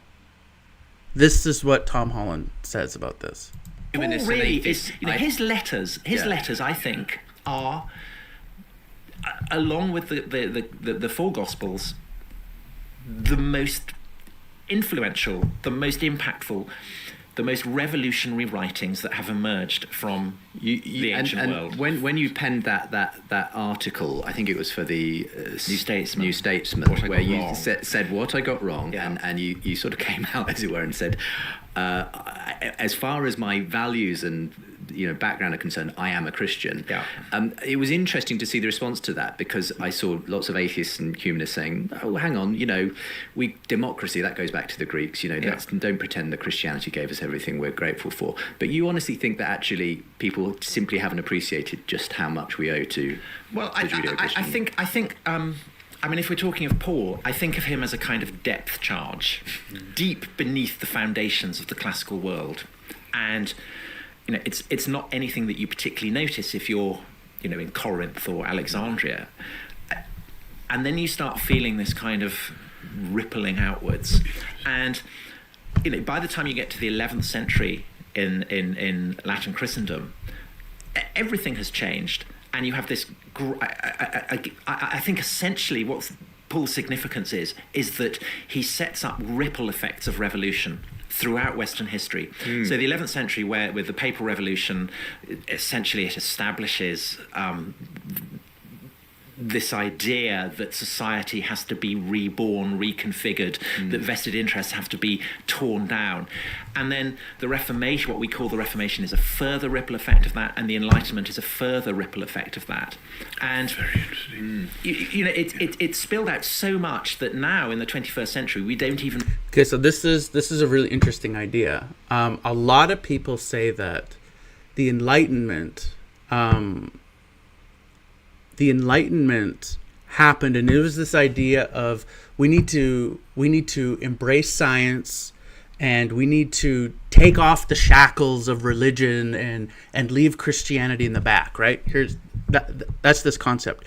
This is what Tom Holland says about this. Paul really is, his letters, I think, are, along with the 4 Gospels, the most influential, the most impactful, the most revolutionary writings that have emerged from the ancient world. When you penned that article, I think it was for the New Statesman, where you said what I got wrong, and you sort of came out, as it were, and said, as far as my values and background are concerned, I am a Christian. It was interesting to see the response to that, because I saw lots of atheists and humanists saying, oh, hang on, democracy, that goes back to the Greeks, don't pretend that Christianity gave us everything we're grateful for. But you honestly think that actually people simply haven't appreciated just how much we owe to Judeo-Christian? I think if we're talking of Paul, I think of him as a kind of depth charge, deep beneath the foundations of the classical world. And it's not anything that you particularly notice if you're, in Corinth or Alexandria. And then you start feeling this kind of rippling outwards. And, by the time you get to the 11th century in Latin Christendom, everything has changed. And you have this, I think essentially what Paul's significance is that he sets up ripple effects of revolution throughout Western history. So the 11th century, where with the Papal Revolution, essentially it establishes this idea that society has to be reborn, reconfigured, that vested interests have to be torn down. And then the Reformation, what we call the Reformation, is a further ripple effect of that, and the Enlightenment is a further ripple effect of that. And very interesting. It spilled out so much that now in the 21st century we don't even... Okay, so this is a really interesting idea. A lot of people say that the Enlightenment happened, and it was this idea of we need to embrace science, and we need to take off the shackles of religion and leave Christianity in the back, right? That's this concept.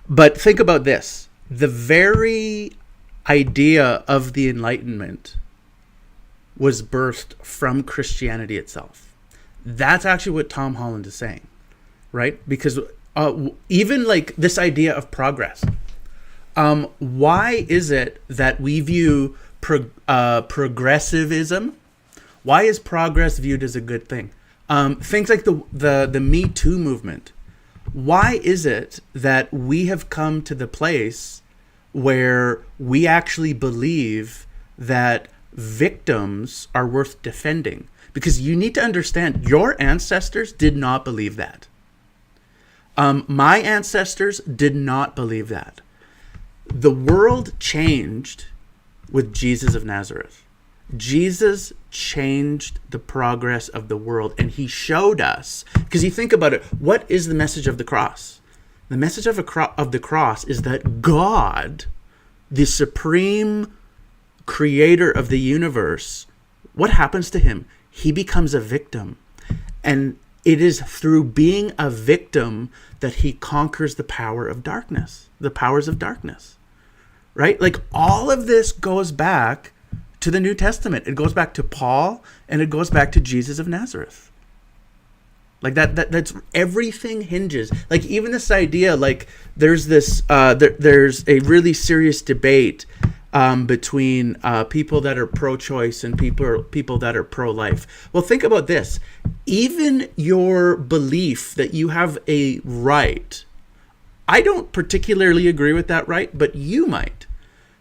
But think about this. The very idea of the Enlightenment was birthed from Christianity itself. That's actually what Tom Holland is saying, right? Because even like this idea of progress. Why is it that we view progressivism? Why is progress viewed as a good thing? Things like the Me Too movement. Why is it that we have come to the place where we actually believe that victims are worth defending? because you need to understand your ancestors did not believe that. My ancestors did not believe that. The world changed with Jesus of Nazareth. Jesus changed the progress of the world, and he showed us, because you think about it, what is the message of the cross? The message of the cross is that God, the supreme creator of the universe, what happens to him? He becomes a victim. And it is through being a victim that he conquers the power of darkness, the powers of darkness, right? Like all of this goes back to the New Testament. It goes back to Paul, and it goes back to Jesus of Nazareth. Like that's everything hinges. Like even this idea, like there's this, there's a really serious debate between people that are pro-choice and people that are pro-life. Well, think about this. Even your belief that you have a right, I don't particularly agree with that right, but you might.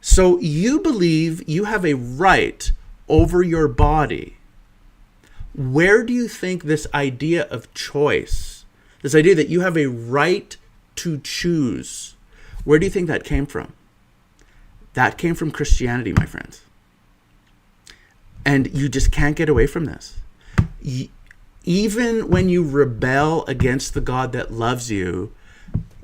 So you believe you have a right over your body. Where do you think this idea of choice, this idea that you have a right to choose, where do you think that came from? That came from Christianity, my friends. And you just can't get away from this. Even when you rebel against the God that loves you,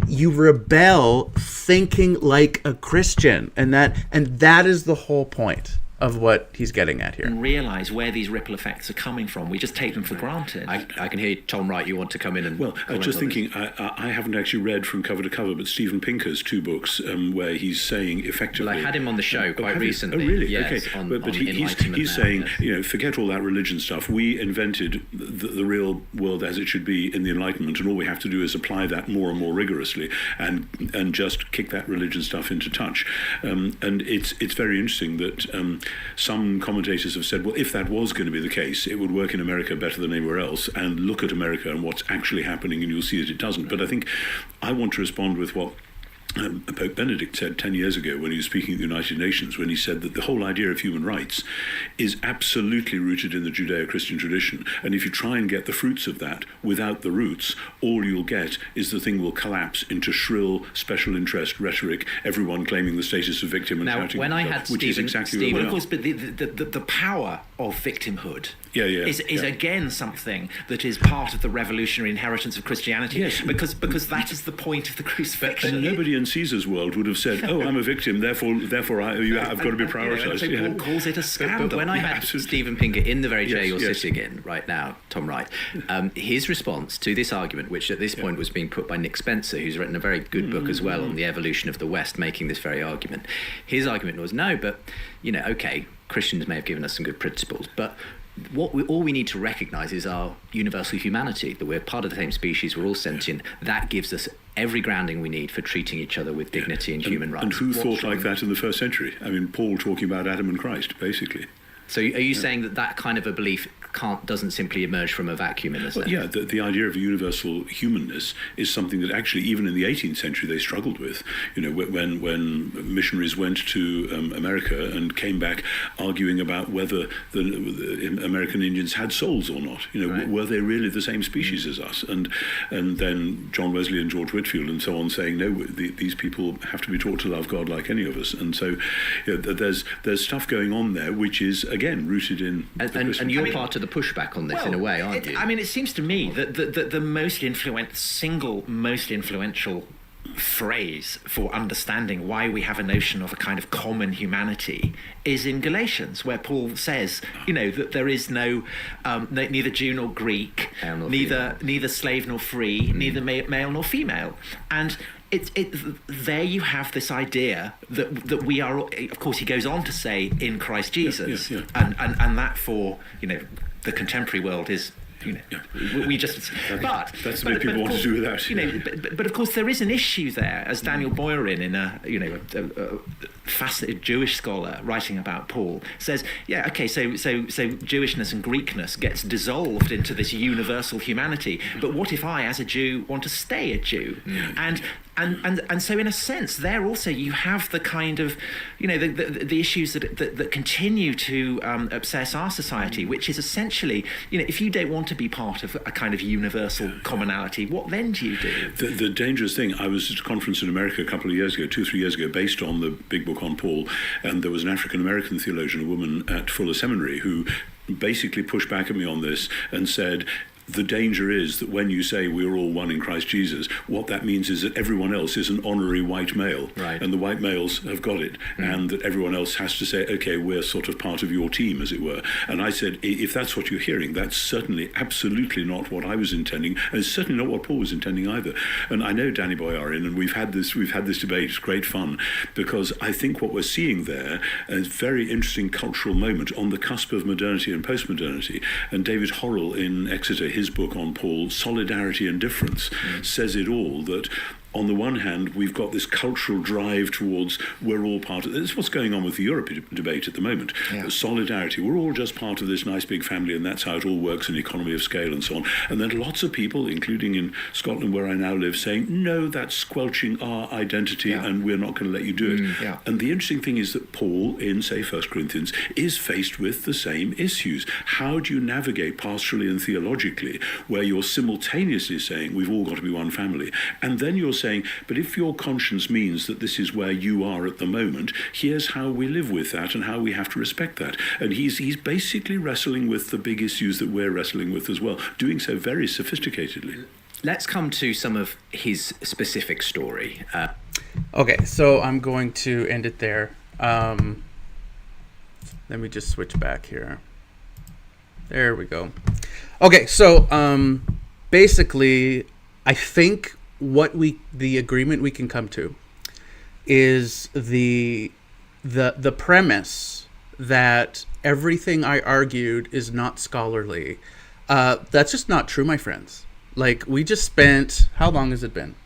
you rebel thinking like a Christian. And that is the whole point of what he's getting at here. And realize where these ripple effects are coming from. We just take them for granted. I can hear Tom Wright, you want to come in and... Well, I was just thinking, I haven't actually read from cover to cover, but Steven Pinker's two books where he's saying effectively... Well, I had him on the show quite recently. Oh, really? Yes, okay. on But he's saying, forget all that religion stuff. We invented the real world as it should be in the Enlightenment, and all we have to do is apply that more and more rigorously and just kick that religion stuff into touch. And it's very interesting that... some commentators have said, well, if that was going to be the case, it would work in America better than anywhere else, and look at America and what's actually happening, and you'll see that it doesn't. But I think I want to respond with what Pope Benedict said 10 years ago when he was speaking at the United Nations, when he said that the whole idea of human rights is absolutely rooted in the Judeo-Christian tradition. And if you try and get the fruits of that without the roots, all you'll get is the thing will collapse into shrill special interest rhetoric, everyone claiming the status of victim and now, shouting, when I had which is exactly what of course, but the power of victimhood is again something that is part of the revolutionary inheritance of Christianity. Yes. Because that is the point of the crucifixion. And nobody in Caesar's world would have said, "Oh, I'm a victim, therefore I've got to be prioritised." Paul calls it a scandal. But when I had Steven Pinker in the very chair you're sitting in right now, Tom Wright, his response to this argument, which at this point was being put by Nick Spencer, who's written a very good book as well on the evolution of the West, making this very argument. His argument was, no, but okay, Christians may have given us some good principles, but all we need to recognise is our universal humanity, that we're part of the same species, we're all sentient. That gives us every grounding we need for treating each other with dignity and human rights. And who thought like that in the first century? I mean, Paul talking about Adam and Christ, basically. So are you saying that kind of a belief doesn't simply emerge from a vacuum in a sense? Well, the idea of universal humanness is something that actually even in the 18th century they struggled with. When missionaries went to America and came back arguing about whether the American Indians had souls or not. Were they really the same species as us? And then John Wesley and George Whitefield and so on saying, no, these people have to be taught to love God like any of us. And so there's stuff going on there which is again rooted in and you're part of the pushback on this in a way, aren't you? I mean, it seems to me that the most influential phrase for understanding why we have a notion of a kind of common humanity is in Galatians, where Paul says, that there is no neither Jew nor Greek, neither slave nor free, neither male nor female, and there you have this idea that we are, of course he goes on to say, in Christ Jesus, and that for the contemporary world is we just that's what people want to do without. But of course there is an issue there, as Daniel Boyarin in a fascinated Jewish scholar writing about Paul says, yeah, okay, so Jewishness and Greekness gets dissolved into this universal humanity. But what if I, as a Jew, want to stay a Jew? And so in a sense, there also you have the kind of, the issues that continue to obsess our society, which is essentially, if you don't want to be part of a kind of universal commonality, what then do you do? The dangerous thing, I was at a conference in America a couple of years ago, 2 or 3 years ago, based on the big book on Paul, and there was an African-American theologian, a woman at Fuller Seminary, who basically pushed back at me on this and said, the danger is that when you say we're all one in Christ Jesus, what that means is that everyone else is an honorary white male, right. And the white males have got it, and that everyone else has to say, okay, we're sort of part of your team, as it were. And I said, if that's what you're hearing, that's certainly absolutely not what I was intending, and it's certainly not what Paul was intending either. And I know Danny Boyarin, and we've had this debate. It's great fun, because I think what we're seeing there is a very interesting cultural moment on the cusp of modernity and postmodernity. And David Horrell in Exeter, his book on Paul, Solidarity and Difference, says it all, that on the one hand, we've got this cultural drive towards we're all part of this. Is what's going on with the Europe debate at the moment. Yeah. Solidarity, we're all just part of this nice big family, and that's how it all works, an economy of scale and so on. And then lots of people, including in Scotland where I now live, saying, no, that's squelching our identity, and we're not going to let you do it. Yeah. And the interesting thing is that Paul, in, say, 1 Corinthians, is faced with the same issues. How do you navigate pastorally and theologically where you're simultaneously saying we've all got to be one family, and then you're saying, but if your conscience means that this is where you are at the moment, here's how we live with that and how we have to respect that. And he's basically wrestling with the big issues that we're wrestling with as well, doing so very sophisticatedly. Let's come to some of his specific story. Okay, so I'm going to end it there. Let me just switch back here. There we go. Okay, so basically, I think the agreement we can come to is the premise that everything I argued is not scholarly. That's just not true, my friends. Like, we just spent, how long has it been?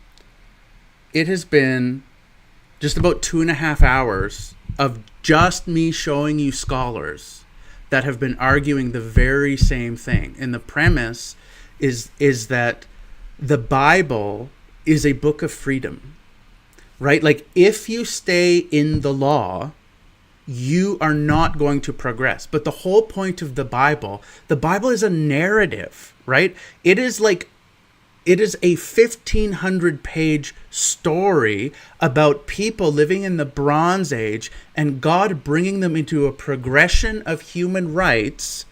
It has been just about 2.5 hours of just me showing you scholars that have been arguing the very same thing. And the premise is that the Bible is a book of freedom, right? Like, if you stay in the law, you are not going to progress. But the whole point of the Bible is a narrative, right? It is a 1,500-page story about people living in the Bronze Age and God bringing them into a progression of human rights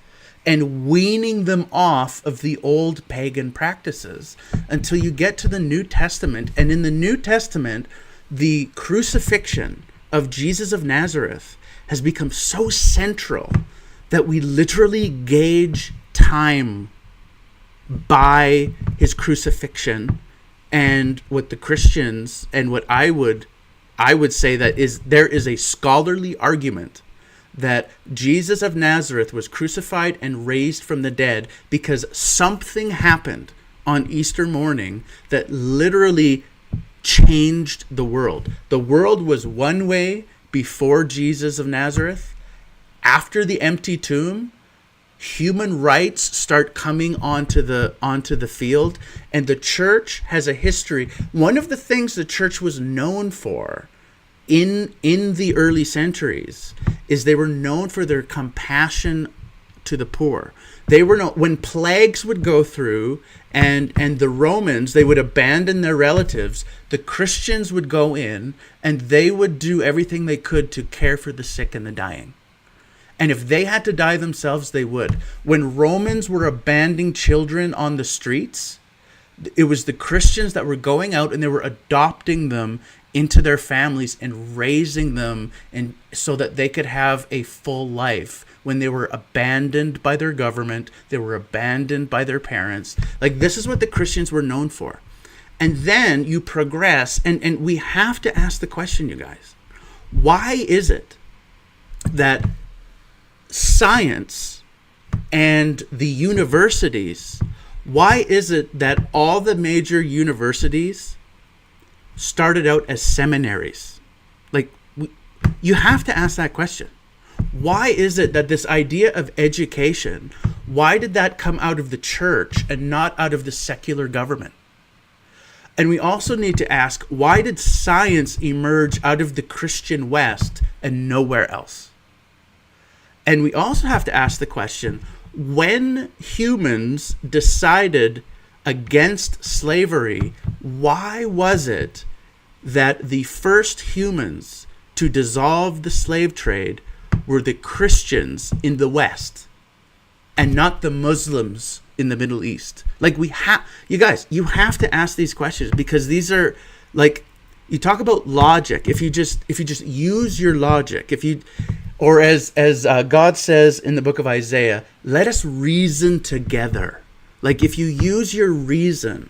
and weaning them off of the old pagan practices until you get to the New Testament. And in the New Testament, the crucifixion of Jesus of Nazareth has become so central that we literally gauge time by his crucifixion. And what the Christians, and what I would say, that is, there is a scholarly argument that Jesus of Nazareth was crucified and raised from the dead because something happened on Easter morning that literally changed the world. The world was one way before Jesus of Nazareth. After the empty tomb, human rights start coming onto the field, and the church has a history. One of the things the church was known for in the early centuries is they were known for their compassion to the poor. They were when plagues would go through and the Romans, they would abandon their relatives, the Christians would go in and they would do everything they could to care for the sick and the dying. And if they had to die themselves, they would. When Romans were abandoning children on the streets, it was the Christians that were going out and they were adopting them into their families and raising them, and so that they could have a full life. When they were abandoned by their government, they were abandoned by their parents. Like, this is what the Christians were known for. And then you progress, and we have to ask the question, you guys, why is it that science and the universities, why is it that all the major universities started out as seminaries? Like, you have to ask that question. Why is it that this idea of education, why did that come out of the church and not out of the secular government? And we also need to ask, why did science emerge out of the Christian West and nowhere else? And we also have to ask the question, when humans decided against slavery, why was it that the first humans to dissolve the slave trade were the Christians in the West and not the Muslims in the Middle East? Like, you guys, you have to ask these questions, because these are, like, you talk about logic. If you just use your logic, or as God says in the book of Isaiah, let us reason together. Like, if you use your reason,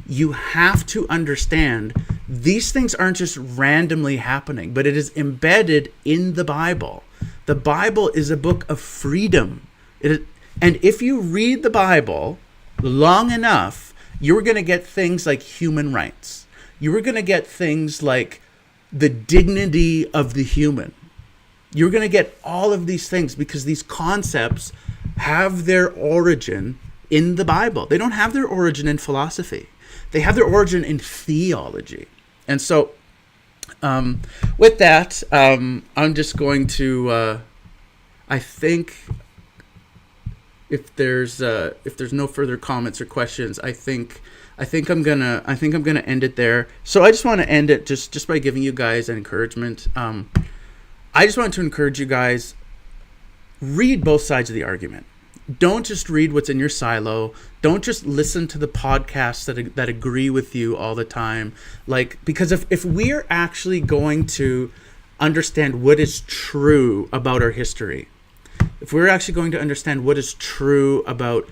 you have to understand these things aren't just randomly happening, but it is embedded in the Bible. The Bible is a book of freedom. And if you read the Bible long enough, you're going to get things like human rights. You're going to get things like the dignity of the human. You're going to get all of these things because these concepts have their origin in the Bible. They don't have their origin in philosophy. They have their origin in theology. And so with that, I'm just going to, I think if there's no further comments or questions, I think I'm gonna end it there. So I just want to end it just by giving you guys an encouragement. I just want to encourage you guys, read both sides of the argument. Don't just read what's in your silo. Don't just listen to the podcasts that agree with you all the time. Like, because if we're actually going to understand what is true about our history, if we're actually going to understand what is true about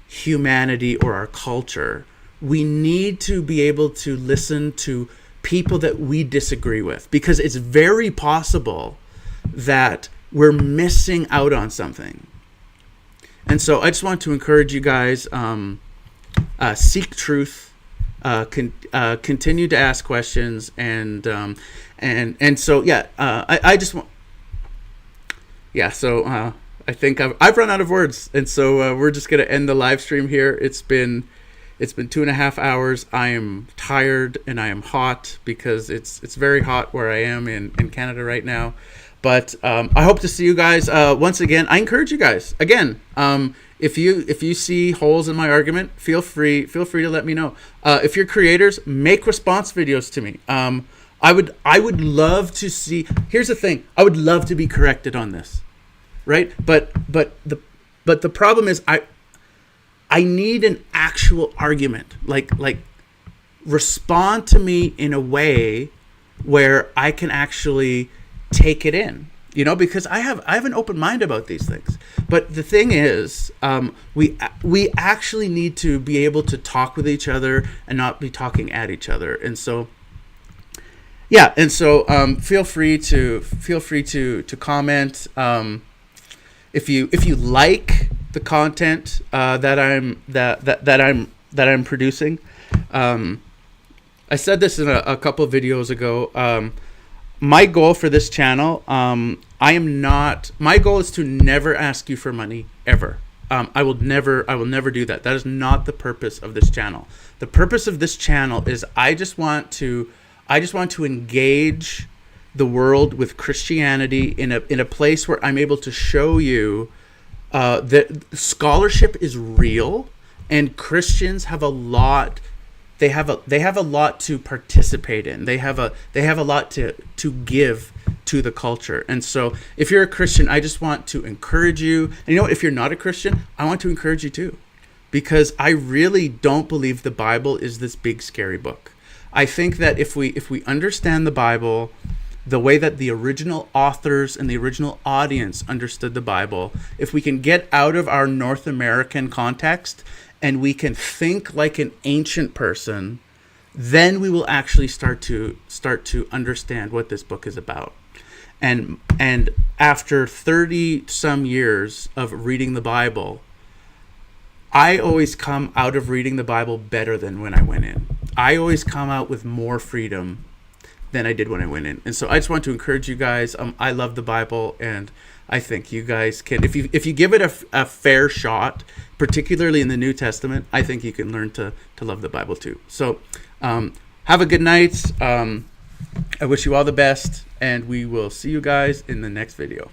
humanity or our culture, we need to be able to listen to people that we disagree with, because it's very possible that we're missing out on something. And so I just want to encourage you guys, seek truth, continue to ask questions, and so I just want, so I think I've run out of words, and so we're just gonna end the live stream here. It's been 2.5 hours. I am tired and I am hot because it's very hot where I am in Canada right now. But I hope to see you guys once again. I encourage you guys again. If you see holes in my argument, feel free to let me know. If you're creators, make response videos to me. I would love to see. Here's the thing. I would love to be corrected on this, right? But the problem is I need an actual argument. Like respond to me in a way where I can actually take it in, because I have an open mind about these things. But the thing is, we actually need to be able to talk with each other and not be talking at each other. And so, feel free to comment if you like the content that I'm producing. I said this in a couple of videos ago. My goal for this channel, my goal is to never ask you for money, ever. I will never do that. That is not the purpose of this channel. The purpose of this channel is I just want to engage the world with Christianity in a place where I'm able to show you that scholarship is real, and Christians have a lot. They have a lot to participate in. They have a lot to give to the culture. And so if you're a Christian, I just want to encourage you. And if you're not a Christian, I want to encourage you too, because I really don't believe the Bible is this big scary book. I think that if we understand the Bible the way that the original authors and the original audience understood the Bible, if we can get out of our North American context and we can think like an ancient person, then we will actually start to understand what this book is about. And after 30 some years of reading the Bible, I always come out of reading the Bible better than when I went in. I always come out with more freedom. than I did when I went in. And so I just want to encourage you guys. I love the Bible, and I think you guys can, if you give it a fair shot, particularly in the New Testament, I think you can learn to love the Bible too. So have a good night. I wish you all the best, and we will see you guys in the next video.